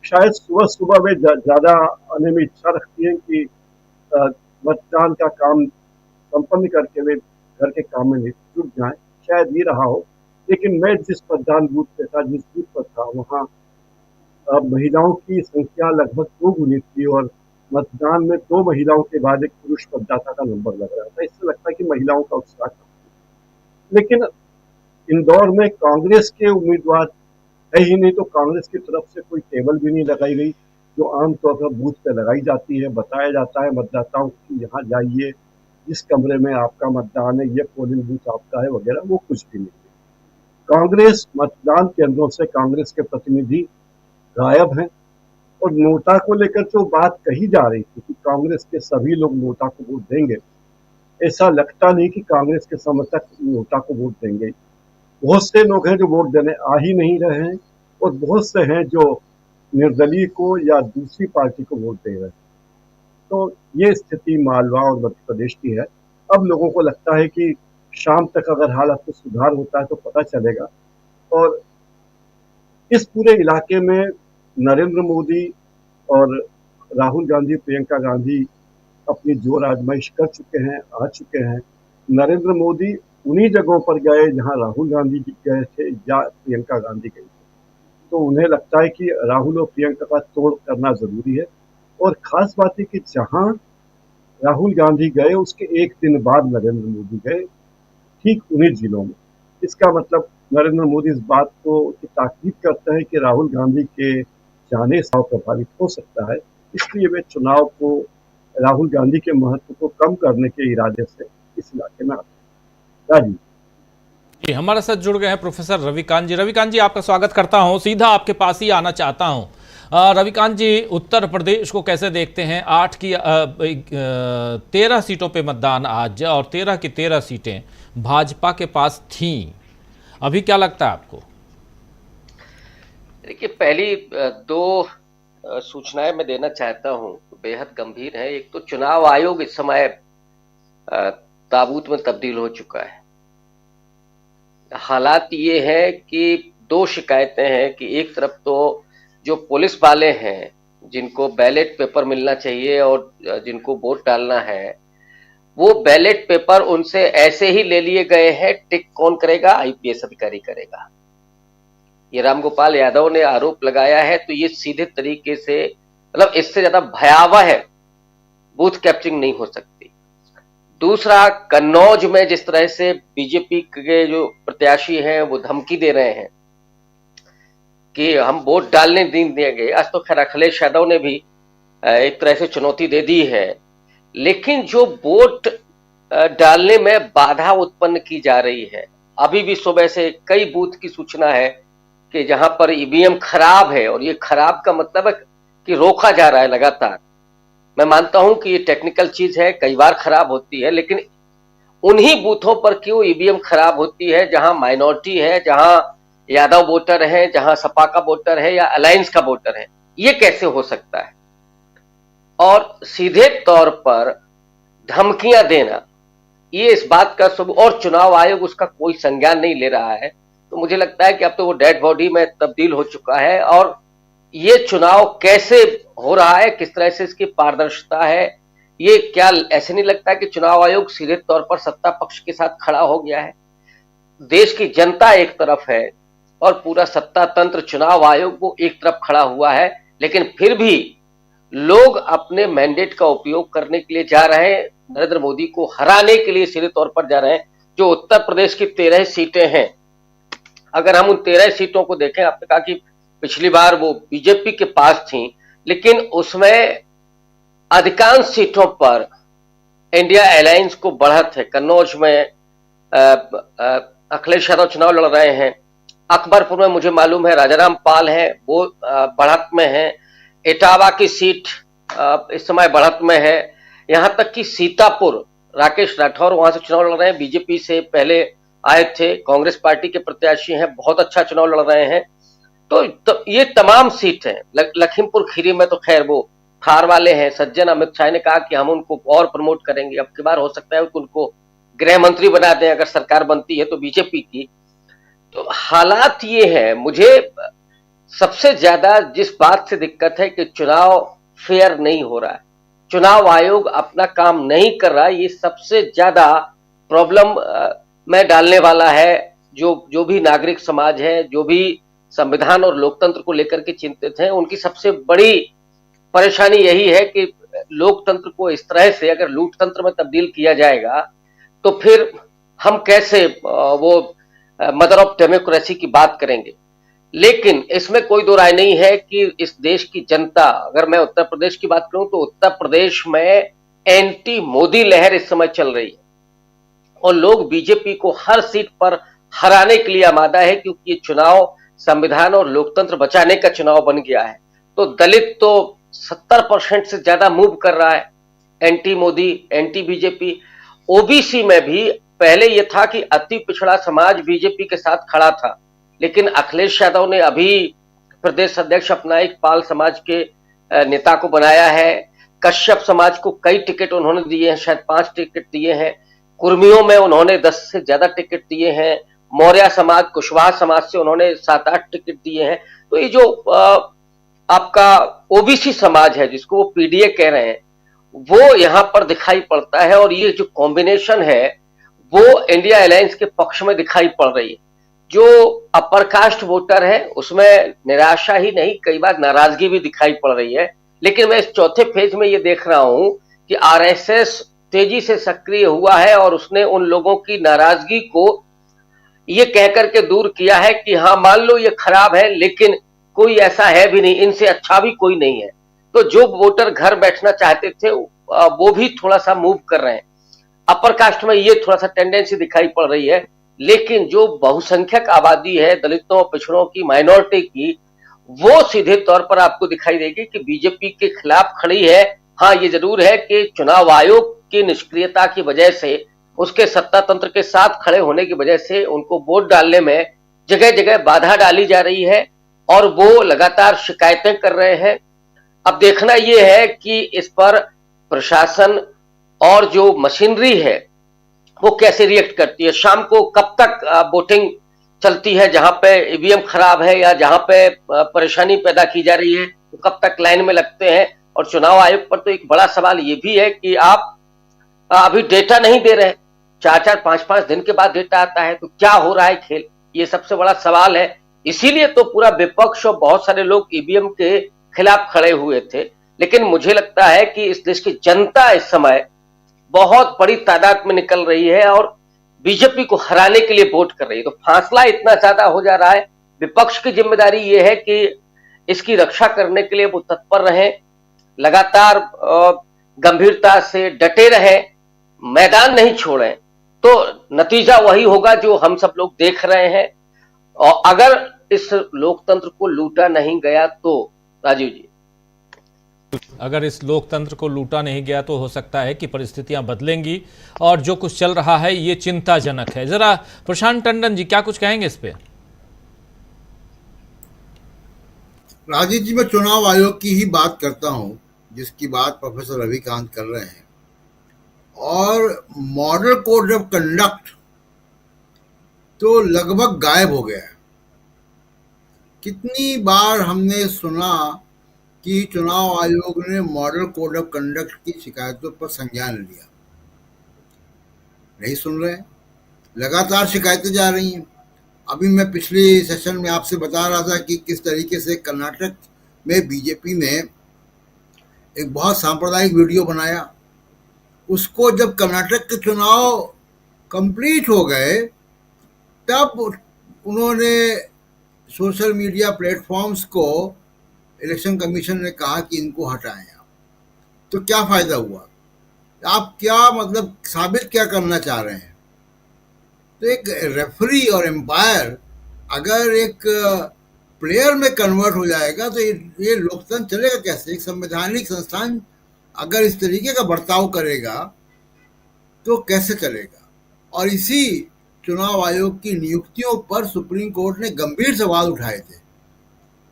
शायद सुबह सुबह वे ज्यादा आने में इच्छा रखती हैं कि अ, मतदान का काम संपन्न करके वे घर के काम में जुट जाएं, शायद ये रहा हो। लेकिन मैं जिस मतदान बूथ पे था, जिस बूथ पर था, वहाँ महिलाओं की संख्या लगभग 2 गुनी थी और मतदान में 2 महिलाओं के बाद एक पुरुष मतदाता का नंबर लग रहा था। इससे लगता है कि महिलाओं का उत्साह कम है। लेकिन इंदौर में कांग्रेस के उम्मीदवार है ही नहीं, तो कांग्रेस की तरफ से कोई टेबल भी नहीं लगाई गई जो आमतौर पर बूथ पे लगाई जाती है। बताया जाता है मतदाताओं को यहाँ जाइए, जिस कमरे में आपका मतदान है, ये पोलिंग बूथ आपका है वगैरह, वो कुछ भी नहीं। कांग्रेस मतदान केंद्रों से कांग्रेस के प्रतिनिधि गायब हैं और नोटा को लेकर जो बात कही जा रही थी कि कांग्रेस के सभी लोग नोटा को वोट देंगे, ऐसा लगता नहीं कि कांग्रेस के समर्थक नोटा को वोट देंगे। बहुत से लोग हैं जो वोट देने आ ही नहीं रहे हैं और बहुत से हैं जो निर्दलीय को या दूसरी पार्टी को वोट दे रहे हैं। तो ये स्थिति मालवा और मध्य प्रदेश की है। अब लोगों को लगता है कि शाम तक अगर हालात में सुधार होता है तो पता चलेगा। और इस पूरे इलाके में नरेंद्र मोदी और राहुल गांधी, प्रियंका गांधी अपनी जोर आजमाइश कर चुके हैं, आ चुके हैं। नरेंद्र मोदी उन्हीं जगहों पर गए जहां राहुल गांधी जी गए थे या प्रियंका गांधी गई थी। तो उन्हें लगता है कि राहुल और प्रियंका का तोड़ करना जरूरी है। और खास बात है कि जहां राहुल गांधी गए उसके एक दिन बाद नरेंद्र मोदी गए, ठीक उन्हीं जिलों में। इसका मतलब नरेंद्र मोदी इस बात को ताकीद करते हैं कि राहुल गांधी के जाने से प्रभावित हो सकता है, इसलिए वे चुनाव को, राहुल गांधी के महत्व को कम करने के इरादे से इस इलाके में आते हैं। राजीव जी, हमारे साथ जुड़ गए हैं प्रोफेसर रविकांत जी। रविकांत जी, आपका स्वागत करता हूं, सीधा आपके पास ही आना चाहता हूं। रविकांत जी, उत्तर प्रदेश को कैसे देखते हैं? 8 की 13 सीटों पे मतदान आज और 13 की 13 सीटें भाजपा के पास थीं। अभी क्या लगता है आपको? देखिए, पहली 2 सूचनाएं मैं देना चाहता हूं, बेहद गंभीर है। एक तो चुनाव आयोग इस समय ताबूत में तब्दील हो चुका है। हालात ये है कि 2 शिकायतें हैं कि एक तरफ तो जो पुलिस वाले हैं जिनको बैलेट पेपर मिलना चाहिए और जिनको वोट डालना है, वो बैलेट पेपर उनसे ऐसे ही ले लिए गए हैं। टिक कौन करेगा? आईपीएस अधिकारी करेगा। ये रामगोपाल यादव ने आरोप लगाया है। तो ये सीधे तरीके से, मतलब इससे ज्यादा भयावह है, बूथ कैप्चरिंग नहीं हो सकती। दूसरा, कन्नौज में जिस तरह से बीजेपी के जो प्रत्याशी हैं वो धमकी दे रहे हैं कि हम वोट डालने नहीं देंगे। आज तो खैर अखिलेश यादव ने भी एक तरह से चुनौती दे दी है, लेकिन जो वोट डालने में बाधा उत्पन्न की जा रही है, अभी भी सुबह से कई बूथ की सूचना है कि जहां पर ईवीएम खराब है, और ये खराब का मतलब है कि रोका जा रहा है लगातार। मैं मानता हूं कि ये टेक्निकल चीज है, कई बार खराब होती है, लेकिन उन्हीं बूथों पर क्यों ईवीएम खराब होती है जहां माइनॉरिटी है, जहां यादव वोटर है, जहां सपा का वोटर है या अलायंस का वोटर है? ये कैसे हो सकता है? और सीधे तौर पर धमकियां देना, ये इस बात का सब, और चुनाव आयोग उसका कोई संज्ञान नहीं ले रहा है। तो मुझे लगता है कि अब तो वो डेड बॉडी में तब्दील हो चुका है। और ये चुनाव कैसे हो रहा है, किस तरह से इसकी पारदर्शिता है, ये क्या ऐसे नहीं लगता है कि चुनाव आयोग सीधे तौर पर सत्ता पक्ष के साथ खड़ा हो गया है? देश की जनता एक तरफ है और पूरा सत्ता तंत्र, चुनाव आयोग वो एक तरफ खड़ा हुआ है, लेकिन फिर भी लोग अपने मैंडेट का उपयोग करने के लिए जा रहे हैं, नरेंद्र मोदी को हराने के लिए सीधे तौर पर जा रहे हैं। जो उत्तर प्रदेश की 13 सीटें हैं, अगर हम उन 13 सीटों को देखें, आपने कहा कि पिछली बार वो बीजेपी के पास थी, लेकिन उसमें अधिकांश सीटों पर इंडिया अलायंस को बढ़त है। कन्नौज में अखिलेश यादव चुनाव लड़ रहे हैं। अकबरपुर में मुझे मालूम है राजाराम पाल है, वो बढ़त में है। इटावा की सीट इस समय बढ़त में है। यहां तक कि सीतापुर, राकेश राठौर वहां से चुनाव लड़ रहे हैं, बीजेपी से पहले आए थे, कांग्रेस पार्टी के प्रत्याशी हैं, बहुत अच्छा चुनाव लड़ रहे हैं। तो ये तमाम सीट हैं। लखीमपुर खीरी में तो खैर वो थार वाले हैं, सज्जन। अमित शाह ने कहा कि हम उनको और प्रमोट करेंगे, अब की बार हो सकता है कि उनको गृह मंत्री बना दें अगर सरकार बनती है तो बीजेपी की। तो हालात ये है, मुझे सबसे ज्यादा जिस बात से दिक्कत है कि चुनाव फेयर नहीं हो रहा है, चुनाव आयोग अपना काम नहीं कर रहा है, ये सबसे ज्यादा प्रॉब्लम में डालने वाला है। जो भी नागरिक समाज है, जो भी संविधान और लोकतंत्र को लेकर के चिंतित हैं, उनकी सबसे बड़ी परेशानी यही है कि लोकतंत्र को इस तरह से अगर लूटतंत्र में तब्दील किया जाएगा तो फिर हम कैसे वो मदर ऑफ डेमोक्रेसी की बात करेंगे। लेकिन इसमें कोई दो राय नहीं है कि इस देश की जनता, अगर मैं उत्तर प्रदेश की बात करूं तो उत्तर प्रदेश में एंटी मोदी लहर इस समय चल रही है और लोग बीजेपी को हर सीट पर हराने के लिए आमादा है, क्योंकि ये चुनाव संविधान और लोकतंत्र बचाने का चुनाव बन गया है। तो दलित तो 70% से ज्यादा मूव कर रहा है anti Modi, anti BJP. OBC में भी पहले यह था कि अति पिछड़ा समाज बीजेपी के साथ खड़ा था, लेकिन अखिलेश यादव ने अभी प्रदेश अध्यक्ष अपना एक पाल समाज के नेता को बनाया है। कश्यप समाज को कई टिकट उन्होंने दिए हैं, शायद 5 टिकट दिए हैं। कुर्मियों में उन्होंने 10 से ज्यादा टिकट दिए हैं। मौर्य समाज, कुशवाहा समाज से उन्होंने 7-8 टिकट दिए हैं। तो ये जो आपका ओबीसी समाज है, जिसको वो पीडीए कह रहे हैं, वो यहां पर दिखाई पड़ता है और ये जो कॉम्बिनेशन है वो इंडिया अलायंस के पक्ष में दिखाई पड़ रही है। जो अपर कास्ट वोटर है उसमें निराशा ही नहीं, कई बार नाराजगी भी दिखाई पड़ रही है। लेकिन मैं इस चौथे फेज में ये देख रहा हूं कि आरएसएस तेजी से सक्रिय हुआ है और उसने उन लोगों की नाराजगी को ये कहकर के दूर किया है कि हाँ, मान लो ये खराब है लेकिन कोई ऐसा है भी नहीं, इनसे अच्छा भी कोई नहीं है। तो जो वोटर घर बैठना चाहते थे वो भी थोड़ा सा मूव कर रहे हैं। अपर कास्ट में ये थोड़ा सा टेंडेंसी दिखाई पड़ रही है, लेकिन जो बहुसंख्यक आबादी है दलितों, पिछड़ों की, माइनॉरिटी की, वो सीधे तौर पर आपको दिखाई देगी कि बीजेपी के खिलाफ खड़ी है। हाँ, ये जरूर है कि चुनाव आयोग की निष्क्रियता की वजह से, उसके सत्ता तंत्र के साथ खड़े होने की वजह से उनको वोट डालने में जगह जगह बाधा डाली जा रही है और वो लगातार शिकायतें कर रहे हैं। अब देखना यह है कि इस पर प्रशासन और जो मशीनरी है वो कैसे रिएक्ट करती है। शाम को कब तक वोटिंग चलती है, जहां पे ईवीएम खराब है या जहां पे परेशानी पैदा की जा रही है, तो कब तक लाइन में लगते हैं। और चुनाव आयोग पर तो एक बड़ा सवाल ये भी है कि आप अभी डेटा नहीं दे रहे, 4-4, 5-5 दिन के बाद डेटा आता है, तो क्या हो रहा है खेल, ये सबसे बड़ा सवाल है। इसीलिए तो पूरा विपक्ष और बहुत सारे लोग ईवीएम के खिलाफ खड़े हुए थे। लेकिन मुझे लगता है कि इस देश की जनता इस समय बहुत बड़ी तादाद में निकल रही है और बीजेपी को हराने के लिए वोट कर रही है। तो फासला इतना ज्यादा हो जा रहा है, विपक्ष की जिम्मेदारी यह है कि इसकी रक्षा करने के लिए वो तत्पर रहे, लगातार गंभीरता से डटे रहे, मैदान नहीं छोड़ें। तो नतीजा वही होगा जो हम सब लोग देख रहे हैं। और अगर इस लोकतंत्र को लूटा नहीं गया तो राजीव जी, अगर इस लोकतंत्र को लूटा नहीं गया तो हो सकता है कि परिस्थितियां बदलेंगी और जो कुछ चल रहा है ये चिंताजनक है। जरा प्रशांत टंडन जी क्या कुछ कहेंगे इस पे? राजीव जी, मैं चुनाव आयोग की ही बात करता हूं, जिसकी बात प्रोफेसर रविकांत कर रहे हैं। और मॉडल कोड ऑफ कंडक्ट तो लगभग गायब हो गया है। कितनी बार हमने सुना कि चुनाव आयोग ने मॉडल कोड ऑफ कंडक्ट की शिकायतों पर संज्ञान लिया, नहीं सुन रहे, लगातार शिकायतें जा रही हैं। अभी मैं पिछले सेशन में आपसे बता रहा था कि किस तरीके से कर्नाटक में बीजेपी ने एक बहुत सांप्रदायिक वीडियो बनाया। उसको जब कर्नाटक के चुनाव कंप्लीट हो गए तब उन्होंने सोशल मीडिया प्लेटफॉर्म्स को, इलेक्शन कमीशन ने कहा कि इनको हटाएं आप। तो क्या फायदा हुआ? आप क्या मतलब साबित क्या करना चाह रहे हैं? तो एक रेफरी और एम्पायर अगर एक प्लेयर में कन्वर्ट हो जाएगा तो ये लोकतंत्र चलेगा कैसे? एक संवैधानिक संस्थान अगर इस तरीके का बर्ताव करेगा तो कैसे चलेगा? और इसी चुनाव आयोग की नियुक्तियों पर सुप्रीम कोर्ट ने गंभीर सवाल उठाए थे,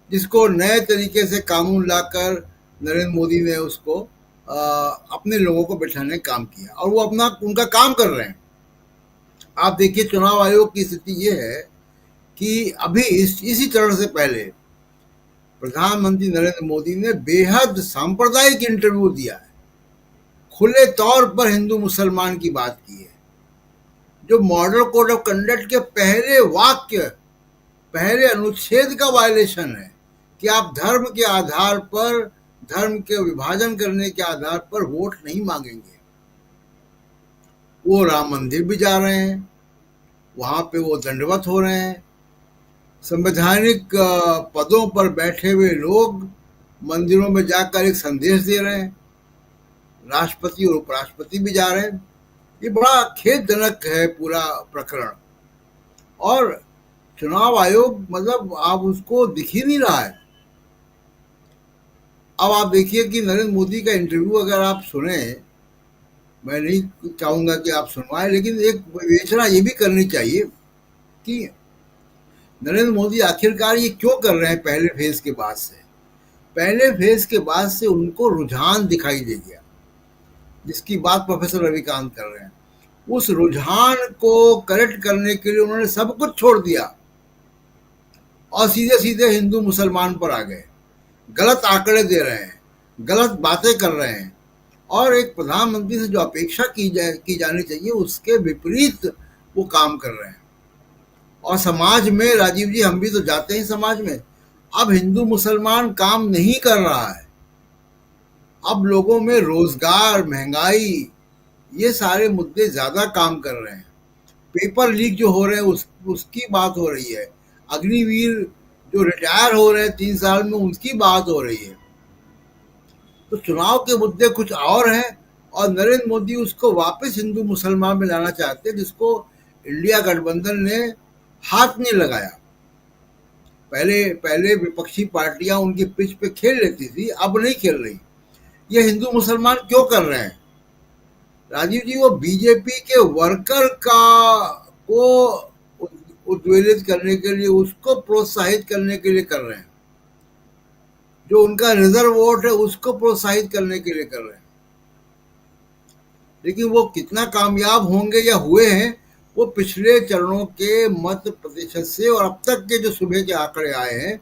जिसको नए तरीके से कानून लाकर नरेंद्र मोदी ने उसको अपने लोगों को बैठाने का काम किया और वो अपना उनका काम कर रहे हैं। आप देखिए चुनाव आयोग की स्थिति ये है कि अभी इसी चरण से पहले प्रधानमंत्री नरेंद्र मोदी ने बेहद सांप्रदायिक इंटरव्यू दिया है, खुले तौर पर हिंदू मुसलमान की बात की है। जो मॉडल कोड ऑफ कंडक्ट के पहले वाक्य, पहले अनुच्छेद का वायलेशन है कि आप धर्म के आधार पर, धर्म के विभाजन करने के आधार पर वोट नहीं मांगेंगे। वो राम मंदिर भी जा रहे हैं, वहां पे वो दंडवत हो रहे हैं। संवैधानिक पदों पर बैठे हुए लोग मंदिरों में जाकर एक संदेश दे रहे हैं, राष्ट्रपति और उपराष्ट्रपति भी जा रहे हैं। ये बड़ा खेदजनक है पूरा प्रकरण। और चुनाव आयोग मतलब आप उसको दिख ही नहीं रहा है। अब आप देखिए कि नरेंद्र मोदी का इंटरव्यू अगर आप सुने, मैं नहीं चाहूंगा कि आप सुनवाएं, लेकिन एक विवेचना ये भी करनी चाहिए कि नरेंद्र मोदी आखिरकार ये क्यों कर रहे हैं। पहले फेज के बाद से, पहले फेज के बाद से उनको रुझान दिखाई दे गया, जिसकी बात प्रोफेसर रविकांत कर रहे हैं। उस रुझान को करेक्ट करने के लिए उन्होंने सब कुछ छोड़ दिया और सीधे सीधे हिंदू मुसलमान पर आ गए, गलत आंकड़े दे रहे हैं, गलत बातें कर रहे हैं और एक प्रधानमंत्री से जो अपेक्षा की जानी चाहिए उसके विपरीत वो काम कर रहे हैं। और समाज में, राजीव जी, हम भी तो जाते हैं समाज में, अब हिंदू मुसलमान काम नहीं कर रहा है। अब लोगों में रोजगार, महंगाई, ये सारे मुद्दे ज्यादा काम कर रहे हैं। पेपर लीक जो हो रहे हैं उसकी बात हो रही है। अग्निवीर जो रिटायर हो रहे हैं 3 साल में, उनकी बात हो रही है। तो चुनाव के मुद्दे कुछ और हैं और नरेंद्र मोदी उसको वापस हिंदू मुसलमान में लाना चाहते हैं, जिसको इंडिया गठबंधन ने हाथ नहीं लगाया। पहले विपक्षी पार्टियां उनकी पिच पे खेल लेती थी, अब नहीं खेल रही। ये हिंदू मुसलमान क्यों कर रहे हैं राजीव जी? वो बीजेपी के वर्कर को उद्वेलित करने के लिए, उसको प्रोत्साहित करने के लिए कर रहे हैं। जो उनका रिजर्व वोट है उसको प्रोत्साहित करने के लिए कर रहे हैं। लेकिन वो कितना कामयाब होंगे या हुए हैं, वो पिछले चरणों के मत प्रतिशत से और अब तक के जो सुबह के आंकड़े आए हैं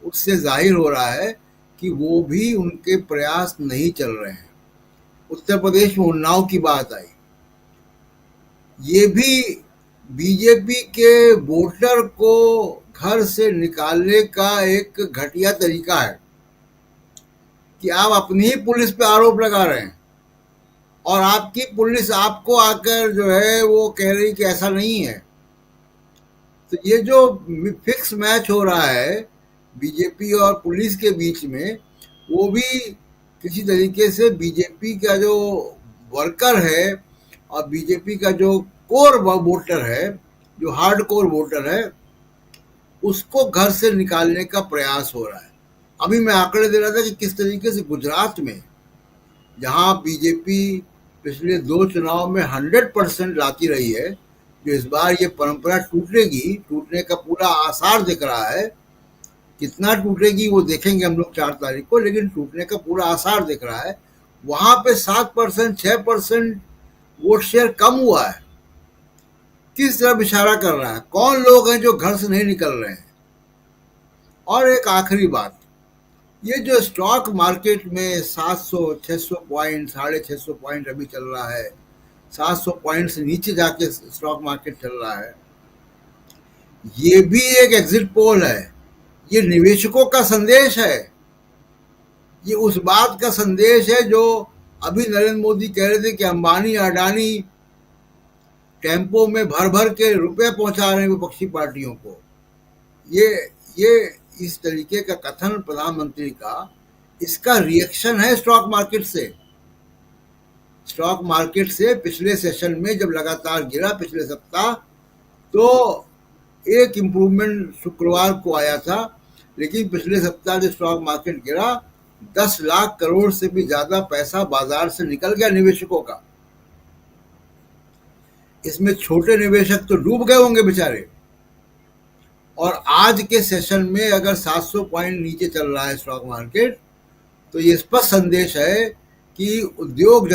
उससे जाहिर हो रहा है कि वो भी उनके प्रयास नहीं चल रहे हैं। उत्तर प्रदेश में उन्नाव की बात आई, ये भी बीजेपी के वोटर को घर से निकालने का एक घटिया तरीका है कि आप अपनी ही पुलिस पे आरोप लगा रहे हैं और आपकी पुलिस आपको आकर जो है वो कह रही कि ऐसा नहीं है। तो ये जो फिक्स मैच हो रहा है बीजेपी और पुलिस के बीच में, वो भी किसी तरीके से बीजेपी का जो वर्कर है और बीजेपी का जो कोर वोटर है, जो हार्ड कोर वोटर है, उसको घर से निकालने का प्रयास हो रहा है। अभी मैं आंकड़े दे रहा था कि किस तरीके से गुजरात में, जहां बीजेपी पिछले 2 चुनाव में 100% लाती रही है, जो इस बार ये परंपरा टूटेगी, टूटने का पूरा आसार दिख रहा है। कितना टूटेगी वो देखेंगे हम लोग 4 तारीख को, लेकिन टूटने का पूरा आसार दिख रहा है। वहां पे 7%, 6% वोट शेयर कम हुआ है। किस तरफ इशारा कर रहा है? कौन लोग हैं जो घर से नहीं निकल रहे हैं? और एक आखिरी बात, ये जो स्टॉक मार्केट में 700, 600 पॉइंट, 650 पॉइंट अभी चल रहा है, 700 पॉइंट से नीचे जाके स्टॉक मार्केट चल रहा है, ये भी एक एग्जिट पोल है। ये निवेशकों का संदेश है। ये उस बात का संदेश है जो अभी नरेंद्र मोदी कह रहे थे कि अंबानी, अडानी टेम्पो में भर भर के रुपए पहुंचा रहे हैं विपक्षी पार्टियों को। ये इस तरीके का कथन प्रधानमंत्री का, इसका रिएक्शन है स्टॉक मार्केट से। स्टॉक मार्केट से पिछले सेशन में जब लगातार गिरा पिछले सप्ताह, तो एक इम्प्रूवमेंट शुक्रवार को आया था, लेकिन पिछले सप्ताह जो स्टॉक मार्केट गिरा, 10 लाख करोड़ से भी ज्यादा पैसा बाजार से निकल गया निवेशकों का। इसमें छोटे निवेशक तो डूब गए होंगे बेचारे। और आज के सेशन में अगर 700 पॉइंट नीचे चल रहा है स्टॉक मार्केट, तो ये स्पष्ट संदेश है कि उद्योग